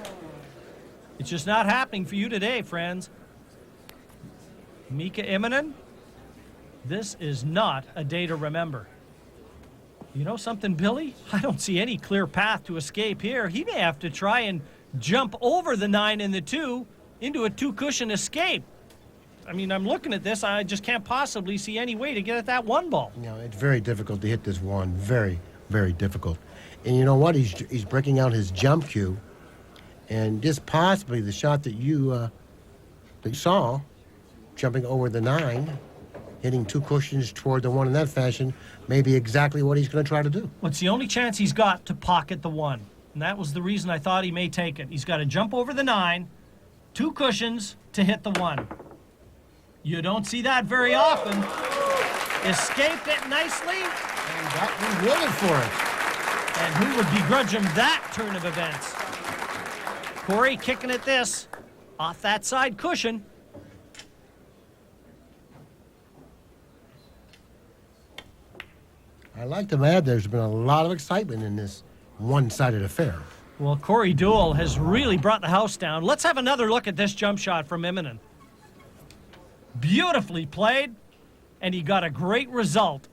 It's just not happening for you today, friends. Mika Immonen, this is not a day to remember. You know something, Billy? I don't see any clear path to escape here. He may have to try and jump over the 9 and the 2 into a 2-cushion escape. I mean, I'm looking at this. I just can't possibly see any way to get at that 1 ball. You know, it's very difficult to hit this 1. Very, very difficult. And you know what? He's breaking out his jump cue. And just possibly the shot that you saw, jumping over the 9, hitting 2 cushions toward the 1 in that fashion, may be exactly what he's going to try to do. Well, it's the only chance he's got to pocket the 1. And that was the reason I thought he may take it. He's got to jump over the 9, 2 cushions to hit the 1. You don't see that very often. Escaped it nicely. And got rewarded for it. And who would begrudge him that turn of events? Corey kicking at this off that side cushion. I like to add there's been a lot of excitement in this one-sided affair. Well, Corey Deuel has really brought the house down. Let's have another look at this jump shot from Immonen. Beautifully played, and he got a great result.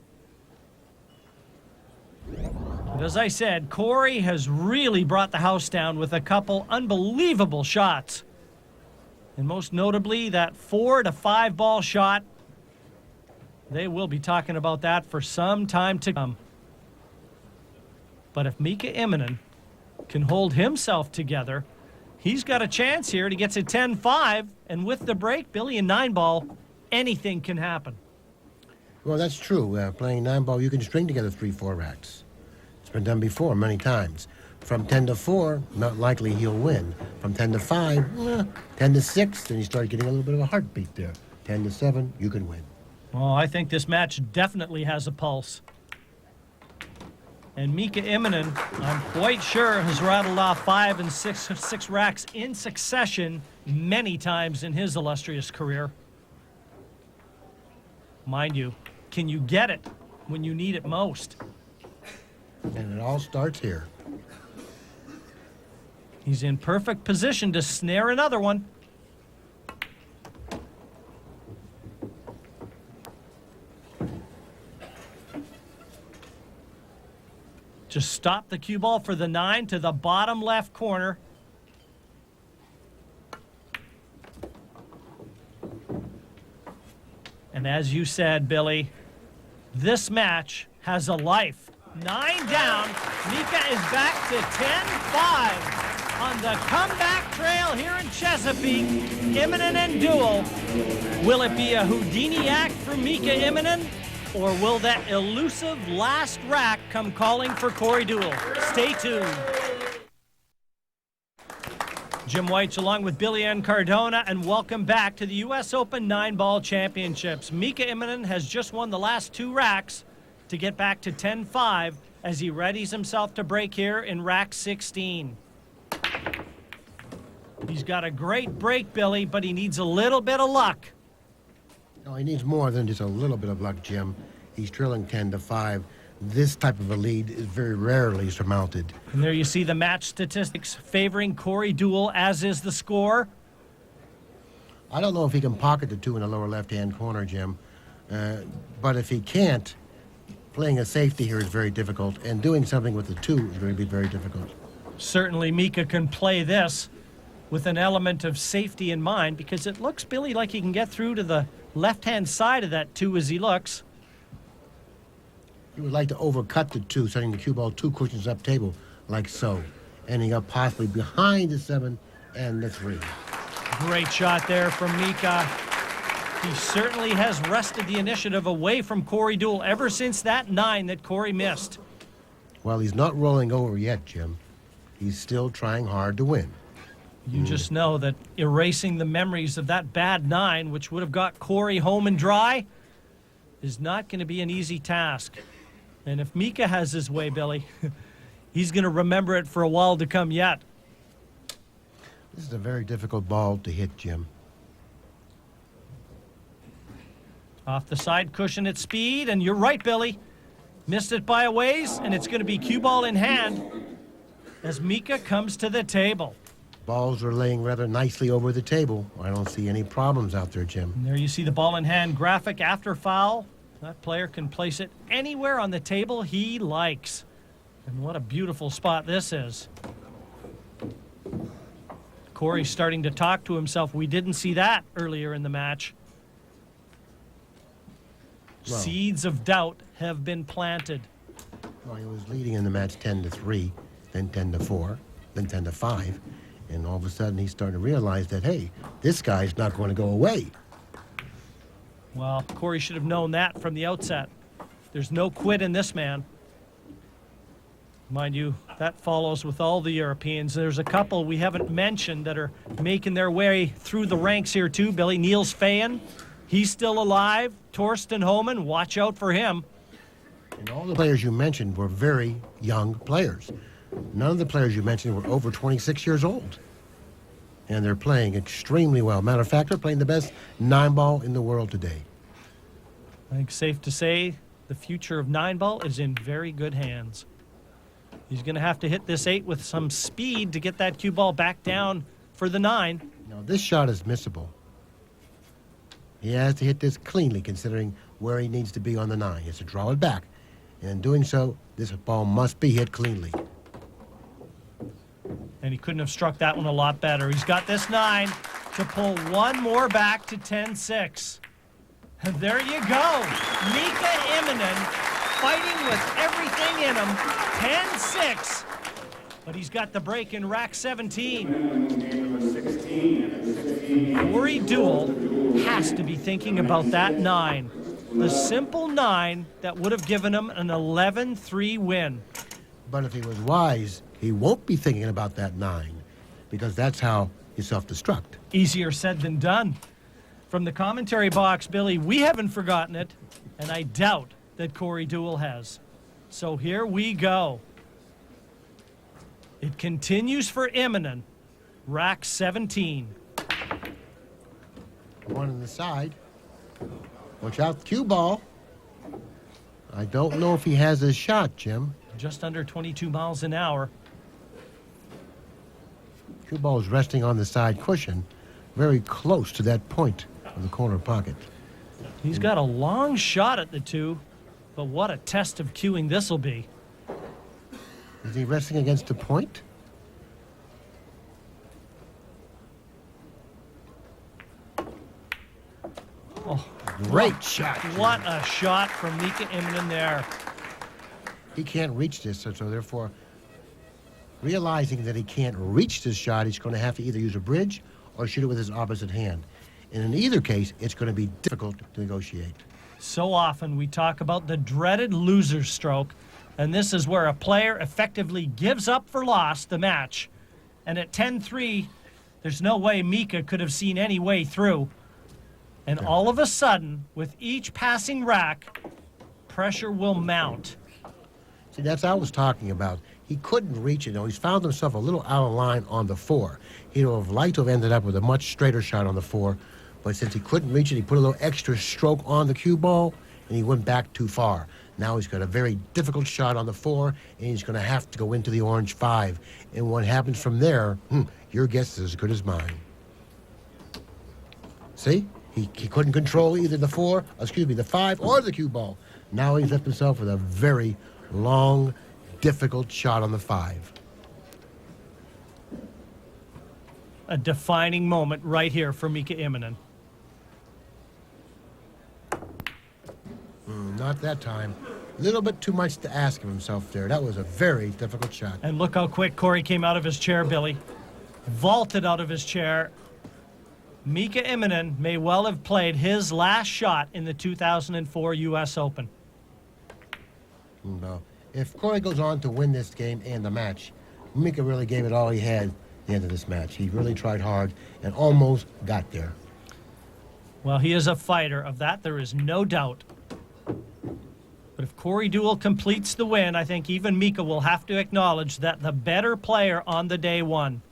But as I said, Corey has really brought the house down with a couple unbelievable shots. And most notably, that 4 to 5 ball shot. They will be talking about that for some time to come. But if Mika Immonen can hold himself together, he's got a chance here to get to 10-5. And with the break, Billy, in 9-ball, anything can happen. Well, that's true. Playing 9-ball, you can string together 3-4 racks. It's been done before many times. From 10-4, not likely he'll win. From 10-5, 10-6, then you start getting a little bit of a heartbeat there. 10-7, you can win. Well, I think this match definitely has a pulse. And Mika Immonen, I'm quite sure, has rattled off 5 and 6 racks in succession many times in his illustrious career. Mind you, can you get it when you need it most? And it all starts here. He's in perfect position to snare another one. Just stop the cue ball for the 9 to the bottom left corner. And as you said, Billy, this match has a life. 9 down. Mika is back to 10-5 on the comeback trail here in Chesapeake. Immonen and Deuel. Will it be a Houdini act for Mika Immonen? Or will that elusive last rack come calling for Corey Deuel? Stay tuned. Jim White's along with Billy Ann Cardona, and welcome back to the U.S. Open 9-ball championships. Mika Immonen has just won the last 2 racks to get back to 10-5 as he readies himself to break here in rack 16. He's got a great break, Billy, but he needs a little bit of luck. No, he needs more than just a little bit of luck, Jim. He's trailing 10-5. This type of a lead is very rarely surmounted. And there you see the match statistics favoring Corey Deuel, as is the score. I don't know if he can pocket the 2 in the lower left-hand corner, Jim. But if he can't, playing a safety here is very difficult, and doing something with the 2 is going to be very difficult. Certainly Mika can play this with an element of safety in mind, because it looks, Billy, like he can get through to the left-hand side of that 2 as he looks. He would like to overcut the 2, setting the cue ball 2 cushions up table, like so. Ending up possibly behind the 7 and the 3. Great shot there from Mika. He certainly has wrested the initiative away from Corey Deuel ever since that 9 that Corey missed. Well, he's not rolling over yet, Jim. He's still trying hard to win. You just know that erasing the memories of that bad 9, which would have got Corey home and dry, is not going to be an easy task. And if Mika has his way, Billy, he's going to remember it for a while to come yet. This is a very difficult ball to hit, Jim. Off the side cushion at speed, and you're right, Billy. Missed it by a ways, and it's going to be cue ball in hand as Mika comes to the table. Balls are laying rather nicely over the table. I don't see any problems out there, Jim. And there you see the ball in hand graphic after foul. That player can place it anywhere on the table he likes. And what a beautiful spot this is. Corey's starting to talk to himself. We didn't see that earlier in the match. Well, Seeds of doubt have been planted. Well, he was leading in the match 10-3, then 10-4, then 10-5. And all of a sudden, he's starting to realize that, hey, this guy's not going to go away. Well, Corey should have known that from the outset. There's no quit in this man. Mind you, That follows with all the Europeans. There's a couple we haven't mentioned that are making their way through the ranks here too. Billy, Niels Fayen, he's still alive. Thorston Homan, watch out for him. And all the players you mentioned were very young players. None of the players you mentioned were over 26 years old. And they're playing extremely well. Matter of fact, they're playing the best 9-ball in the world today. I think safe to say the future of 9-ball is in very good hands. He's going to have to hit this 8 with some speed to get that cue ball back down for the 9. Now, this shot is missable. He has to hit this cleanly, considering where he needs to be on the 9. He has to draw it back. And in doing so, this ball must be hit cleanly. And he couldn't have struck that one a lot better. He's got this 9 to pull one more back to 10-6. And there you go. Mika immonen fighting with everything in him. 10-6. But he's got the break in rack 17. Corey Deuel has to be thinking about that 9. The simple 9 that would have given him an 11-3 win. But if he was wise, he won't be thinking about that 9, because that's how you self-destruct. Easier said than done. From the commentary box, Billy, we haven't forgotten it, and I doubt that Corey Deuel has. So here we go. It continues for immonen. Rack 17. One on the side. Watch out, cue ball. I don't know if he has his shot, Jim. Just under 22 miles an hour. Cue ball is resting on the side cushion, very close to that point of the corner pocket. He's got a long shot at the 2, but what a test of cueing this will be. Is he resting against the point? Oh, great shot. What a shot from Mika immonen there. He can't reach this, so therefore, realizing that he can't reach this shot, he's going to have to either use a bridge or shoot it with his opposite hand. And in either case, it's going to be difficult to negotiate. So often we talk about the dreaded loser's stroke, and this is where a player effectively gives up for lost the match. And at 10-3, there's no way Mika could have seen any way through. And all of a sudden, with each passing rack, pressure will mount. See, that's what I was talking about. He couldn't reach it. You know, he's found himself a little out of line on the 4. He'd have liked to have ended up with a much straighter shot on the 4, but since he couldn't reach it, he put a little extra stroke on the cue ball, and he went back too far. Now he's got a very difficult shot on the 4, and he's going to have to go into the orange 5. And what happens from there, your guess is as good as mine. See? He couldn't control either the 5 or the cue ball. Now he's left himself with a very long, difficult shot on the 5. A defining moment right here for Mika immonen. Not that time. A little bit too much to ask of himself there. That was a very difficult shot. And look how quick Corey came out of his chair, Billy. Vaulted out of his chair. Mika immonen may well have played his last shot in the 2004 U.S. Open. No. If Corey goes on to win this game and the match, Mika really gave it all he had at the end of this match. He really tried hard and almost got there. Well, he is a fighter. Of that, there is no doubt. But if Corey Deuel completes the win, I think even Mika will have to acknowledge that the better player on the day won.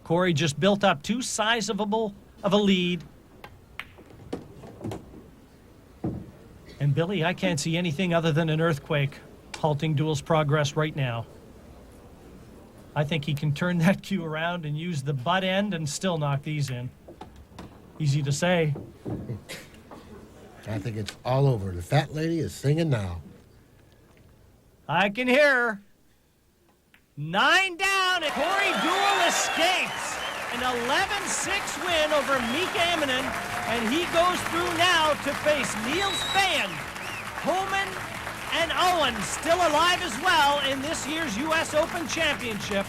Corey just built up too sizable of a lead. And Billy, I can't see anything other than an earthquake halting Deuel's progress right now. I think he can turn that cue around and use the butt end and still knock these in. Easy to say. I think it's all over. The fat lady is singing now. I can hear her. 9 down, and Corey Deuel escapes. An 11-6 win over Mika immonen, and he goes through now to face Niels Fayen, Homan, and Owen, still alive as well in this year's U.S. Open Championship.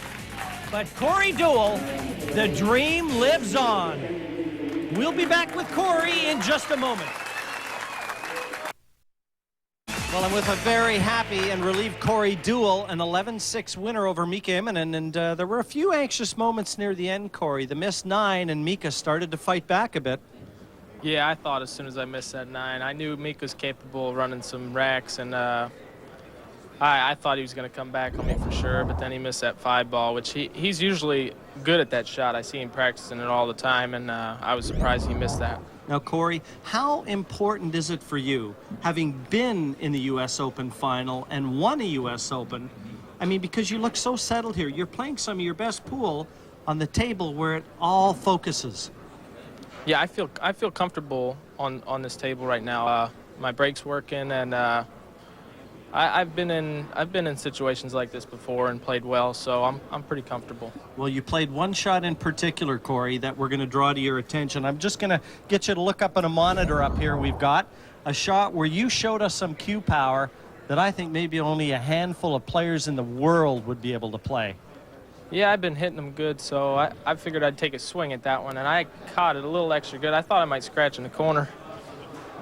But Corey Deuel, the dream lives on. We'll be back with Corey in just a moment. Well, I'm with a very happy and relieved Corey Deuel, an 11-6 winner over Mika Immonen, and there were a few anxious moments near the end, Corey. The missed 9, and Mika started to fight back a bit. Yeah, I thought as soon as I missed that 9, I knew Mika was capable of running some racks, and I thought he was going to come back on me for sure, but then he missed that 5 ball, which he's usually good at that shot. I see him practicing it all the time, and I was surprised he missed that. Now, Corey, how important is it for you, having been in the U.S. Open final and won a U.S. Open? I mean, because you look so settled here. You're playing some of your best pool on the table where it all focuses. Yeah, I feel comfortable on this table right now. My break's working, and I've been in situations like this before and played well, so I'm pretty comfortable. Well, you played one shot in particular, Corey, that we're going to draw to your attention. I'm just going to get you to look up at a monitor up here. We've got a shot where you showed us some cue power that I think maybe only a handful of players in the world would be able to play. Yeah, I've been hitting them good, so I figured I'd take a swing at that one, and I caught it a little extra good. I thought I might scratch in the corner.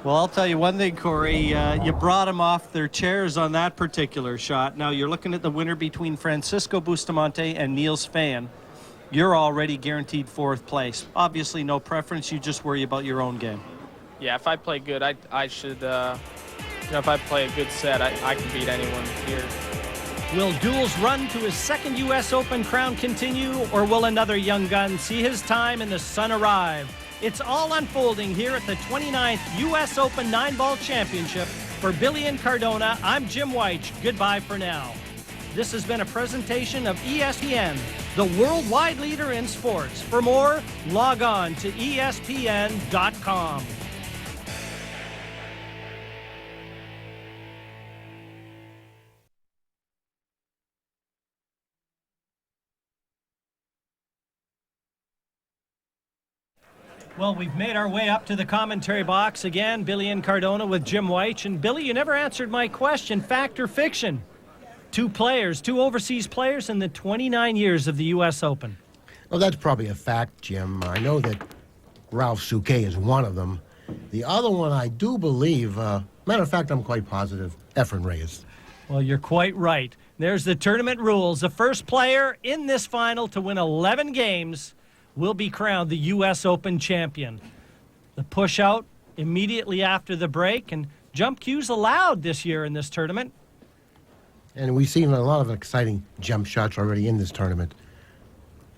Well, I'll tell you one thing, Corey. You brought them off their chairs on that particular shot. Now, you're looking at the winner between Francisco Bustamante and Niels Fan. You're already guaranteed 4th place. Obviously, no preference. You just worry about your own game. Yeah, if I play good, I should, if I play a good set, I can beat anyone here. Will Deuel's run to his 2nd U.S. Open crown continue, or will another young gun see his time in the sun arrive? It's all unfolding here at the 29th U.S. Open 9-Ball Championship. For Billy and Cardona, I'm Jim White. Goodbye for now. This has been a presentation of ESPN, the worldwide leader in sports. For more, log on to ESPN.com. Well, we've made our way up to the commentary box again. Billy and Cardona with Jim White. And Billy, you never answered my question. Fact or fiction? 2 players, 2 overseas players in the 29 years of the U.S. Open. Well, that's probably a fact, Jim. I know that Ralph Souquet is one of them. The other one, I do believe, matter of fact, I'm quite positive, Efren Reyes. Well, you're quite right. There's the tournament rules. The first player in this final to win 11 games will be crowned the U.S. Open champion. The push out immediately after the break, and jump cues allowed this year in this tournament. And we've seen a lot of exciting jump shots already in this tournament.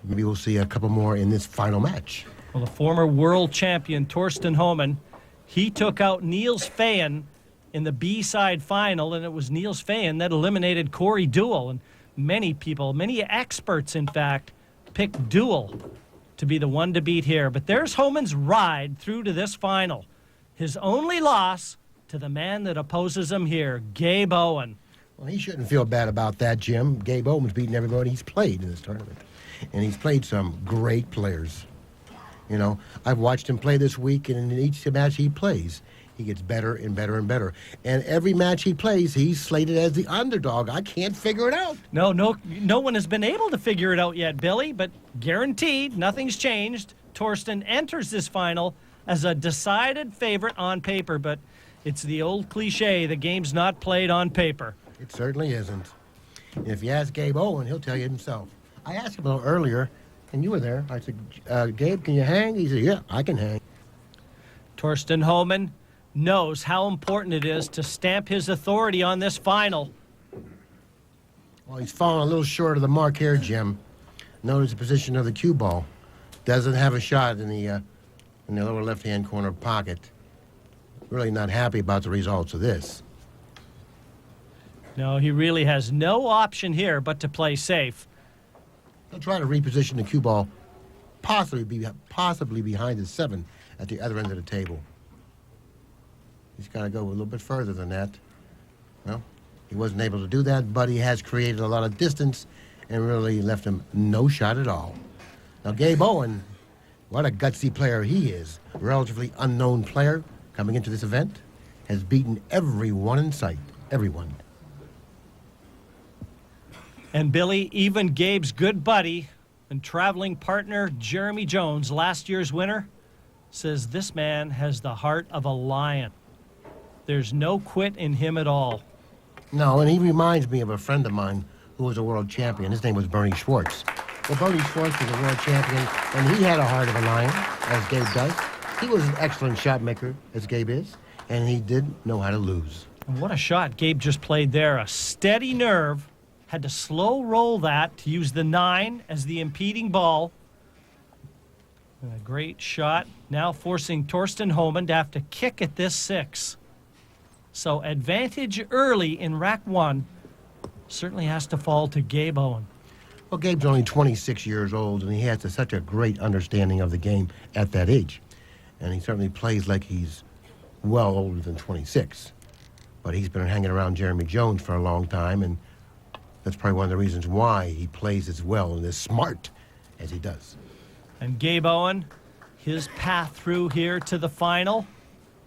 Maybe we'll see a couple more in this final match. Well, the former world champion, Thorsten Homan, he took out Niels Fan in the B-side final, and it was Niels Fan that eliminated Corey Deuel. And many people, many experts, in fact, picked Deuel to be the one to beat here. But there's Homan's ride through to this final. His only loss to the man that opposes him here, Gabe Owen. Well, he shouldn't feel bad about that, Jim. Gabe Owen's beaten everybody he's played in this tournament. And he's played some great players. You know, I've watched him play this week, and in each match he plays, he gets better and better and better. And every match he plays, he's slated as the underdog. I can't figure it out. No one has been able to figure it out yet, Billy, but guaranteed, nothing's changed. Thorsten enters this final as a decided favorite on paper, but it's the old cliche, the game's not played on paper. It certainly isn't. And if you ask Gabe Owen, he'll tell you himself. I asked him a little earlier, and you were there. I said, Gabe, can you hang? He said, yeah, I can hang. Thorsten Homan knows how important it is to stamp his authority on this final. Well, he's fallen a little short of the mark here, Jim. Notice the position of the cue ball. Doesn't have a shot in the lower left-hand corner pocket. Really not happy about the results of this. No, he really has no option here but to play safe. He'll try to reposition the cue ball, possibly behind the 7 at the other end of the table. He's got to go a little bit further than that. Well, he wasn't able to do that, but he has created a lot of distance and really left him no shot at all. Now, Gabe Owen, what a gutsy player he is. A relatively unknown player coming into this event, has beaten everyone in sight. Everyone. And Billy, even Gabe's good buddy and traveling partner, Jeremy Jones, last year's winner, says this man has the heart of a lion. There's no quit in him at all. No, and he reminds me of a friend of mine who was a world champion. His name was Bernie Schwartz. Well, Bernie Schwartz was a world champion, and he had a heart of a lion, as Gabe does. He was an excellent shot maker, as Gabe is, and he did know how to lose. And what a shot Gabe just played there. A steady nerve. Had to slow roll that to use the 9 as the impeding ball. And a great shot. Now forcing Thorston Homan to have to kick at this 6. So advantage early in rack 1 certainly has to fall to Gabe Owen. Well, Gabe's only 26 years old, and he has such a great understanding of the game at that age. And he certainly plays like he's well older than 26. But he's been hanging around Jeremy Jones for a long time, and that's probably one of the reasons why he plays as well and as smart as he does. And Gabe Owen, his path through here to the final,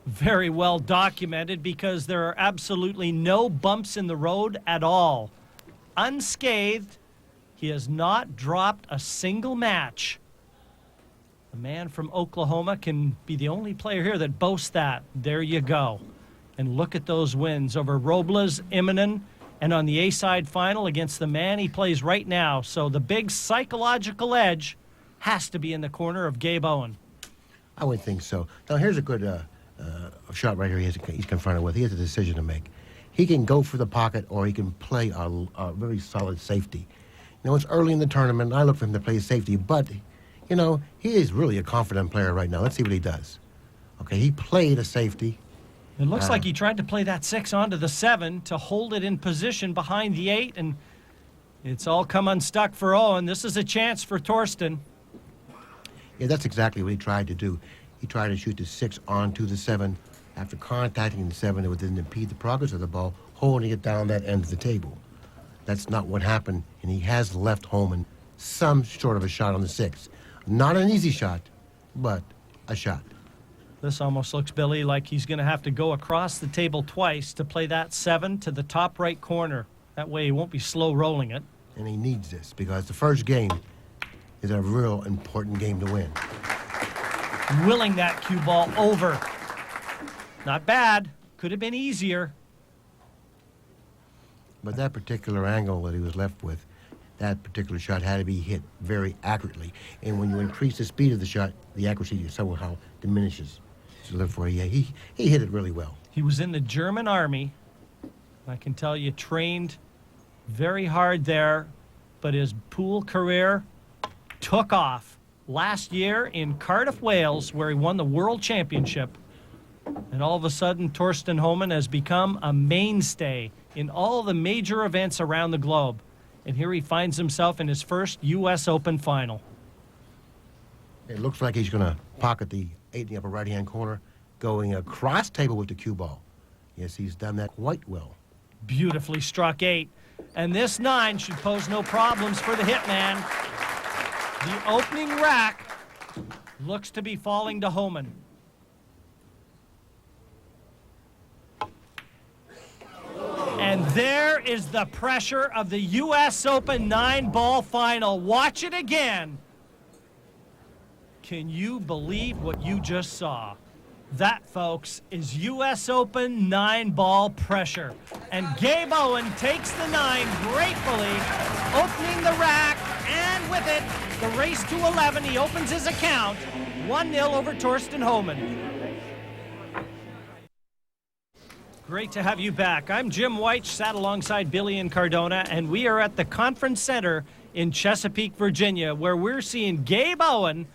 very well documented because there are absolutely no bumps in the road at all. Unscathed, he has not dropped a single match. The man from Oklahoma can be the only player here that boasts that. There you go. And look at those wins over Robles, Immonen, and on the A-side final against the man he plays right now. So the big psychological edge has to be in the corner of Gabe Owen. I would think so. Now, here's a good shot right here he's confronted with. He has a decision to make. He can go for the pocket, or he can play a very solid safety. You know, it's early in the tournament. I look for him to play safety, but, you know, he is really a confident player right now. Let's see what he does. Okay, he played a safety. It looks like he tried to play that 6 onto the 7 to hold it in position behind the 8, and it's all come unstuck for Owen. This is a chance for Thorston. Yeah, that's exactly what he tried to do. He tried to shoot the 6 onto the 7. After contacting the 7, it didn't impede the progress of the ball, holding it down that end of the table. That's not what happened, and he has left Homan some sort of a shot on the 6. Not an easy shot, but a shot. This almost looks, Billy, like he's going to have to go across the table twice to play that 7 to the top right corner. That way he won't be slow rolling it. And he needs this because the first game is a real important game to win. Willing that cue ball over. Not bad. Could have been easier. But that particular angle that he was left with, that particular shot had to be hit very accurately. And when you increase the speed of the shot, the accuracy somehow diminishes. So therefore, yeah, he hit it really well. He was in the German army. I can tell you trained very hard there, but his pool career took off last year in Cardiff, Wales, where he won the World Championship. And all of a sudden, Thorston Homan has become a mainstay in all the major events around the globe. And here he finds himself in his first U.S. Open final. It looks like he's going to pocket the 8 in the upper right-hand corner, going across table with the cue ball. Yes, he's done that quite well. Beautifully struck 8. And this 9 should pose no problems for the hitman. The opening rack looks to be falling to Homan. And there is the pressure of the U.S. Open 9-ball final. Watch it again. Can you believe what you just saw? That, folks, is U.S. Open 9-ball pressure. And Gabe Owen takes the 9 gratefully, opening the rack, and with it, the race to 11. He opens his account, 1-0 over Thorston Homan. Great to have you back. I'm Jim White, sat alongside Billy and Cardona, and we are at the Conference Center in Chesapeake, Virginia, where we're seeing Gabe Owen,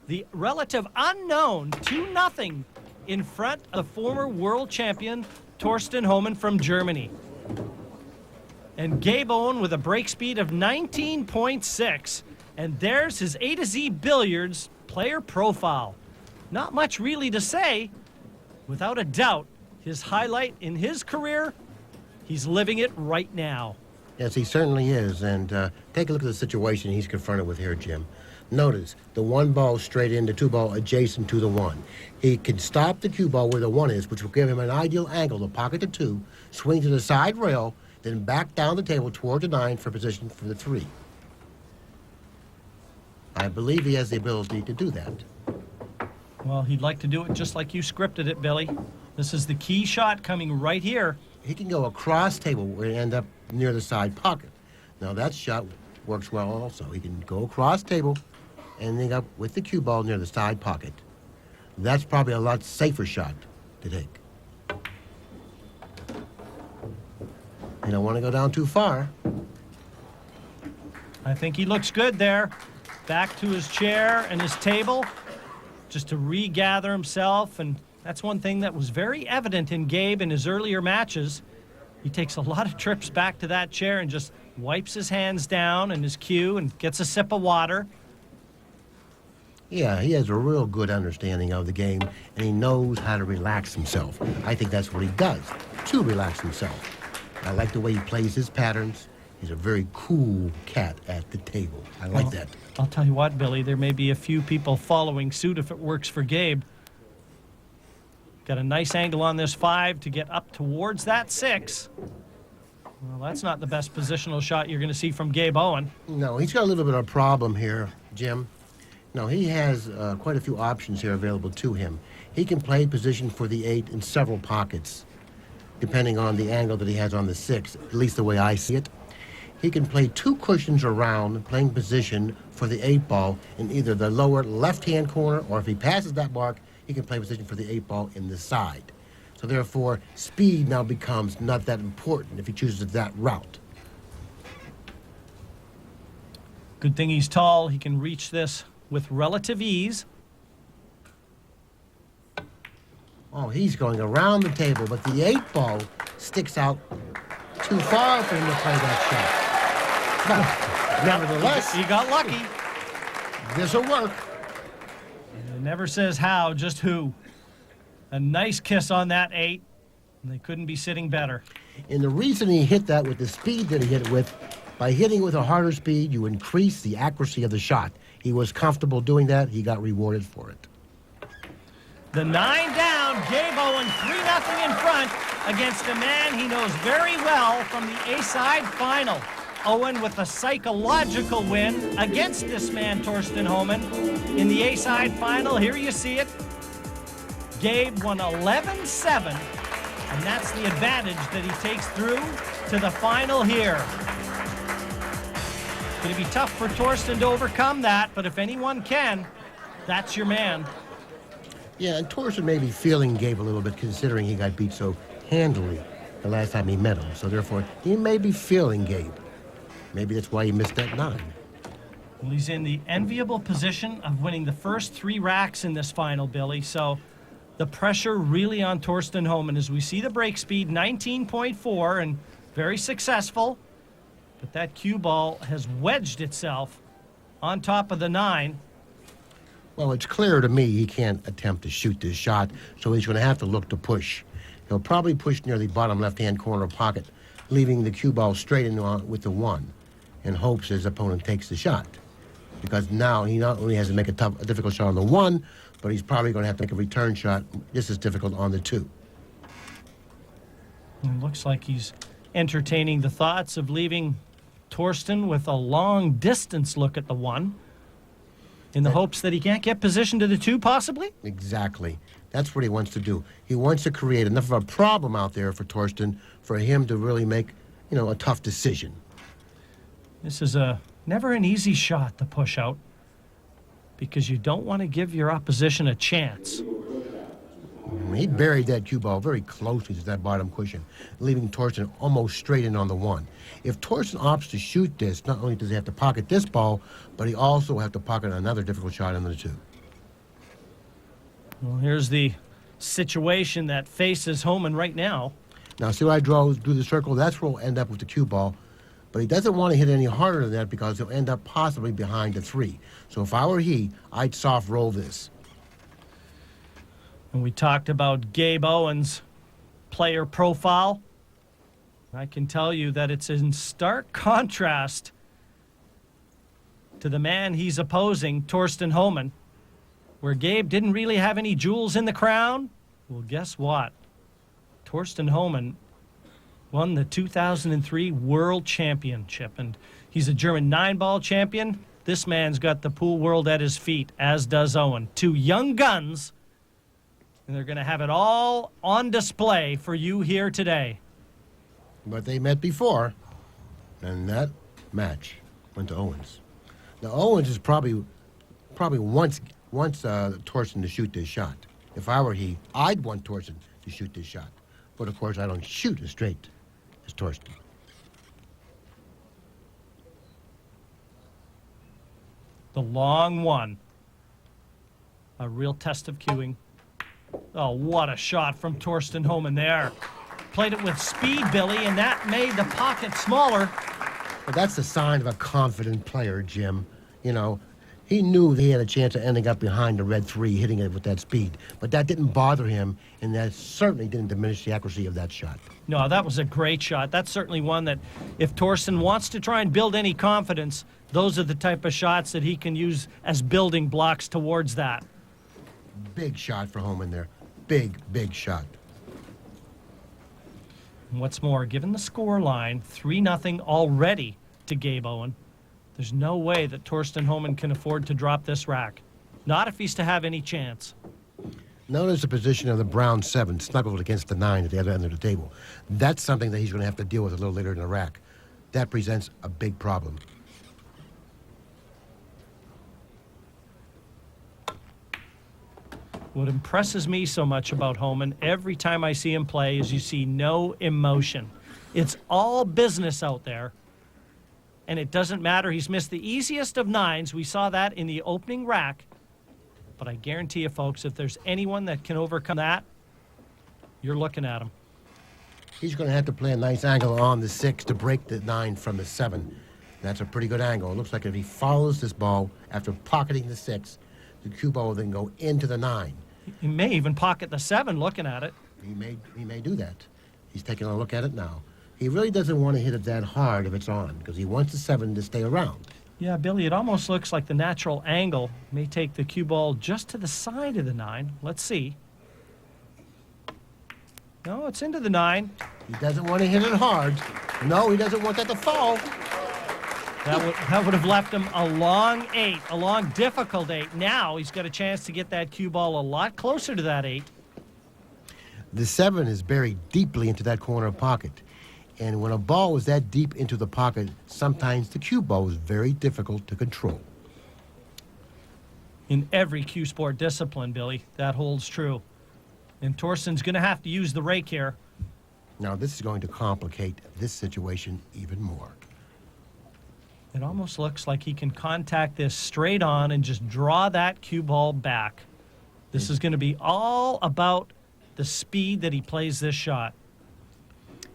the relative unknown, 2-0 in front of the former world champion, Thorston Homan from Germany. And Gabe Owen with a break speed of 19.6. And there's his A to Z Billiards player profile. Not much really to say. Without a doubt, his highlight in his career, he's living it right now. Yes, he certainly is. And take a look at the situation he's confronted with here, Jim. Notice the 1 ball straight in, the 2 ball adjacent to the 1. He can stop the cue ball where the 1 is, which will give him an ideal angle to pocket the 2, swing to the side rail, then back down the table toward the 9 for position for the 3. I believe he has the ability to do that. Well, he'd like to do it just like you scripted it, Billy. This is the key shot coming right here. he can go across table and end up near the side pocket. Now that shot works well also. He can go across table and end up with the cue ball near the side pocket. That's probably a lot safer shot to take. You don't want to go down too far. I think he looks good there. Back to his chair and his table, just to regather himself. And that's one thing that was very evident in Gabe in his earlier matches. He takes a lot of trips back to that chair and just wipes his hands down and his cue and gets a sip of water. Yeah, he has a real good understanding of the game, and he knows how to relax himself. I think that's what he does, to relax himself. I like the way he plays his patterns. He's a very cool cat at the table. I like that. I'll tell you what, Billy, there may be a few people following suit if it works for Gabe. Got a nice angle on this 5 to get up towards that 6. Well, that's not the best positional shot you're going to see from Gabe Owen. No, he's got a little bit of a problem here, Jim. No, he has quite a few options here available to him. He can play position for the 8 in several pockets, depending on the angle that he has on the 6, at least the way I see it. He can play 2 cushions around, playing position for the 8 ball in either the lower left-hand corner, or if he passes that mark, he can play position for the 8 ball in the side. So therefore, speed now becomes not that important if he chooses that route. Good thing he's tall. He can reach this with relative ease. Oh, he's going around the table, but the 8 ball sticks out too far for him to play that shot. But nevertheless, He got lucky. this'll work. It never says how, just who. A nice kiss on that 8, and they couldn't be sitting better. And the reason he hit that with the speed that he hit it with, by hitting with a harder speed, you increase the accuracy of the shot. He was comfortable doing that. He got rewarded for it. The 9 down, Gabe Owen 3-0 in front against a man he knows very well from the A-side final. Owen with a psychological win against this man, Thorston Homan, in the A-side final. Here you see it. Gabe won 11-7, and that's the advantage that he takes through to the final here. It's going to be tough for Thorston to overcome that, but if anyone can, that's your man. Yeah, and Thorston may be feeling Gabe a little bit, considering he got beat so handily the last time he met him. So therefore, he may be feeling Gabe. Maybe that's why he missed that 9. Well, he's in the enviable position of winning the first 3 racks in this final, Billy. So the pressure really on Thorston Homan as we see the break speed, 19.4, and very successful. But that cue ball has wedged itself on top of the 9. Well, it's clear to me he can't attempt to shoot this shot, so he's going to have to look to push. He'll probably push near the bottom left-hand corner pocket, leaving the cue ball straight in with the 1, in hopes his opponent takes the shot. Because now he not only has to make a difficult shot on the 1, but he's probably going to have to make a return shot just as difficult on the 2. It looks like he's entertaining the thoughts of leaving Thorston with a long-distance look at the 1, in the hopes that he can't get position to the 2, possibly? Exactly. That's what he wants to do. He wants to create enough of a problem out there for Thorston for him to really make, a tough decision. This is never an easy shot to push out, because you don't want to give your opposition a chance. He buried that cue ball very closely to that bottom cushion, leaving Thorston almost straight in on the 1. If Thorston opts to shoot this, not only does he have to pocket this ball, but he also will have to pocket another difficult shot on the 2. Well, here's the situation that faces Homan right now. Now, see where I drew the circle? That's where we'll end up with the cue ball. But he doesn't want to hit any harder than that because he'll end up possibly behind the 3. So if I were he, I'd soft roll this. And we talked about Gabe Owen's player profile. I can tell you that it's in stark contrast to the man he's opposing, Thorston Homan, where Gabe didn't really have any jewels in the crown. Well, guess what? Thorston Homan won the 2003 World Championship, and he's a German 9-ball champion. This man's got the pool world at his feet, as does Owen. 2 young guns, and they're going to have it all on display for you here today. But they met before, and that match went to Owens. Now, Owens is probably wants Thorston to shoot this shot. If I were he, I'd want Thorston to shoot this shot. But, of course, I don't shoot as straight as Thorston. The long one. A real test of cueing. Oh, what a shot from Thorston Homan there. Played it with speed, Billy, and that made the pocket smaller. But that's the sign of a confident player, Jim. You know, he knew he had a chance of ending up behind the red 3, hitting it with that speed. But that didn't bother him, and that certainly didn't diminish the accuracy of that shot. No, that was a great shot. That's certainly one that if Thorston wants to try and build any confidence, those are the type of shots that he can use as building blocks towards that. Big shot for Homan there. Big, big shot. And what's more, given the score line, 3-0 already to Gabe Owen, there's no way that Thorston Homan can afford to drop this rack. Not if he's to have any chance. Notice the position of the brown 7 snuggled against the 9 at the other end of the table. That's something that he's going to have to deal with a little later in the rack. That presents a big problem. What impresses me so much about Homan every time I see him play is you see no emotion. It's all business out there. And it doesn't matter. He's missed the easiest of 9s. We saw that in the opening rack. But I guarantee you, folks, if there's anyone that can overcome that, you're looking at him. He's going to have to play a nice angle on the 6 to break the 9 from the 7. That's a pretty good angle. It looks like if he follows this ball after pocketing the 6, the cue ball will then go into the 9. He may even pocket the 7 looking at it. He may do that. He's taking a look at it now. He really doesn't want to hit it that hard if it's on, because he wants the 7 to stay around. Yeah, Billy, it almost looks like the natural angle may take the cue ball just to the side of the 9. Let's see. No, it's into the 9. He doesn't want to hit it hard. No, he doesn't want that to fall. That would have left him a long 8, a long difficult 8. Now he's got a chance to get that cue ball a lot closer to that 8. The 7 is buried deeply into that corner pocket. And when a ball is that deep into the pocket, sometimes the cue ball is very difficult to control. In every cue sport discipline, Billy, that holds true. And Thorston's going to have to use the rake here. Now, this is going to complicate this situation even more. It almost looks like he can contact this straight on and just draw that cue ball back. This is going to be all about the speed that he plays this shot.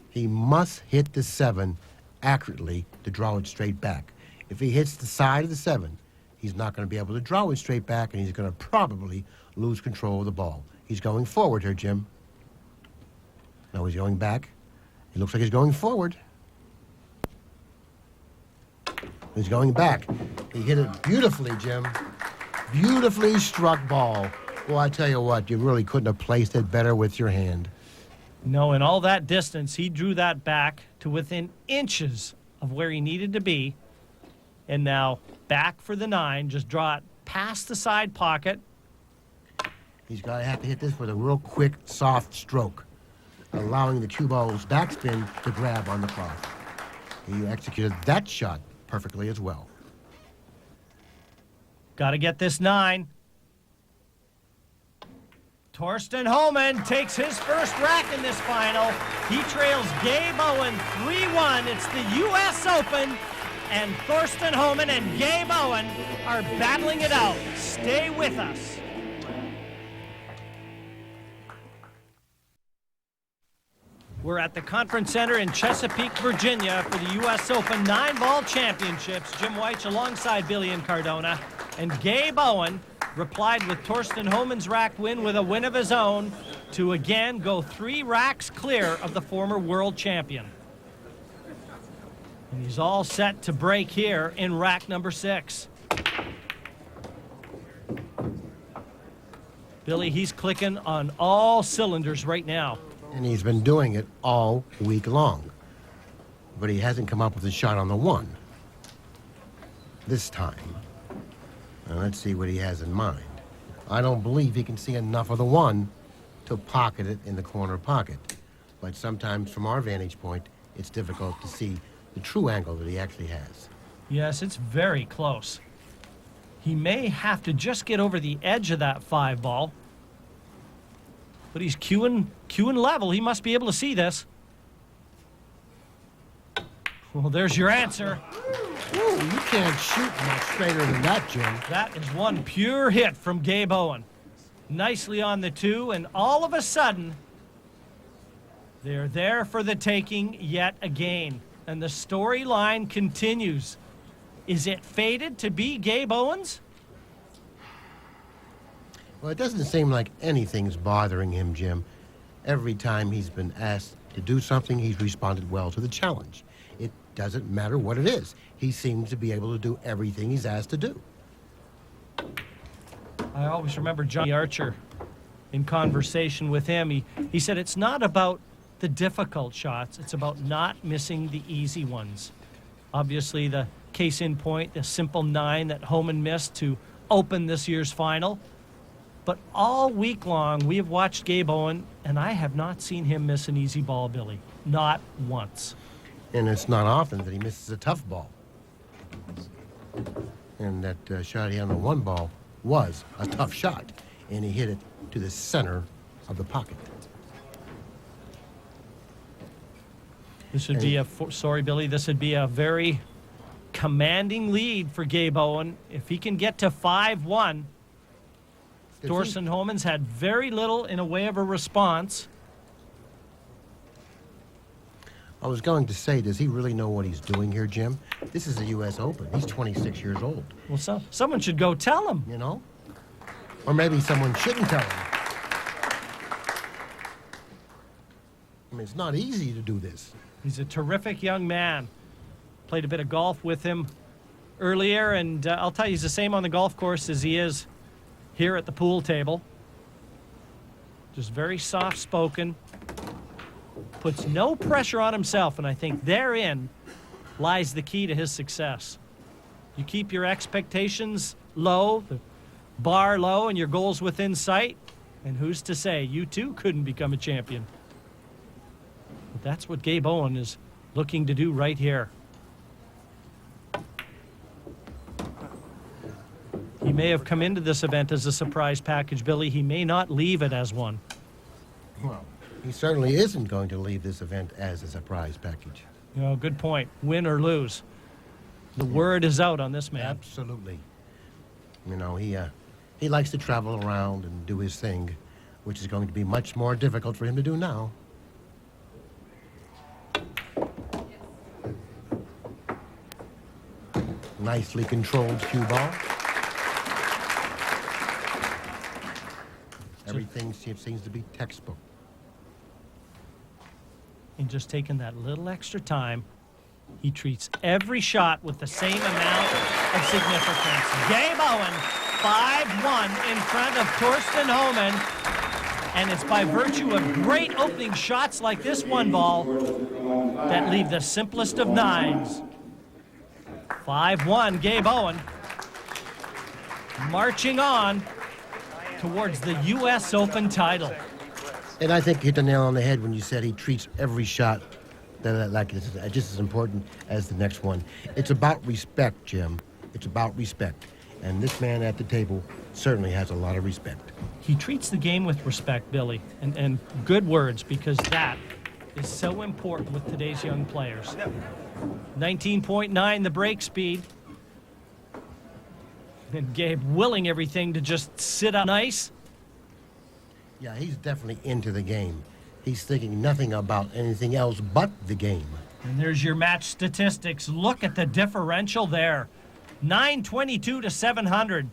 He must hit the 7 accurately to draw it straight back. If he hits the side of the 7, he's not going to be able to draw it straight back, and he's going to probably lose control of the ball. He's going forward here, Jim. No, he's going back. He looks like he's going forward. He's going back. He hit it beautifully, Jim. Beautifully struck ball. Well, I tell you what, you really couldn't have placed it better with your hand. No, in all that distance, he drew that back to within inches of where he needed to be. And now back for the 9, just draw it past the side pocket. He's going to have to hit this with a real quick, soft stroke, allowing the cue ball's backspin to grab on the cloth. He executed that shot perfectly as well. Got to get this 9. Thorston Homan takes his first rack in this final. He trails Gabe Owen 3-1. It's the U.S. Open, and Thorston Homan and Gabe Owen are battling it out. Stay with us. We're at the Conference Center in Chesapeake, Virginia for the U.S. Open 9-ball championships. Jim Weich alongside Billy and Cardona. And Gabe Owen replied with Thorston Homan's rack win with a win of his own to again go 3 racks clear of the former world champion. And he's all set to break here in rack number 6. Billy, he's clicking on all cylinders right now. And he's been doing it all week long. But he hasn't come up with a shot on the 1. This time. Now let's see what he has in mind. I don't believe he can see enough of the 1 to pocket it in the corner pocket. But sometimes from our vantage point, it's difficult to see the true angle that he actually has. Yes, it's very close. He may have to just get over the edge of that 5 ball. But he's cueing level. He must be able to see this. Well, there's your answer. Ooh, you can't shoot much straighter than that, Jim. That is one pure hit from Gabe Owen. Nicely on the 2, and all of a sudden, they're there for the taking yet again. And the storyline continues. Is it fated to be Gabe Owens? Well, it doesn't seem like anything's bothering him, Jim. Every time he's been asked to do something, he's responded well to the challenge. It doesn't matter what it is. He seems to be able to do everything he's asked to do. I always remember Johnny Archer in conversation with him. He said it's not about the difficult shots, it's about not missing the easy ones. Obviously, the case in point, the simple 9 that Homan missed to open this year's final. But all week long, we have watched Gabe Owen, and I have not seen him miss an easy ball, Billy. Not once. And it's not often that he misses a tough ball. And that shot he had on the 1 ball was a tough shot, and he hit it to the center of the pocket. This would be sorry, Billy, this would be a very commanding lead for Gabe Owen. If he can get to 5-1, Thorston Homan's had very little in a way of a response. I was going to say, does he really know what he's doing here, Jim? This is the U.S. Open. He's 26 years old. Well, someone should go tell him. You know? Or maybe someone shouldn't tell him. I mean, it's not easy to do this. He's a terrific young man. Played a bit of golf with him earlier, and I'll tell you, he's the same on the golf course as he is here at the pool table. Just very soft-spoken. Puts no pressure on himself, and I think therein lies the key to his success. You keep your expectations low, the bar low, and your goals within sight, and who's to say you too couldn't become a champion? But that's what Gabe Owen is looking to do right here. He may have come into this event as a surprise package, Billy. He may not leave it as one. Well, he certainly isn't going to leave this event as a surprise package. You know, good point. Win or lose. The word is out on this man. Absolutely. You know, he likes to travel around and do his thing, which is going to be much more difficult for him to do now. Nicely controlled cue ball. Everything seems to be textbook. And just taking that little extra time, he treats every shot with the same amount of significance. Gabe Owen, 5-1 in front of Thorston Homan. And it's by virtue of great opening shots like this 1 ball that leave the simplest of 9s. 5-1, Gabe Owen. Marching on towards the U.S. Open title. And I think you hit the nail on the head when you said he treats every shot like it's just as important as the next one. It's about respect, Jim. It's about respect. And this man at the table certainly has a lot of respect. He treats the game with respect, Billy, and good words, because that is so important with today's young players. 19.9 the break speed. And Gabe willing everything to just sit on ice. Yeah, he's definitely into the game. He's thinking nothing about anything else but the game. And there's your match statistics. Look at the differential there. 922 to 700.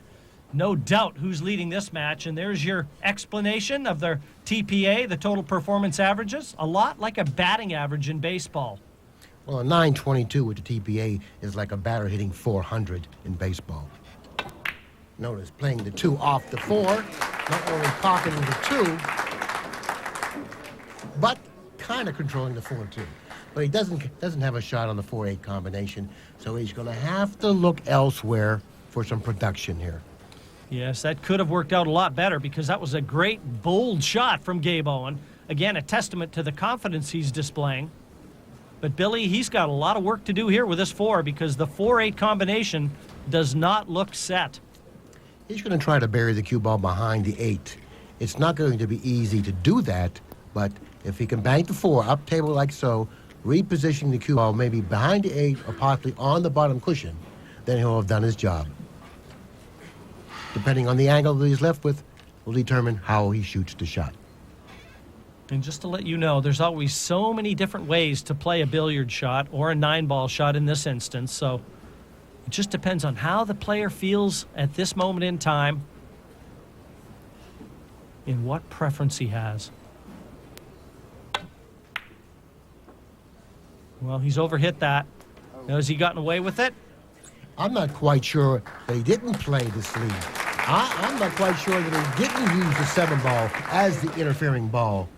No doubt who's leading this match. And there's your explanation of their TPA, the total performance averages. A lot like a batting average in baseball. Well, a 922 with the TPA is like a batter hitting 400 in baseball. Notice playing the 2 off the 4, not only pocketing the 2, but kind of controlling the 4 too. But he doesn't have a shot on the 4-8 combination, so he's going to have to look elsewhere for some production here. Yes, that could have worked out a lot better because that was a great, bold shot from Gabe Owen. Again, a testament to the confidence he's displaying. But Billy, he's got a lot of work to do here with this 4 because the 4-8 combination does not look set. He's going to try to bury the cue ball behind the 8. It's not going to be easy to do that, but if he can bank the 4 up table like so, repositioning the cue ball maybe behind the 8 or possibly on the bottom cushion, then he'll have done his job. Depending on the angle that he's left with, will determine how he shoots the shot. And just to let you know, there's always so many different ways to play a billiard shot or a 9-ball shot in this instance, so it just depends on how the player feels at this moment in time and what preference he has. Well, he's overhit that. Now, has he gotten away with it? I'm not quite sure that he didn't play the sleeve. I'm not quite sure that he didn't use the 7-ball as the interfering ball.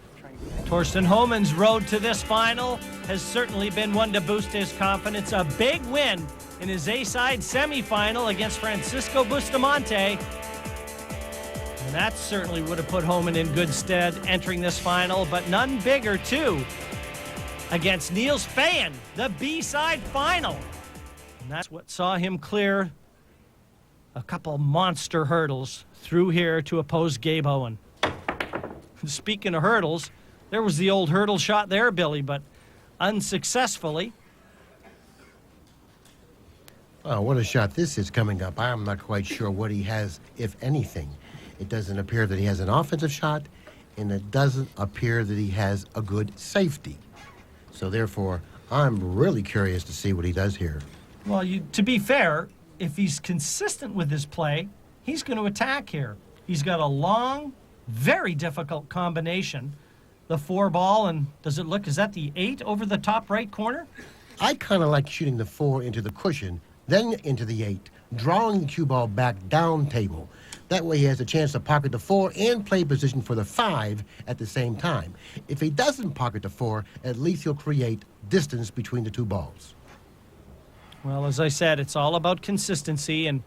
Thorsten Homan's road to this final has certainly been one to boost his confidence. A big win in his A-side semifinal against Francisco Bustamante. And that certainly would have put Homan in good stead entering this final, but none bigger, too, against Niels Fayen, the B-side final. And that's what saw him clear a couple monster hurdles through here to oppose Gabe Owen. Speaking of hurdles, there was the old hurdle shot there, Billy, but unsuccessfully. Oh, what a shot this is coming up. I'm not quite sure what he has, if anything. It doesn't appear that he has an offensive shot, and it doesn't appear that he has a good safety. So therefore, I'm really curious to see what he does here. Well, to be fair, if he's consistent with his play, he's going to attack here. He's got a long, very difficult combination. The 4-ball, and does it look, is that the 8 over the top right corner? I kind of like shooting the 4 into the cushion, then into the 8, drawing the cue ball back down table. That way he has a chance to pocket the 4 and play position for the 5 at the same time. If he doesn't pocket the 4, at least he'll create distance between the 2 balls. Well, as I said, it's all about consistency, and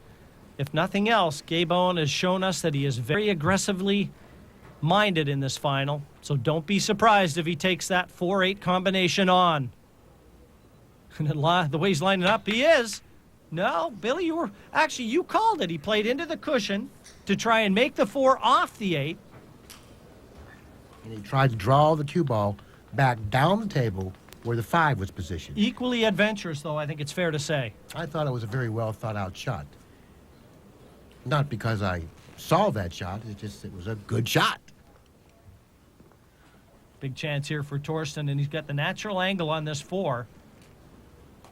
if nothing else, Gabe Owen has shown us that he is very aggressively minded in this final, so don't be surprised if he takes that 4-8 combination on. And the way he's lining up, he is. No, Billy, you called it. He played into the cushion to try and make the 4 off the 8. And he tried to draw the cue ball back down the table where the 5 was positioned. Equally adventurous, though, I think it's fair to say. I thought it was a very well thought out shot. Not because I saw that shot, it was a good shot. Big chance here for Thorston, and he's got the natural angle on this 4.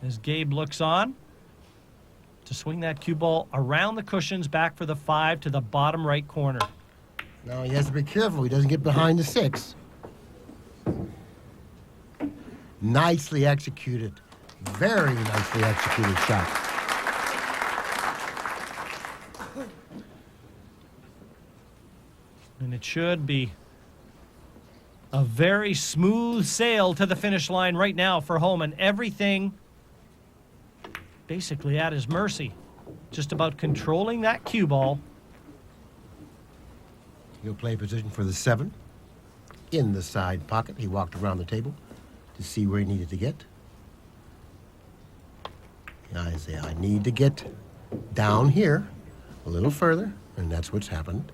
As Gabe looks on to swing that cue ball around the cushions back for the 5 to the bottom right corner. Now he has to be careful he doesn't get behind the 6. Nicely executed. Very nicely executed shot. And it should be a very smooth sail to the finish line right now for Homan. Everything basically at his mercy. Just about controlling that cue ball. He'll play position for the 7. In the side pocket. He walked around the table to see where he needed to get. I say, I need to get down here a little further, and that's what's happened.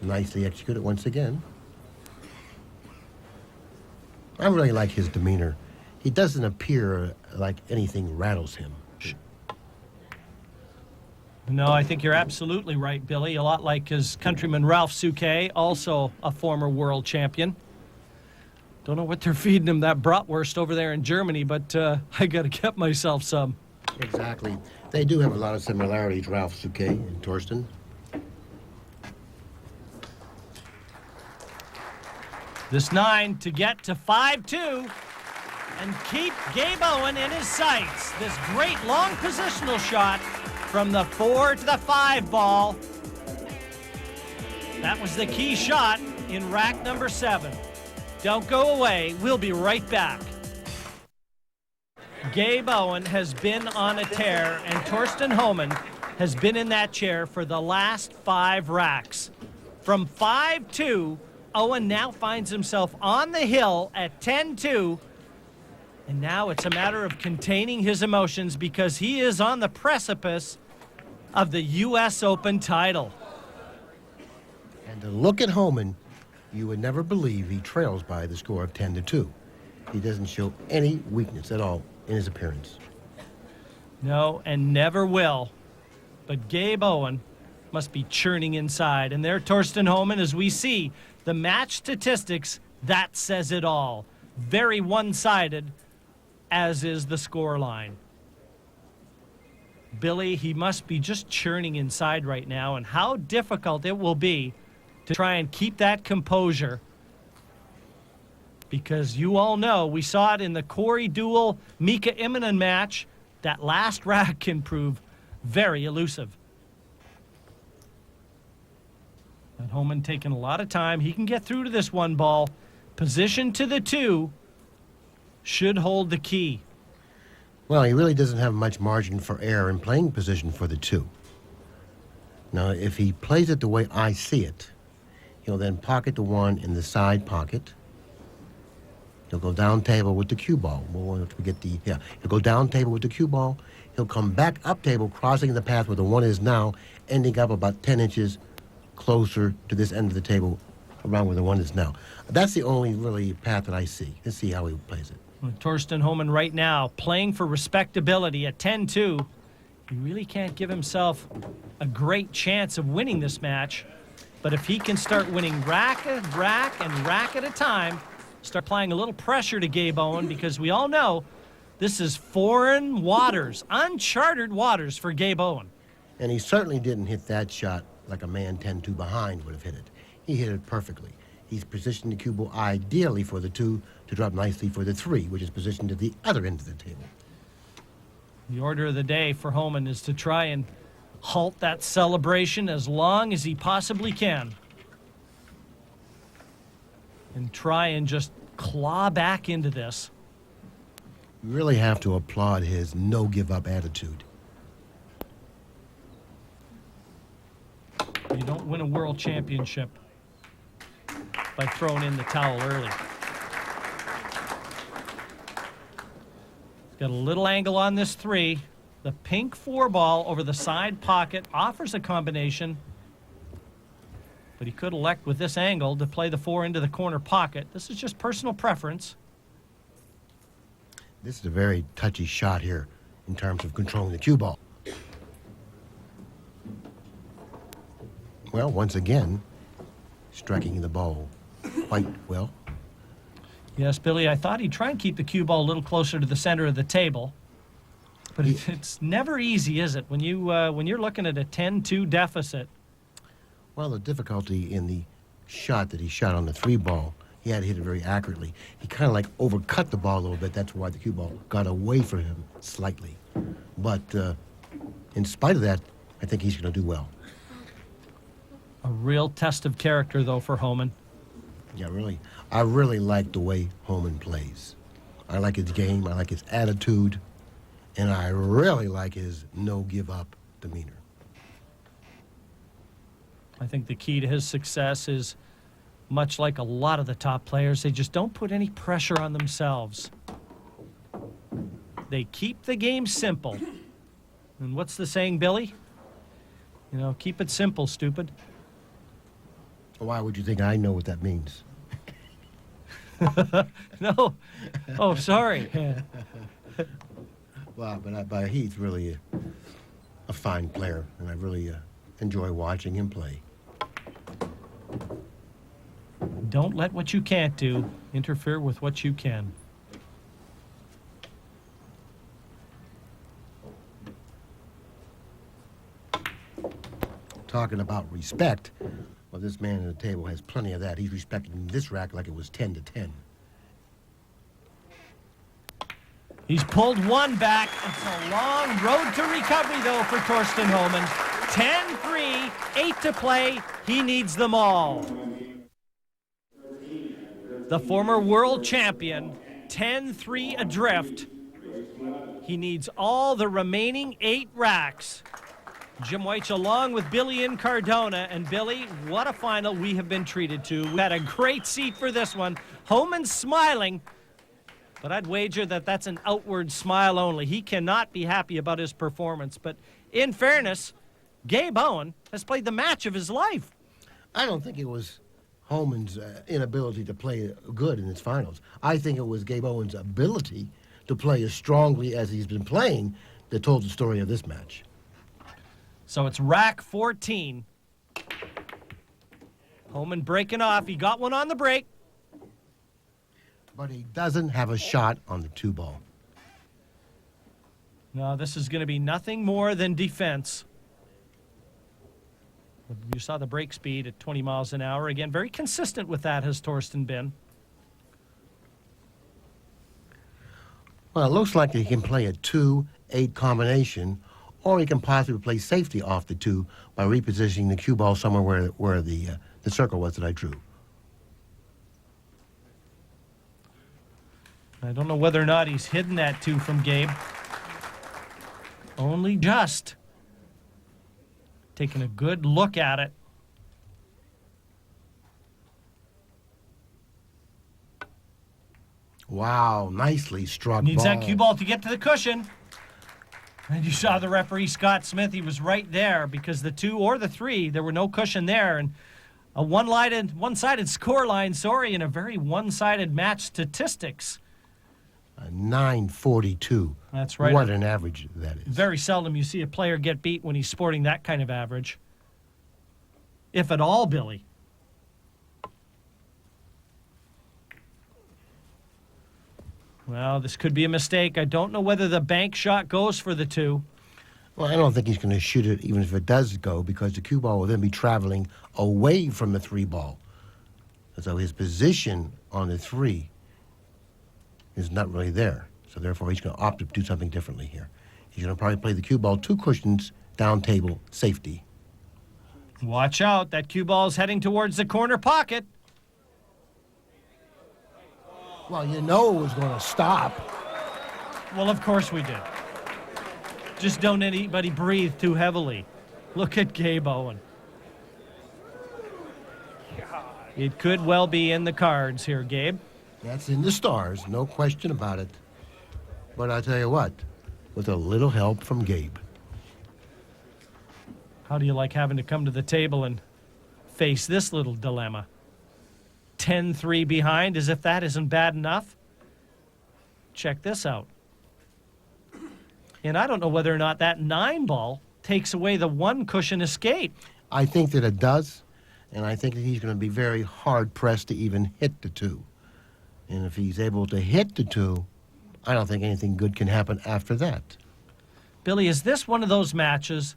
Nicely executed once again. I really like his demeanor. He doesn't appear like anything rattles him. No, I think you're absolutely right, Billy. A lot like his countryman Ralph Souquet, also a former world champion. Don't know what they're feeding him, that bratwurst over there in Germany, but I got to get myself some. Exactly. They do have a lot of similarities, Ralph Souquet and Thorston. This 9 to get to 5-2 and keep Gabe Owen in his sights. This great long positional shot from the 4 to the 5 ball. That was the key shot in rack number 7. Don't go away. We'll be right back. Gabe Owen has been on a tear, and Thorsten Homan has been in that chair for the last 5 racks. From 5-2, Owen now finds himself on the hill at 10-2, And now it's a matter of containing his emotions because he is on the precipice of the U.S. Open title. And to look at Homan, you would never believe he trails by the score of 10-2. He doesn't show any weakness at all in his appearance. No, and never will. But Gabe Owen must be churning inside. And there, Thorsten Homan, as we see the match statistics, that says it all. Very one-sided, as is the score line. Billy, he must be just churning inside right now, and how difficult it will be to try and keep that composure. Because you all know, we saw it in the Corey Deuel Mika Immonen match, that last rack can prove very elusive. But Homan taking a lot of time. He can get through to this one ball. Position to the 2 should hold the key. Well, he really doesn't have much margin for error in playing position for the 2. Now, if he plays it the way I see it, he'll then pocket the 1 in the side pocket. He'll go down table with the cue ball. He'll go down table with the cue ball. He'll come back up table, crossing the path where the 1 is now, ending up about 10 inches closer to this end of the table, around where the 1 is now. That's the only really path that I see. Let's see how he plays it. Thorsten Homan right now playing for respectability at 10-2. He really can't give himself a great chance of winning this match. But if he can start winning rack and rack at a time, start applying a little pressure to Gabe Owen, because we all know this is foreign waters, uncharted waters for Gabe Owen. And he certainly didn't hit that shot like a man 10-2 behind would have hit it. He hit it perfectly. He's positioned the cue ball ideally for the 2 to drop nicely for the 3, which is positioned at the other end of the table. The order of the day for Homan is to try and halt that celebration as long as he possibly can. And try and just claw back into this. You really have to applaud his no-give-up attitude. You don't win a world championship by throwing in the towel early. He's got a little angle on this 3. The pink 4 ball over the side pocket offers a combination, but he could elect with this angle to play the 4 into the corner pocket. This is just personal preference. This is a very touchy shot here in terms of controlling the cue ball. Well, once again, striking the ball quite well. Yes, Billy, I thought he'd try and keep the cue ball a little closer to the center of the table. But it's never easy, is it, when you're looking at a 10-2 deficit? Well, the difficulty in the shot that he shot on the 3 ball, he had to hit it very accurately. He kind of like overcut the ball a little bit. That's why the cue ball got away from him slightly. But in spite of that, I think he's going to do well. A real test of character, though, for Homan. Yeah, really. I really like the way Homan plays. I like his game. I like his attitude. And I really like his no-give-up demeanor. I think the key to his success is, much like a lot of the top players, they just don't put any pressure on themselves. They keep the game simple. And what's the saying, Billy? You know, keep it simple, stupid. Why would you think I know what that means? No. Oh, sorry. Well, but he's really a fine player, and I really enjoy watching him play. Don't let what you can't do interfere with what you can. Talking about respect, well, this man at the table has plenty of that. He's respecting this rack like it was 10-10. He's pulled 1 back. It's a long road to recovery, though, for Thorsten Homan. 10-3, 8 to play. He needs them all. The former world champion, 10-3 adrift. He needs all the remaining 8 racks. Jim Weich along with Billy in Cardona. And Billy, what a final we have been treated to. We had a great seat for this one. Homan smiling. But I'd wager that that's an outward smile only. He cannot be happy about his performance. But in fairness, Gabe Owen has played the match of his life. I don't think it was Homan's inability to play good in his finals. I think it was Gabe Owen's ability to play as strongly as he's been playing that told the story of this match. So it's rack 14. Homan breaking off. He got one on the break. But he doesn't have a shot on the 2-ball. No, this is going to be nothing more than defense. You saw the break speed at 20 miles an hour. Again, very consistent with that has Thorston been. Well, it looks like he can play a 2-8 combination, or he can possibly play safety off the 2 by repositioning the cue ball somewhere where the circle was that I drew. I don't know whether or not he's hidden that 2 from Gabe. Only just. Taking a good look at it. Wow, nicely struck Needs ball. that cue ball to get to the cushion. And you saw the referee, Scott Smith, he was right there because the 2 or the 3, there were no cushion there. And a one-sided score line, and a very one-sided match statistics. A 942. That's right. What an average that is. Very seldom you see a player get beat when he's sporting that kind of average. If at all, Billy. Well, this could be a mistake. I don't know whether the bank shot goes for the 2. Well, I don't think he's going to shoot it even if it does go, because the cue ball will then be traveling away from the 3-ball. So his position on the 3 is not really there. So therefore, he's going to opt to do something differently here. He's going to probably play the cue ball 2 cushions, down table, safety. Watch out. That cue ball is heading towards the corner pocket. Well, you know it was going to stop. Well, of course we did. Just don't anybody breathe too heavily. Look at Gabe Owen. It could well be in the cards here, Gabe. That's in the stars, no question about it. But I tell you what, with a little help from Gabe. How do you like having to come to the table and face this little dilemma? 10-3 behind, as if that isn't bad enough. Check this out. And I don't know whether or not that 9-ball takes away the 1 cushion escape. I think that it does, and I think that he's going to be very hard-pressed to even hit the 2. And if he's able to hit the 2, I don't think anything good can happen after that. Billy, is this one of those matches,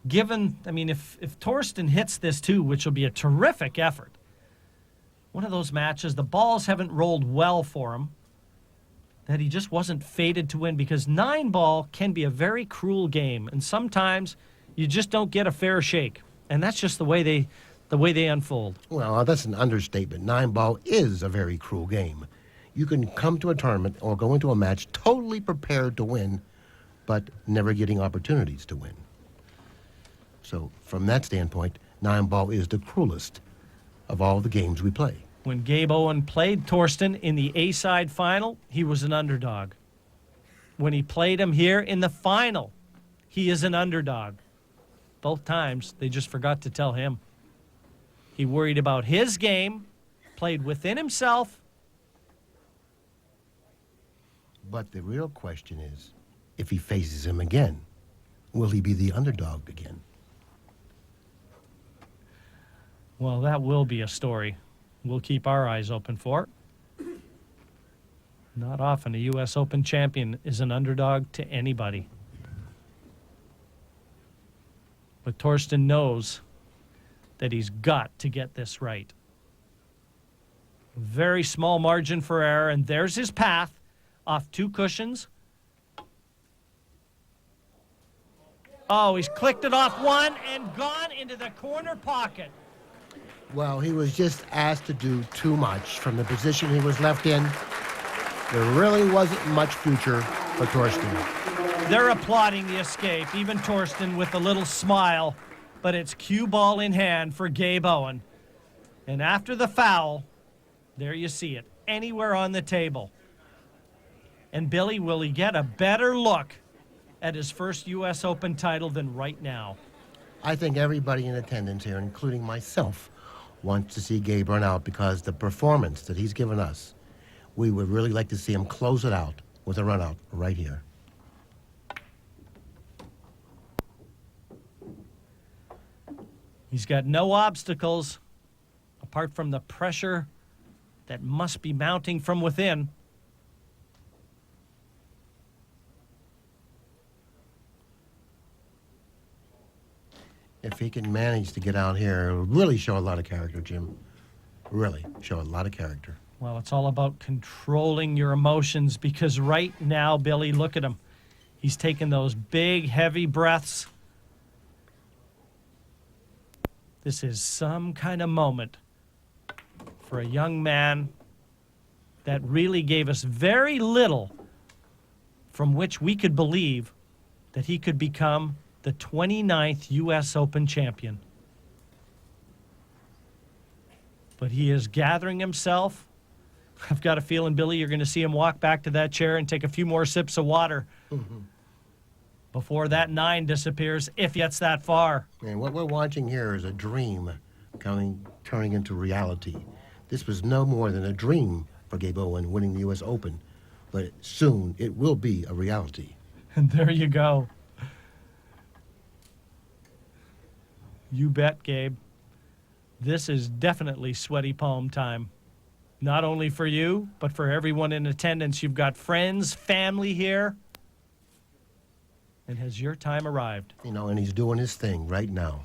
given, I mean, if Thorston hits this 2, which will be a terrific effort, one of those matches, the balls haven't rolled well for him, that he just wasn't fated to win, because 9-ball can be a very cruel game, and sometimes you just don't get a fair shake, and that's just the way they unfold. Well, that's an understatement. 9-ball is a very cruel game. You can come to a tournament or go into a match totally prepared to win, but never getting opportunities to win. So from that standpoint, 9-ball is the cruelest of all the games we play. When Gabe Owen played Thorston in the A-side final, he was an underdog. When he played him here in the final, he is an underdog. Both times, they just forgot to tell him. He worried about his game, played within himself. But the real question is, if he faces him again, will he be the underdog again? Well, that will be a story we'll keep our eyes open for. Not often a U.S. Open champion is an underdog to anybody. But Thorston knows that he's got to get this right. Very small margin for error, and there's his path off 2 cushions. Oh, he's clicked it off 1 and gone into the corner pocket. Well, he was just asked to do too much from the position he was left in. There really wasn't much future for Thorston. They're applauding the escape, even Thorston with a little smile, but it's cue ball in hand for Gabe Owen. And after the foul, there you see it, anywhere on the table. And Billy, will he get a better look at his first U.S. Open title than right now? I think everybody in attendance here, including myself, wants to see Gabe run out because the performance that he's given us, we would really like to see him close it out with a run out right here. He's got no obstacles apart from the pressure that must be mounting from within. If he can manage to get out here, it'll really show a lot of character, Jim. Really show a lot of character. Well, it's all about controlling your emotions because right now, Billy, look at him. He's taking those big, heavy breaths. This is some kind of moment for a young man that really gave us very little from which we could believe that he could become the 29th U.S. Open champion. But he is gathering himself. I've got a feeling, Billy, you're going to see him walk back to that chair and take a few more sips of water before that 9 disappears, if he gets that far. And what we're watching here is a dream turning into reality. This was no more than a dream for Gabe Owen winning the U.S. Open, but soon it will be a reality. And there you go. You bet, Gabe. This is definitely sweaty palm time. Not only for you, but for everyone in attendance. You've got friends, family here. And has your time arrived? You know, and he's doing his thing right now.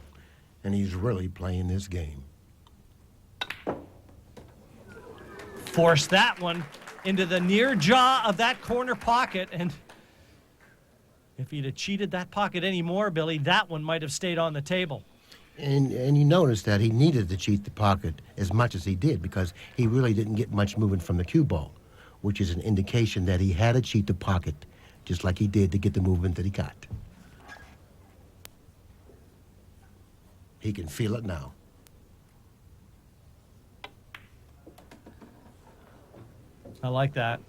And he's really playing this game. Force that one into the near jaw of that corner pocket. And if he'd have cheated that pocket anymore, Billy, that one might have stayed on the table. And you notice that he needed to cheat the pocket as much as he did because he really didn't get much movement from the cue ball, which is an indication that he had to cheat the pocket just like he did to get the movement that he got. He can feel it now. I like that.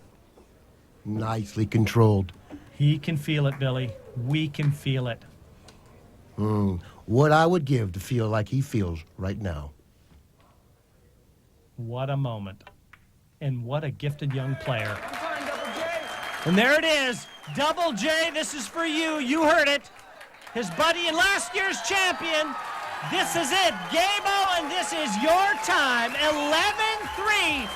Nicely controlled. He can feel it, Billy. We can feel it. What I would give to feel like he feels right now. What a moment. And what a gifted young player. And there it is. Double J, this is for you. You heard it. His buddy and last year's champion. This is it. Gabe Owen, this is your time. 11-3.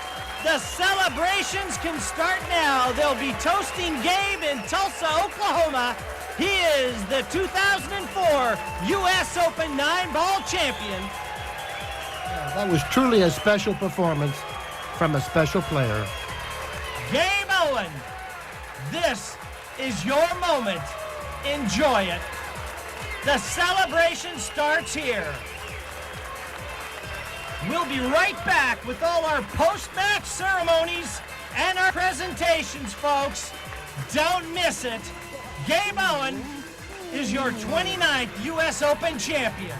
The celebrations can start now. They'll be toasting Gabe in Tulsa, Oklahoma. He is the 2004 U.S. Open 9-ball champion. That was truly a special performance from a special player. Gabe Owen, this is your moment. Enjoy it. The celebration starts here. We'll be right back with all our post-match ceremonies and our presentations, folks. Don't miss it. Gabe Owen is your 29th U.S. Open champion.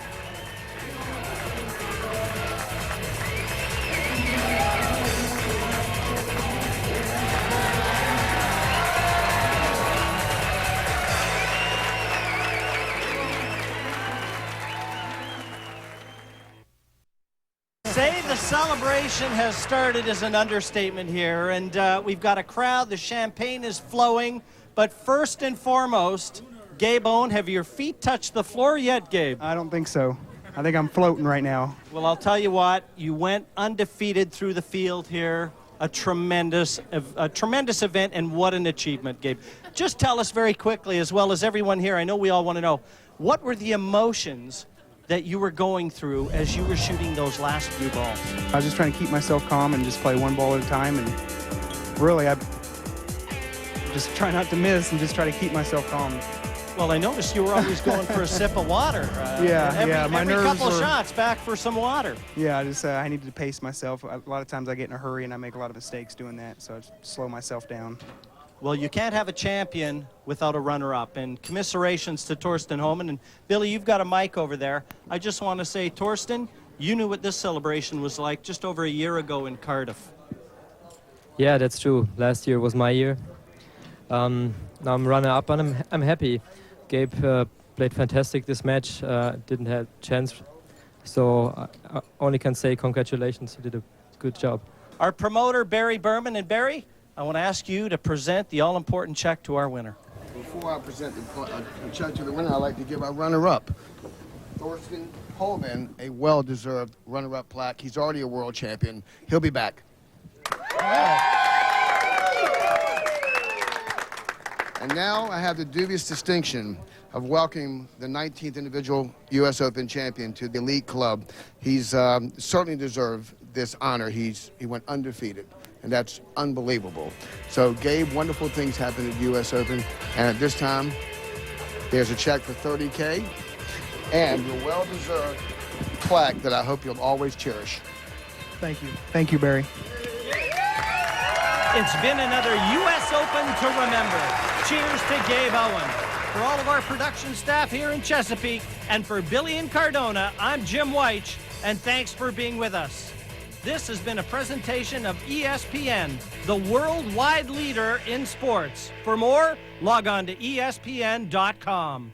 Say the celebration has started is an understatement here, and we've got a crowd, the champagne is flowing, but first and foremost, Gabe Owen, have your feet touched the floor yet, Gabe? I don't think so. I think I'm floating right now. Well, I'll tell you what, you went undefeated through the field here, a tremendous event, and what an achievement, Gabe. Just tell us very quickly, as well as everyone here, I know we all want to know, what were the emotions that you were going through as you were shooting those last few balls? I was just trying to keep myself calm and just play one ball at a time, and really I just try not to miss and just try to keep myself calm. Well, I noticed you were always going for a sip of water. My every nerves couple of are, shots back for some water. Yeah, I needed to pace myself. A lot of times I get in a hurry and I make a lot of mistakes doing that, so I just slow myself down. Well, you can't have a champion without a runner-up, and commiserations to Thorston Homan. And Billy, you've got a mic over there. I just want to say, Thorston, you knew what this celebration was like just over a year ago in Cardiff. Yeah, that's true. Last year was my year. Now I'm runner-up, and I'm happy. Gabe played fantastic this match. Didn't have chance, so I only can say congratulations. You did a good job. Our promoter, Barry Berman. And Barry, I want to ask you to present the all-important check to our winner. Before I present the check to the winner, I'd like to give our runner-up, Thorsten Homan, a well-deserved runner-up plaque. He's already a world champion. He'll be back. And now I have the dubious distinction of welcoming the 19th individual U.S. Open champion to the elite club. He's certainly deserved this honor. He went undefeated, and that's unbelievable. So, Gabe, wonderful things happened at the U.S. Open, and at this time, there's a check for $30K and your well-deserved plaque that I hope you'll always cherish. Thank you. Thank you, Barry. It's been another U.S. Open to remember. Cheers to Gabe Owen. For all of our production staff here in Chesapeake, and for Billy and Cardona, I'm Jim Weich, and thanks for being with us. This has been a presentation of ESPN, the worldwide leader in sports. For more, log on to ESPN.com.